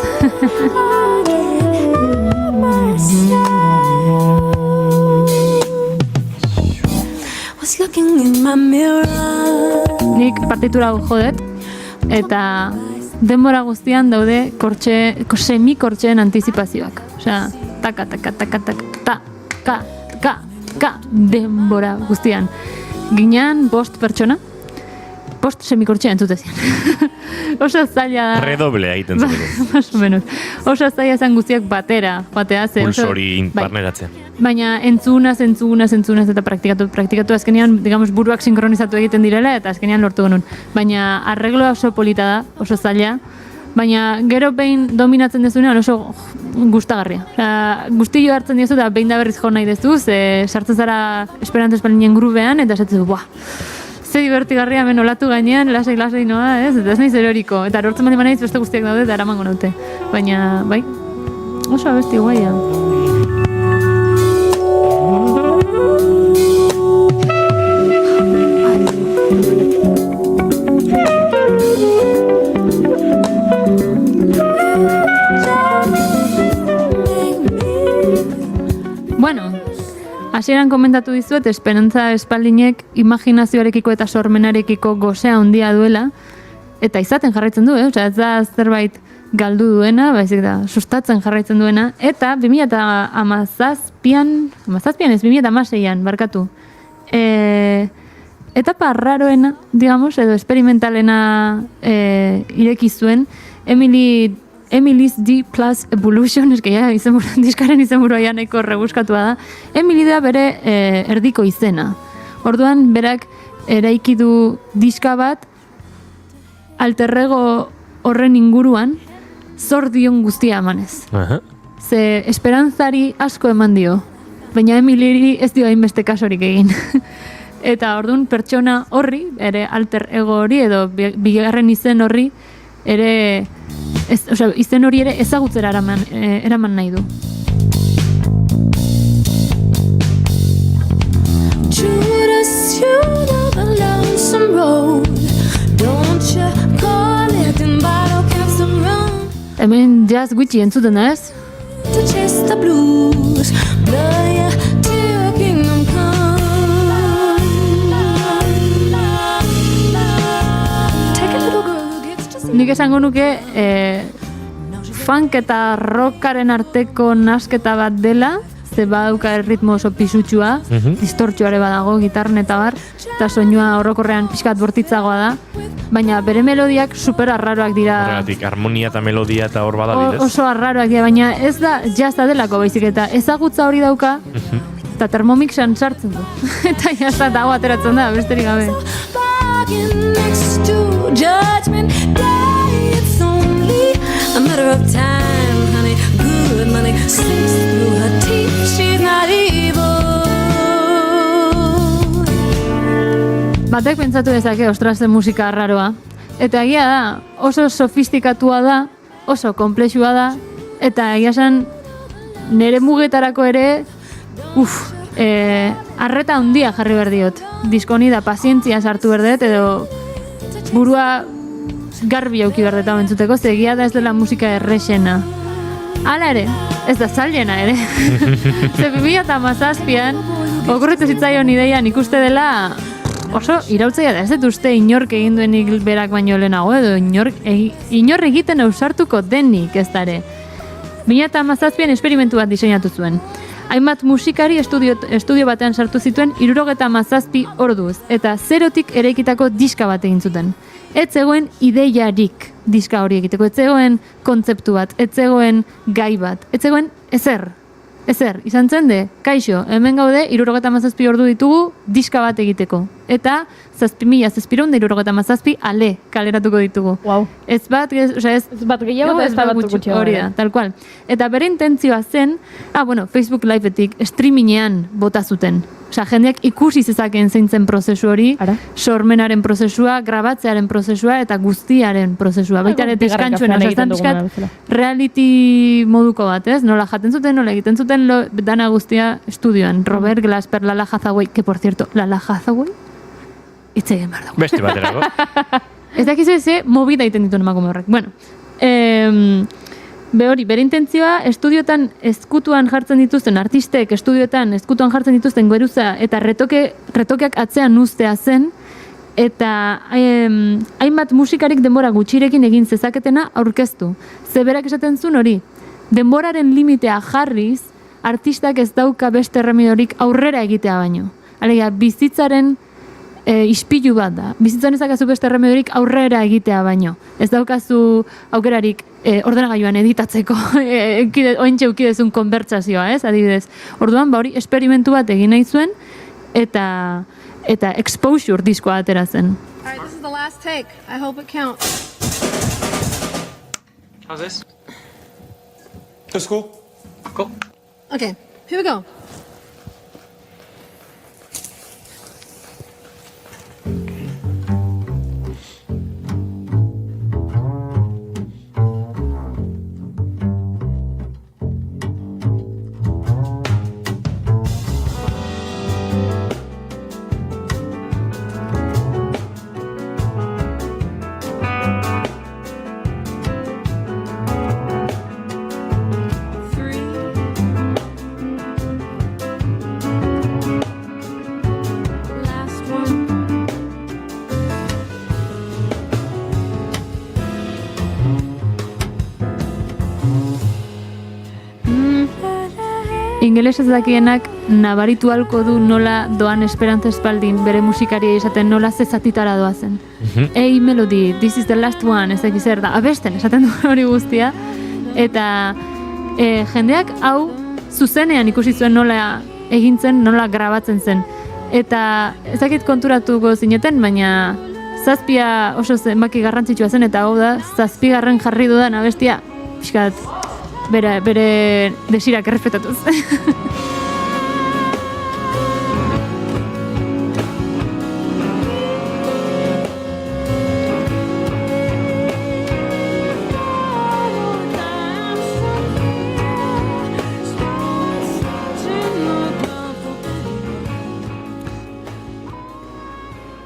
S15: Nik partitura jodet, eta denbora guztian daude semi-kortxeen antizipazioak. Osea, taka, denbora guztian. Ginean 5 pertsona, 5 semikortxea entzutezian. Oso zaila da.
S2: Redoble egiten zuteko.
S15: Más o menos. Oso zaila zen guztiak batera, joatea.
S2: Puls hori barneratzen.
S15: Baina entzunaz eta praktikatu azkenean, digamos, buruak sinkronizatu egiten direla, eta azkenean lortu genuen. Baina arregloa oso polita da, oso zaila, baina gero behin dominatzen dezunean oso gustagarria. Guztillo hartzen diozu eta behin da berriz jo nahi dezu, sartzen zara Esperantza Espaldinen grubean, eta esatzen du, ze divertigarria hemen olatu gainean, lasai noa, ez? Eta ez nahi zeroriko. Eta lortzen bali manaiz beste guztiak daude eta eramango naute. Baina, bai, oso abesti guaia. Bueno, hasieran komentatu dizuet, Esperantza Espaldinek imaginazioarekiko eta sormenarekiko gozea handia duela, eta izaten jarraitzen du, osea, ez da zerbait galdu duena, baizik da, sustatzen jarraitzen duena, eta 2016an, barkatu. Etapa raroena, digamos, edo experimentalena ireki zuen, Emily's D Plus Evolution, eske ja, diskaren izenburua ja nahiko rebuskatua da. Emily da bere erdiko izena. Orduan, berak eraiki du diska bat, alterrego horren inguruan, zor dion guztia emanez. Ze esperantzari asko eman dio, baina Emilyri ez dio hainbeste kasorik egin. Eta orduan, pertsona horri, ere alter ego hori, edo bigarren izen horri, ere izen hori ere ezagutzera eraman nahi du.
S6: Judas know the lonesome road. Don't you call it in bottle caps and run
S15: Hemen jazz gutxi entzuten da ez?
S6: to chase the blues. Blood, yeah, till kingdom come. Take a little girl gets to see.
S15: Nik esango nuke funk eta rockaren arteko nasketa bat dela, ze badauka ritmo oso pisutxua, distortxoare badago, gitarren eta bar, eta soinua orokorrean pixkat bortitzagoa da, baina bere melodiak super arraroak dira.
S2: Horregatik, harmonia eta melodia eta hor badabidez.
S15: Oso arraroak dira, baina ez da jazza delako baizik eta ezagutza hori dauka, eta Thermomixan sartzen du. Eta jazta dago ateratzen da, besterik gabe.
S6: Bargain next to Judgment Day. It's only a matter of time, honey. Good money slips through her teeth. She's not evil.
S15: Batek pentsatu dezake, ostras, ze musika arraroa. Eta egia da, oso sofistikatua da, oso komplexua da, eta egia esan nire mugetarako ere, arreta handia jarri behar diot. Diskoni da pazientzia sartu berdet, edo burua garbi auki behar deta bentzuteko, ze egia da ez dela musika errexena. Hala ere, ez da zailena ere. Ze 2017an, okurritu zitzaion ideian ikuste dela oso irautzaia da, ez dut uste inork egin duenik berak baino lehenago, edo inor egiten ausartuko denik ez dare. 2017an esperimentu bat diseinatu zuen. Hainbat musikari estudio batean sartu zituen 77 orduz, eta zerotik eraikitako diska bat egin zuten. Ez zegoen ideiarik diska hori egiteko, ez zegoen kontzeptu bat, ez zegoen gai bat, ez zegoen ezer, izan zen de, kaixo, hemen gaude 77 ordu ditugu diska bat egiteko, eta 7.717 ale kaleratuko ditugu.
S3: Wow.
S15: Ez bat gehiago, ez bat gutxi. Hori da, tal cual. Eta bere intentzioa zen, Facebook Live-etik streamingean bota zuten. Osea, jendeak ikusi zezakeen zein zen prozesu hori, sormenaren prozesua, grabatzearen prozesua eta guztiaren prozesua. Baita ere deskantzuen, reality moduko bat, ez? Nola jaten zuten, nola egiten zuten dana guztia estudioan. Robert Glasper, Lala Hathaway, que por cierto, Lala Hathaway, itzegin behar dago.
S2: Beste baterako.
S15: Ez dakizu eze, movida egiten dituen emakume horrek. Bueno, bere intentzioa estudiotan eskutuan jartzen dituzten artistek, estudiotan eskutuan jartzen dituzten geruza eta retokeak atzean uztea zen, eta hainbat musikarik denbora gutxirekin egin zezaketena aurkeztu. Zeberak esaten zuen hori, denboraren limitea jarriz, artistak ez dauka beste erremediorik aurrera egitea baino. Alegia, bizitzaren ispilu bat da. Bizitzan ez daukazu beste erremediorik aurrera egitea baino. Ez daukazu aukerarik ordenagailuan editatzeko ointxe ukidezun konbertsazioa, ez? Adibidez. Orduan, hori esperimentu bat egin nahi zuen eta exposure diskoa atera zen.
S10: All right, this is the last take. I hope it counts.
S16: How's this? That's cool. Cool.
S10: Okay, here we go.
S15: Ingeles ez dakienak nabaritu halko du nola doan Esperantza Espaldin bere musikaria esaten nola zezatitara doazen. Hey melody, this is the last one, ez dakiz zer da, abesten esaten du hori guztia. Eta jendeak hau zuzenean ikusi zuen nola egintzen, nola grabatzen zen. Eta ez dakit konturatuko zineten, baina zazpia oso zenbaki garrantzitsua zen, eta hau da, 7. jarri dudan abestia, pixkat, bere desirak errespetatuz.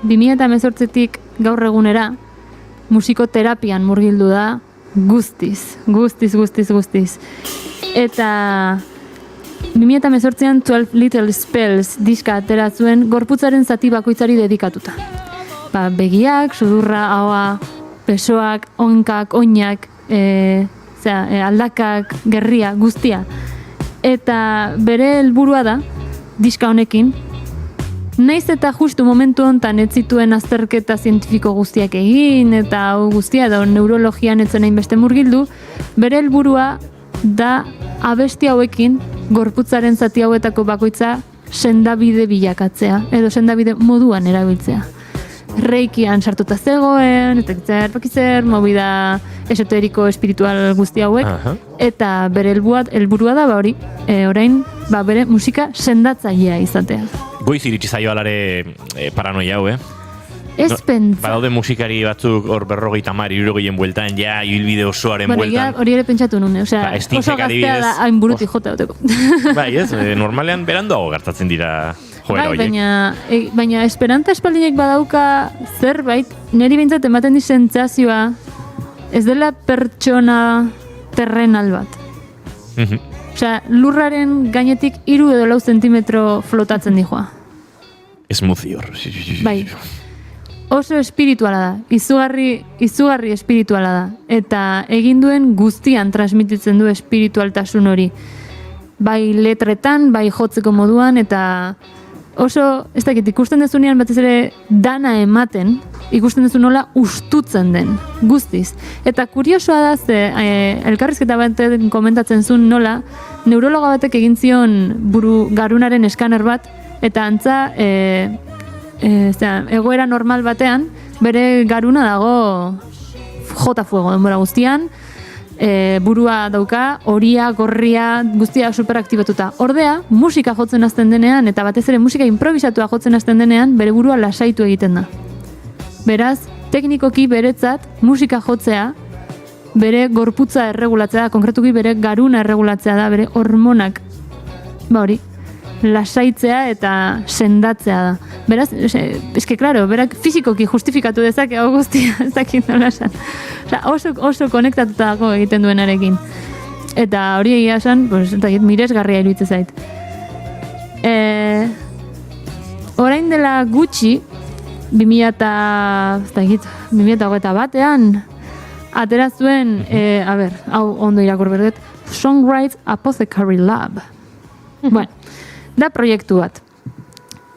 S15: 2018tik gaur egunera musikoterapian murgildu da guztiz. Eta 2018an 12 Little Spells diska atera zuen gorputzaren zati bakoitzari dedikatuta. Begiak, sudurra, ahoa, besoak, onkak, oinak, aldakak, gerria, guztia. Eta bere helburua da, diska honekin, naiz eta justu momentu hontan ez zituen azterketa zientifiko guztiak egin, eta hau guztia da neurologian ez zen hainbeste murgildu, bere helburua da abesti hauekin gorputzaren zati hauetako bakoitza sendabide bilakatzea, edo sendabide moduan erabiltzea. Reikian sartuta zegoen, eta zer, movida esoteriko espiritual guzti hauek, eta bere helburua da, hori, orain, bere musika sendatzailea izatea.
S2: Goiz iritsi zaio alare paranoia hau,
S15: Ez pentsa.
S2: Badaude musikari batzuk hor 50-60 bueltan, ibilbide osoaren bueltan.
S15: Hori ere pentsatu nune, oso gaztea da hain burutik jota duteko.
S2: Bai, ez, normalean beranduago gertatzen dira joera horiek.
S15: Baina esperantza espaldinek badauka zerbait, niri behintzat ematen di sentsazioa, ez dela pertsona terrenal bat. Osea, lurraren gainetik 3 edo 4 zentimetro flotatzen dijoa.
S2: Smoothie hor.
S15: Bai. Oso espirituala da, izugarri espirituala da, eta egin duen guztian transmititzen du espiritualtasun hori. Bai letretan, bai jotzeko moduan, eta oso, ez dakit, ikusten dezunean batez ere dana ematen, ikusten dezu nola ustutzen den, guztiz. Eta kuriosoa da, elkarrizketa baten komentatzen zuen nola, neurologa batek egin zion buru garunaren eskaner bat, eta antza, egoera normal batean, bere garuna dago jota fuego denbora guztian, burua dauka, horia, gorria, guztia superaktibatuta. Ordea, musika jotzen hasten denean, eta batez ere musika improvisatua jotzen hasten denean, bere burua lasaitu egiten da. Beraz, teknikoki beretzat, musika jotzea, bere gorputza erregulatzea da, konkretuki bere garuna erregulatzea da, bere hormonak, hori, lasaitzea eta sendatzea da. Beraz, eske, klaro, berak fizikoki justifikatu dezake hau guztia, ez dakit nola esan. Oso konektatuta dago egiten duenarekin. Eta hori egia esan, miresgarria iruditzen zait. Orain dela gutxi, 2021ean, atera zuen, hau ondo irakur berdet, Songwrite Apothecary Lab. Bueno, da proiektu bat.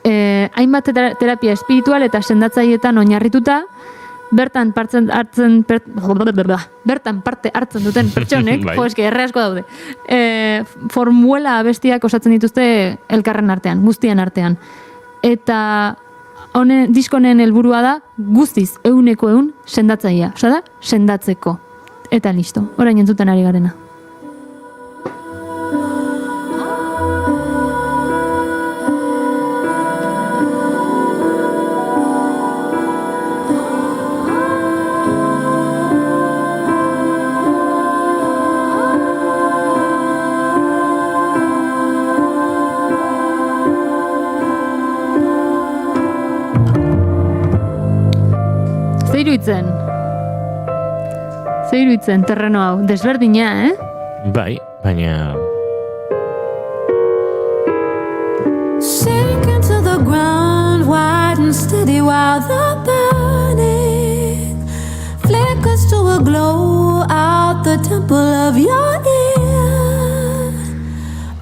S15: Hainbat terapia espiritual eta sendatzaileetan oinarrituta, bertan parte hartzen duten pertsonek, erre asko daude, formuela abestiak osatzen dituzte elkarren artean, guztien artean. Eta diskonen helburua da guztiz 100% sendatzailea, osa da, sendatzeko. Eta listo, orain entzuten ari garena. Zeiruitzen terreno hau, desberdina,
S2: Bai, baina...
S6: Sink into the ground, wide and steady while the burning flickers to a glow out the temple of your ear,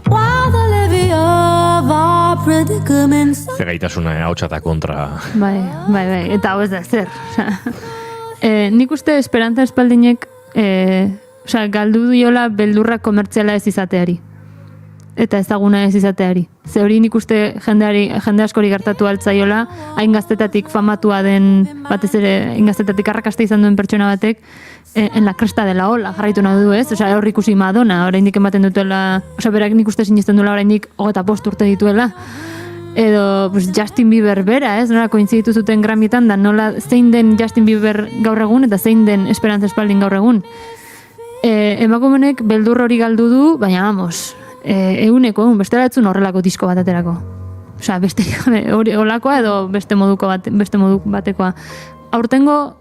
S6: while the levy of our predicaments.
S2: Zegaitasuna hautsata kontra.
S15: Bai, eta hau ez da zer. Nik uste esperantza espaldinek galdu diola beldurra komertziala ez izateari. Eta ezaguna ez izateari. Ze hori nik uste jende askori gertatu altzaiola, hain gaztetatik famatua den, batez ere, hain gaztetatik arrakasta izan duen pertsona batek, en la cresta de la ola, jarraitu nahi du ez, hor ikusi Madonna, oraindik ematen dutela, berak nik uste sinisten duela oraindik 25 urte dituela, edo Justin Bieber bera, ez, nola kointziditu zuten Grammytan da, nola zein den Justin Bieber gaur egun, eta zein den Esperantza Espaldin gaur egun. Emakumenek beldur hori galdu du, baina vamos, 100%, bestela etzun horrelako disko bat aterako. Osea, beste olakoa edo beste modu batekoa. Aurtengo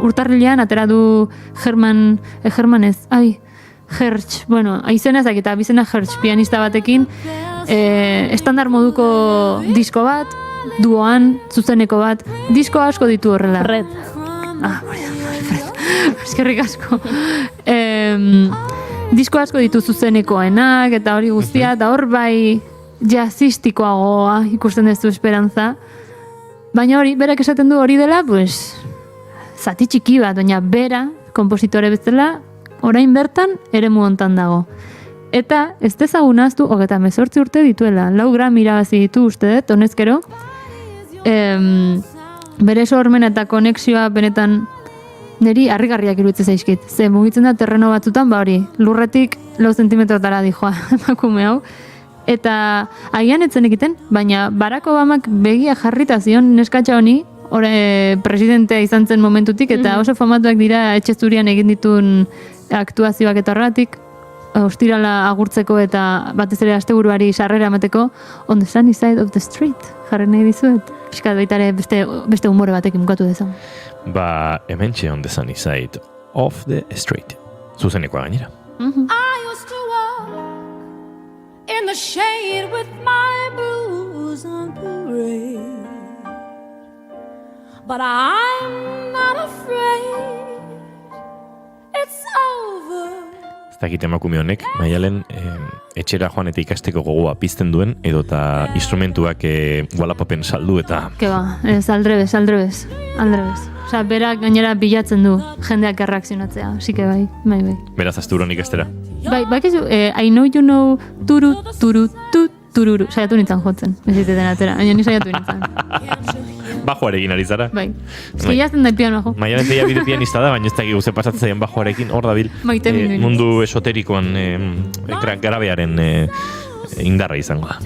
S15: urtarrilean atera du Hertz, bueno, aizena ezak eta bizena Hertz pianista batekin, estandar moduko disko bat, duoan, zuzeneko bat, disko asko ditu horrela.
S3: Red.
S15: Eskerrik asko. Disko asko ditu zuzenekoenak eta hori guztia, eta hor bai jazzistikoagoa ikusten duzu esperantza. Baina hori, berak esaten du hori dela, pues, zati txiki bat, baina bera, kompositore bezala, orain bertan eremu hontan dago. Eta ez dezagun ahaztu, 38 urte dituela, 4 Grammy irabazi ditu uste dut, honezkero. Bere sormena eta konexioa benetan niri harrigarriak iruditzen zaizkit. Ze mugitzen da terreno batzutan, ba hori, lurretik 4 zentimetrotara dijoa emakume hau. Eta agian etzen egiten, baina Barack Obamak begia jarrita zion neskatxa honi, presidentea izan zen momentutik, eta oso famatuak dira etxe zurian egin ditun aktuazioak eta horretik, ostirala agurtzeko eta batez ere asteburuari sarrera emateko, on the sunny side of the street, jarri nahi dizuet. Piskat baita ere beste humore batekin bukatu dezan.
S2: Ba, hementxe on the sunny side of the street. Zuzenekoa gainera.
S6: I used to walk in the shade with my blues on parade, but I'm not afraid it's over.
S2: Ez dakit emakume honek, Maialen etxera joan eta ikasteko gogoa pizten duen, edo eta instrumentuak Walapapen saldu eta...
S15: Keba, ez, aldrebes. Osa, berak gainera bilatzen du jendeak erreakzionatzea, así que bai.
S2: Beraz, asturon ikastera.
S15: Bai, I know you know, tururu, saiatu nintzen jotzen, ez diteten atera, baina ni saiatu nintzen.
S2: Bajoarekin ari zara?
S15: Bai, eski jazten da pianoa jo.
S2: Maialen teia bide pianista da, baina ez da guze pasatzen zaien bajoarekin, hor dabil mundu esoterikoan garabearen indarra izango da.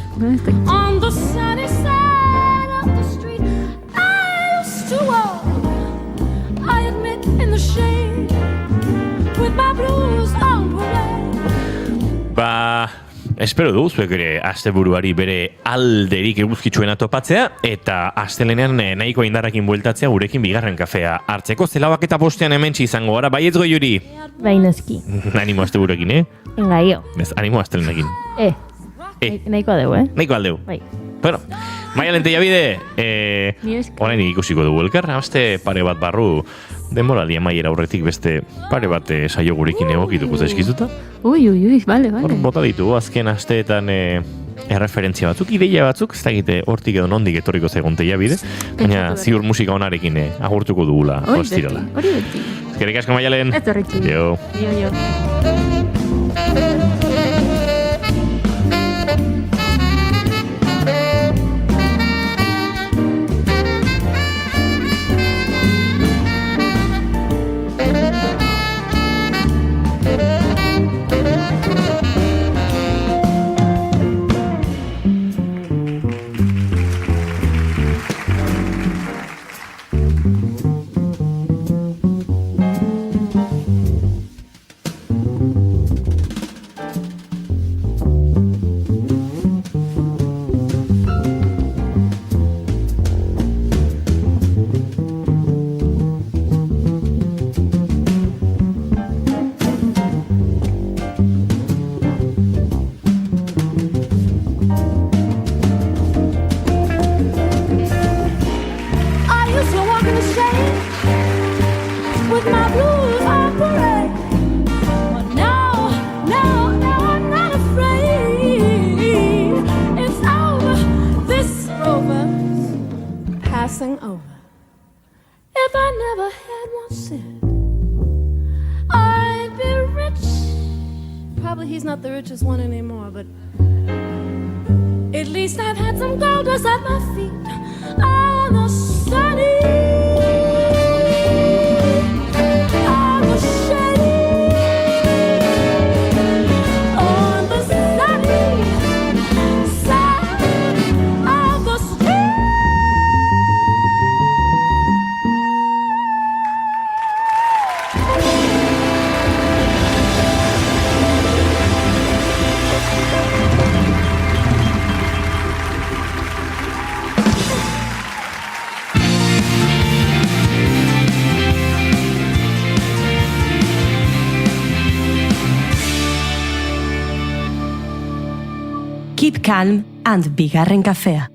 S6: On the sunny side of the street, I used to walk, I admit, in the shade, with my blues on parade.
S2: Ba, espero dugu zuek ere asteburuari bere alderik eguzkitsuena topatzea eta astelenean nahiko indarrakin bueltatzea gurekin bigarren kafea hartzeko. Zelabak eta bostean hementsi izango gara, bai ez Goiuri?
S3: Bai noski.
S2: Animo asteburuekin,
S3: Venga, jo.
S2: Ez, animo astelenekin.
S3: Nahiko adeu,
S2: Nahiko aldeu.
S3: Bai.
S2: Bueno, Maialen Tellabide, orain ikusiko dugu elkar, aste pare bat barru, denboraldi amaiera aurretik beste pare bat saio gurekin egokituko zaizkizuta.
S15: Ui, bale.
S2: Hor bota ditugu azken asteetan erreferentzia batzuk, ideia batzuk, ez dakite hortik edo nondik etorriko zaigun Tellabide, baina ziur musika onarekin agurtuko dugula ostirala.
S15: Hori beti.
S2: Eskerrik asko Maialen.
S15: Ez horrekin.
S2: Jo.
S6: He's not the richest one anymore, but at least I've had some gold dust at my feet on the sunny.
S1: Keep calm and bigarren kafea.